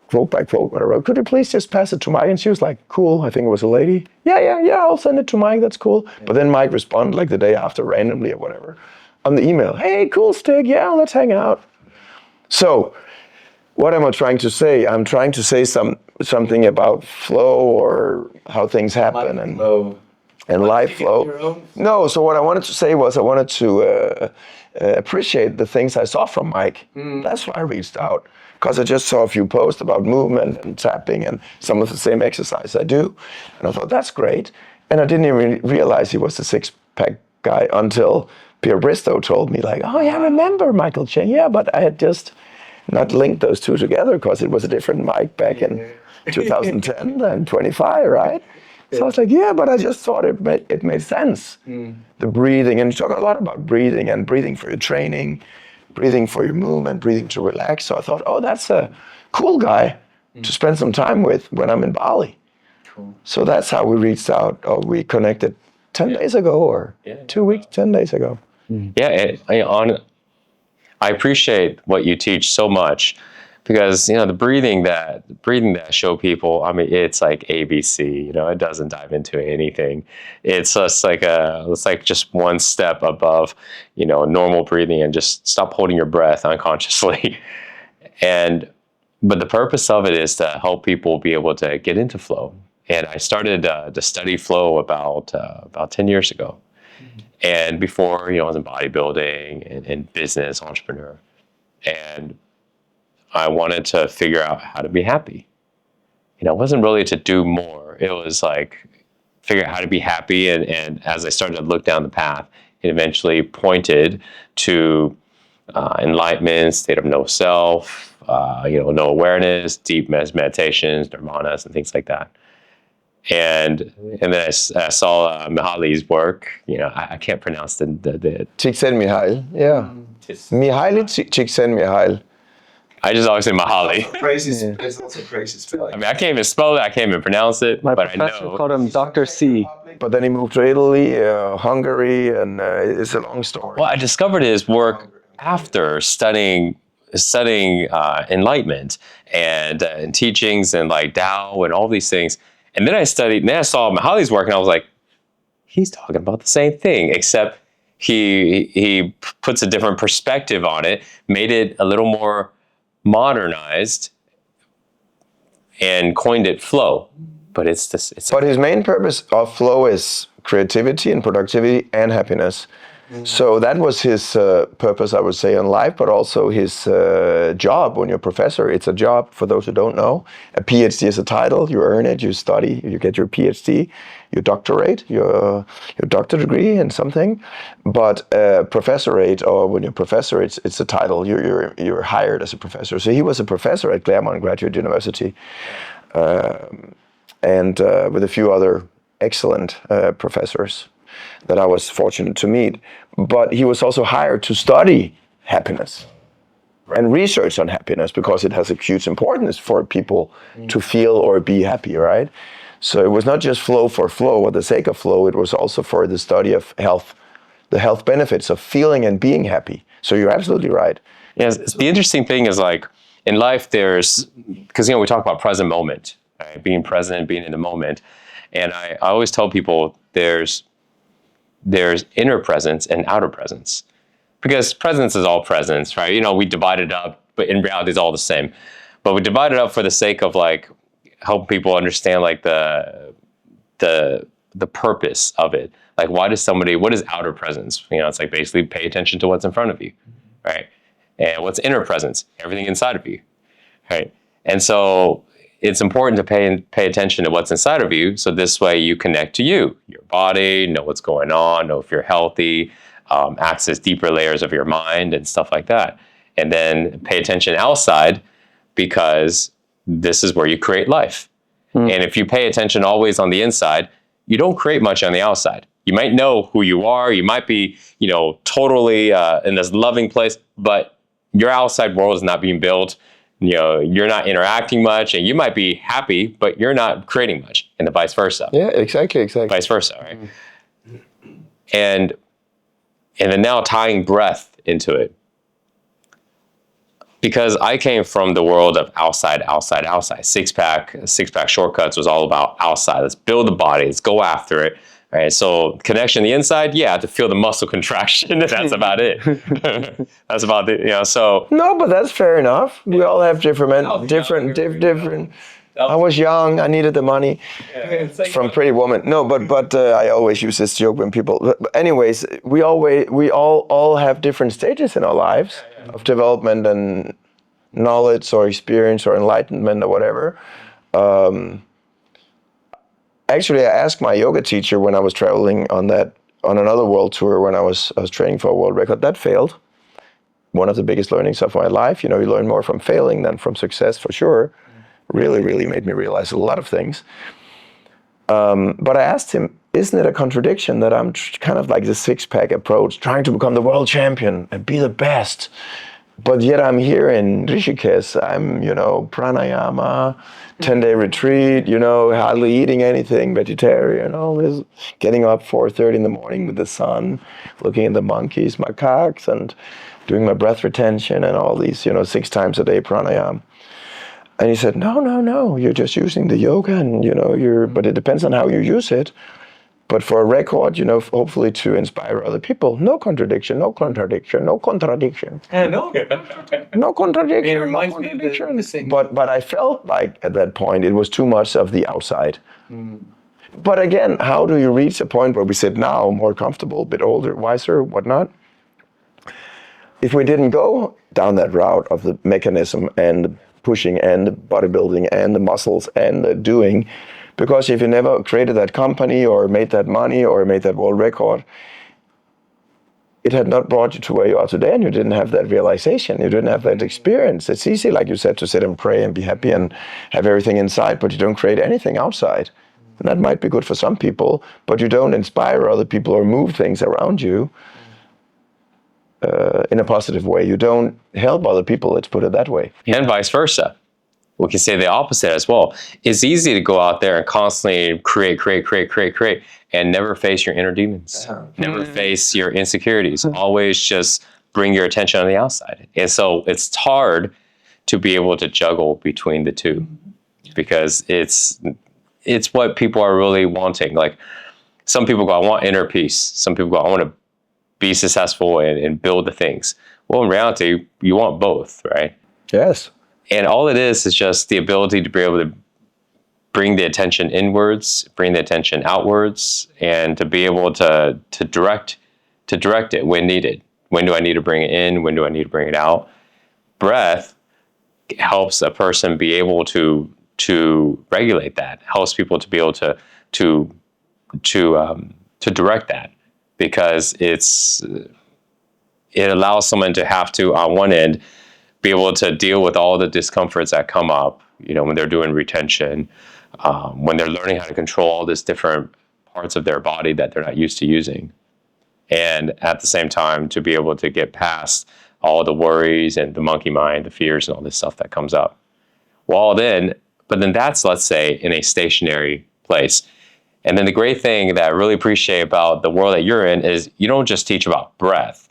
quote by quote what I wrote. Could you please just pass it to Mike? And she was like, cool. I think it was a lady. Yeah, I'll send it to Mike. That's cool. But then Mike responded like the day after randomly or whatever. On the email, hey, cool, Stig, yeah, let's hang out. So, what am I trying to say? I'm trying to say something about flow or how things happen and life flow. No, so what I wanted to say was I wanted to appreciate the things I saw from Mike. That's why I reached out, because I just saw a few posts about movement and tapping and some of the same exercise I do. And I thought, that's great. And I didn't even realize he was the six-pack guy until Pierre Bristow told me, like, oh yeah, I remember Michael Chang. Yeah, but I had just not linked those two together because it was a different Mike back in 2010 than 25, right? So I was like, yeah, but I just thought it made sense. The breathing, and you talk a lot about breathing and breathing for your training, breathing for your movement, breathing to relax. So I thought, oh, that's a cool guy to spend some time with when I'm in Bali. Cool. So that's how we reached out, or we connected 10 days ago, or 2 weeks, 10 days ago. Yeah, I appreciate what you teach so much, because the breathing that I show people, I mean, it's like ABC. It doesn't dive into anything. It's just like just one step above, normal breathing, and just stop holding your breath unconsciously. But the purpose of it is to help people be able to get into flow. And I started to study flow about 10 years ago. And before, I was in bodybuilding and business, entrepreneur. And I wanted to figure out how to be happy. It wasn't really to do more. It was like figure out how to be happy. And as I started to look down the path, it eventually pointed to enlightenment, state of no self, no awareness, deep meditations, nirmanas, and things like that. And then I saw Mihali's work. I can't pronounce the Csikszentmihalyi, yeah. Mihaly Csikszentmihalyi. I just always say Mihali. It's also crazy spelling. I mean, I can't even spell it. I can't even pronounce it. My but I professor know. called him Dr. C. But then he moved to Italy, Hungary, and it's a long story. Well, I discovered his work after studying enlightenment and teachings and like Tao and all these things. And then I saw Mihali's work, and I was like, he's talking about the same thing, except he puts a different perspective on it, made it a little more modernized, and coined it flow. But But his main purpose of flow is creativity and productivity and happiness. So that was his purpose, I would say, in life, but also his job when you're a professor. It's a job, for those who don't know. A PhD is a title. You earn it, you study, you get your PhD, your doctorate, your doctor degree in something. But professorate, or when you're a professor, it's a title. You're hired as a professor. So he was a professor at Claremont Graduate University, and with a few other excellent professors that I was fortunate to meet. But he was also hired to study happiness and research on happiness, because it has a huge importance for people to feel or be happy, right? So it was not just flow for flow or the sake of flow, it was also for the study of health, the health benefits of feeling and being happy. So you're absolutely right. Yes, the interesting thing is, like, in life because we talk about present moment, right? Being present, being in the moment. And I always tell people there's inner presence and outer presence, because presence is all presence, right? We divide it up, but in reality it's all the same. But we divide it up for the sake of like help people understand like the purpose of it. Like, what is outer presence? It's like basically pay attention to what's in front of you, right? And what's inner presence? Everything inside of you, right? And so it's important to pay attention to what's inside of you. So this way you connect to you, your body, know what's going on, know if you're healthy, access deeper layers of your mind and stuff like that. And then pay attention outside, because this is where you create life. And if you pay attention always on the inside, you don't create much on the outside. You might know who you are. You might be, totally in this loving place, but your outside world is not being built. You're not interacting much, and you might be happy, but you're not creating much, and the vice versa. Yeah, exactly. Vice versa, right? And then now tying breath into it. Because I came from the world of outside. Six pack shortcuts was all about outside. Let's build the body. Let's go after it. Right. So connection the inside, to feel the muscle contraction. That's about it. That's about it. So no, but that's fair enough. We all have different. I was young. I needed the money from Pretty Woman. No, but I always use this joke when people. But anyways, we all have different stages in our lives of development and knowledge or experience or enlightenment or whatever. Actually, I asked my yoga teacher when I was traveling on another world tour when I was training for a world record. That failed. One of the biggest learnings of my life. You learn more from failing than from success for sure. Really, really made me realize a lot of things. But I asked him, isn't it a contradiction that I'm kind of like the six-pack approach, trying to become the world champion and be the best, but yet I'm here in Rishikesh, I'm, pranayama, 10-day retreat, hardly eating anything, vegetarian, all this, getting up 4:30 in the morning with the sun, looking at the monkeys, macaques, and doing my breath retention and all these, 6 times a day pranayama. And he said, no, you're just using the yoga and, but it depends on how you use it. But for a record, hopefully to inspire other people. No contradiction. No. No contradiction. It reminds me of the same. But I felt like at that point, it was too much of the outside. But again, how do you reach a point where we sit now, more comfortable, a bit older, wiser, whatnot? If we didn't go down that route of the mechanism and the pushing and the bodybuilding and the muscles and the doing, because if you never created that company or made that money or made that world record, it had not brought you to where you are today, and you didn't have that realization, you didn't have that experience. It's easy, like you said, to sit and pray and be happy and have everything inside, but you don't create anything outside. And that might be good for some people, but you don't inspire other people or move things around you in a positive way. You don't help other people, let's put it that way. And vice versa. We can say the opposite as well. It's easy to go out there and constantly create, and never face your inner demons. Never face your insecurities. Always just bring your attention on the outside. And so it's hard to be able to juggle between the two, because it's what people are really wanting. Like, some people go, I want inner peace. Some people go, I want to be successful and build the things. Well, in reality, you want both, right? Yes. And all it is just the ability to be able to bring the attention inwards, bring the attention outwards, and to be able to direct it when needed. When do I need to bring it in? When do I need to bring it out? Breath helps a person be able to regulate that. Helps people to be able to direct that, because it allows someone to have to, on one end, be able to deal with all the discomforts that come up, when they're doing retention, when they're learning how to control all these different parts of their body that they're not used to using. And at the same time, to be able to get past all the worries and the monkey mind, the fears and all this stuff that comes up. But then that's, let's say, in a stationary place. And then the great thing that I really appreciate about the world that you're in is you don't just teach about breath.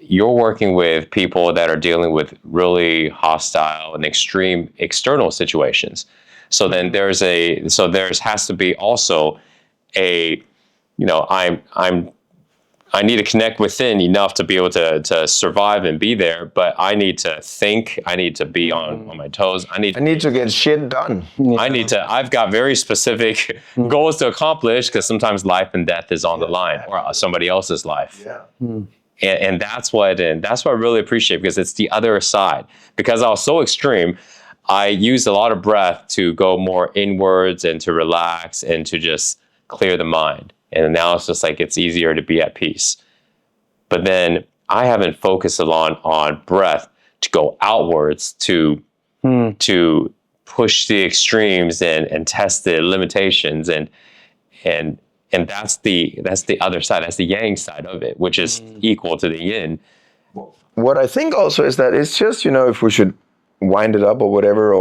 You're working with people that are dealing with really hostile and extreme external situations. So then there has to be also I need to connect within enough to be able to survive and be there, but I need to think, I need to be on my toes. I need to get shit done. I've got very specific goals to accomplish, because sometimes life and death is on the line, or somebody else's life. Yeah. And that's what I really appreciate, because it's the other side. Because I was so extreme, I use a lot of breath to go more inwards and to relax and to just clear the mind. And now it's just like it's easier to be at peace. But then I haven't focused a lot on breath to go outwards to push the extremes and test the limitations and that's the other side. That's the yang side of it, which is equal to the yin. What I think also is that it's just, if we should wind it up or whatever,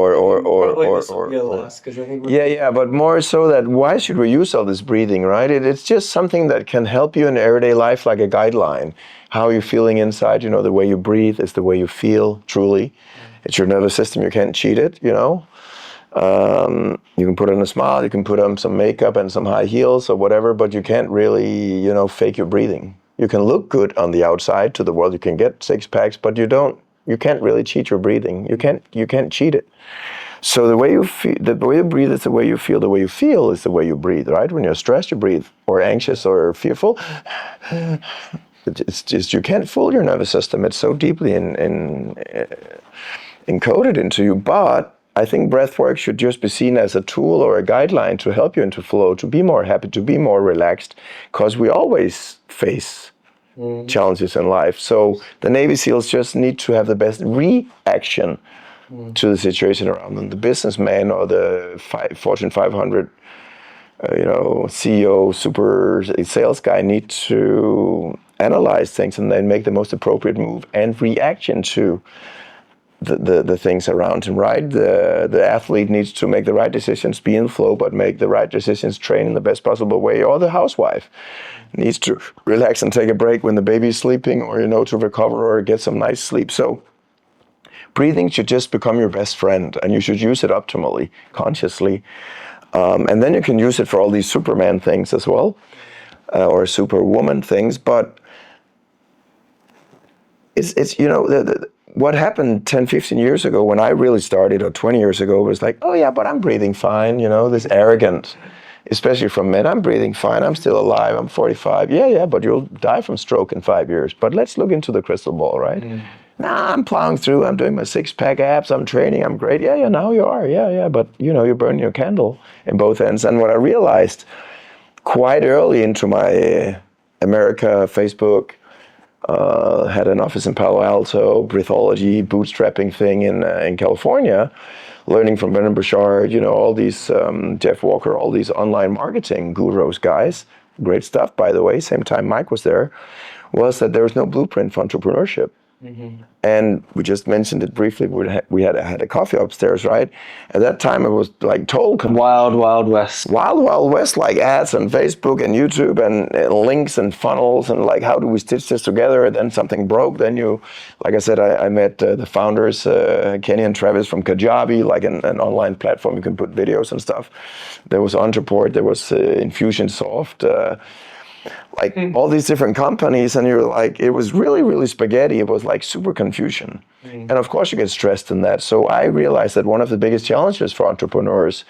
yeah, but more so that why should we use all this breathing, right? It's just something that can help you in everyday life, like a guideline. How you're feeling inside, the way you breathe is the way you feel, truly. It's your nervous system, you can't cheat it, You can put on a smile, you can put on some makeup and some high heels or whatever, but you can't really, fake your breathing. You can look good on the outside to the world, you can get six packs, but you can't really cheat your breathing. You can't cheat it. So the way you feel, the way you breathe is the way you feel. The way you feel is the way you breathe, right? When you're stressed, you breathe, or anxious or fearful. It's just you can't fool your nervous system. It's so deeply encoded into you. But I think breath work should just be seen as a tool or a guideline to help you into flow, to be more happy, to be more relaxed, because we always face challenges in life. So the Navy SEALs just need to have the best reaction to the situation around them. The businessman or the Fortune 500, CEO, super sales guy need to analyze things and then make the most appropriate move and reaction to the things around him, right? The athlete needs to make the right decisions, be in flow, but make the right decisions, train in the best possible way. Or the housewife needs to relax and take a break when the baby's sleeping, or, to recover or get some nice sleep. So breathing should just become your best friend, and you should use it optimally, consciously. And then you can use it for all these Superman things as well, or Superwoman things. But it's what happened 10, 15 years ago when I really started, or 20 years ago, was like, oh yeah, but I'm breathing fine, this arrogant, especially from men, I'm breathing fine, I'm still alive, I'm 45. Yeah, but you'll die from stroke in 5 years. But let's look into the crystal ball, right? Nah, I'm plowing through, I'm doing my six-pack abs, I'm training, I'm great. Yeah, now you are, yeah, but you're burning your candle in both ends. And what I realized quite early into my America Facebook, had an office in Palo Alto, breathology, bootstrapping thing in California, learning from Brendan Burchard, all these, Jeff Walker, all these online marketing gurus guys, great stuff, by the way, same time Mike was there, was that there was no blueprint for entrepreneurship. And we just mentioned it briefly. We had a coffee upstairs, right? At that time, it was like total Wild West. Wild West, like ads on Facebook and YouTube and links and funnels and like how do we stitch this together? And then something broke. Then like I said, I met the founders, Kenny and Travis from Kajabi, like an online platform you can put videos and stuff. There was Entreport, there was Infusionsoft. All these different companies, and you're like, it was really, really spaghetti. It was like super confusion. And of course you get stressed in that. So I realized that one of the biggest challenges for entrepreneurs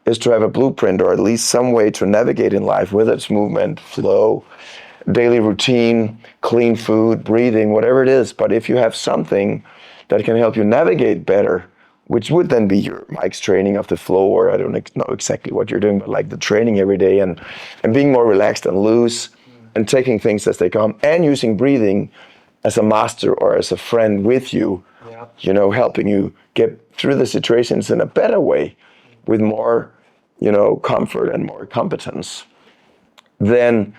is to have a blueprint, or at least some way to navigate in life, whether it's movement, flow, daily routine, clean food, breathing, whatever it is. But if you have something that can help you navigate better, which would then be your Mike's training of the flow, or I don't know exactly what you're doing, but like the training every day and being more relaxed and loose and taking things as they come and using breathing as a master or as a friend with you, helping you get through the situations in a better way with more, comfort and more competence. Then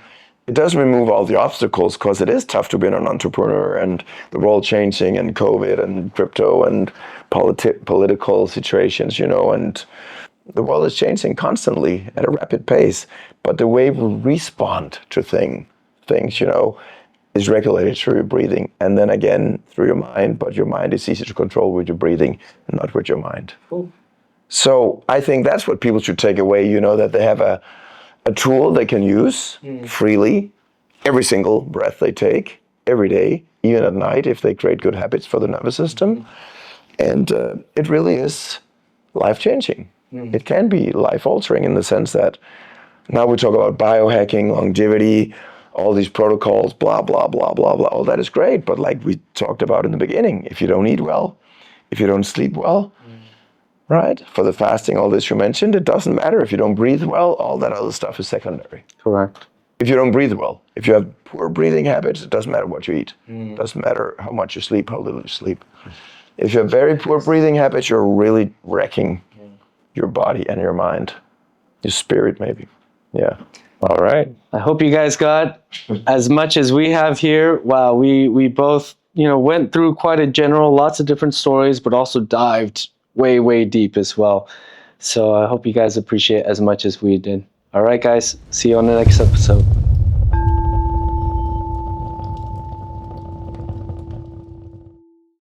it does remove all the obstacles, because it is tough to be an entrepreneur, and the world changing, and COVID and crypto and political situations, and the world is changing constantly at a rapid pace. But the way we respond to things, is regulated through your breathing, and then again through your mind. But your mind is easy to control with your breathing, and not with your mind. Cool. So I think that's what people should take away. That they have a tool they can use freely every single breath they take, every day, even at night, if they create good habits for the nervous system. And it really is life-changing. It can be life-altering in the sense that now we talk about biohacking, longevity, all these protocols, blah, blah, blah, blah, blah. All that is great, but like we talked about in the beginning, if you don't eat well, if you don't sleep well, right? For the fasting, all this you mentioned, it doesn't matter if you don't breathe well, all that other stuff is secondary. Correct. If you don't breathe well, if you have poor breathing habits, it doesn't matter what you eat. It doesn't matter how much you sleep, how little you sleep. If you have very poor breathing habits, you're really wrecking your body and your mind, your spirit maybe. Yeah. All right. I hope you guys got as much as we have here. Wow, we both, went through quite a general, lots of different stories, but also dived way, way deep as well. So I hope you guys appreciate as much as we did. All right, guys. See you on the next episode.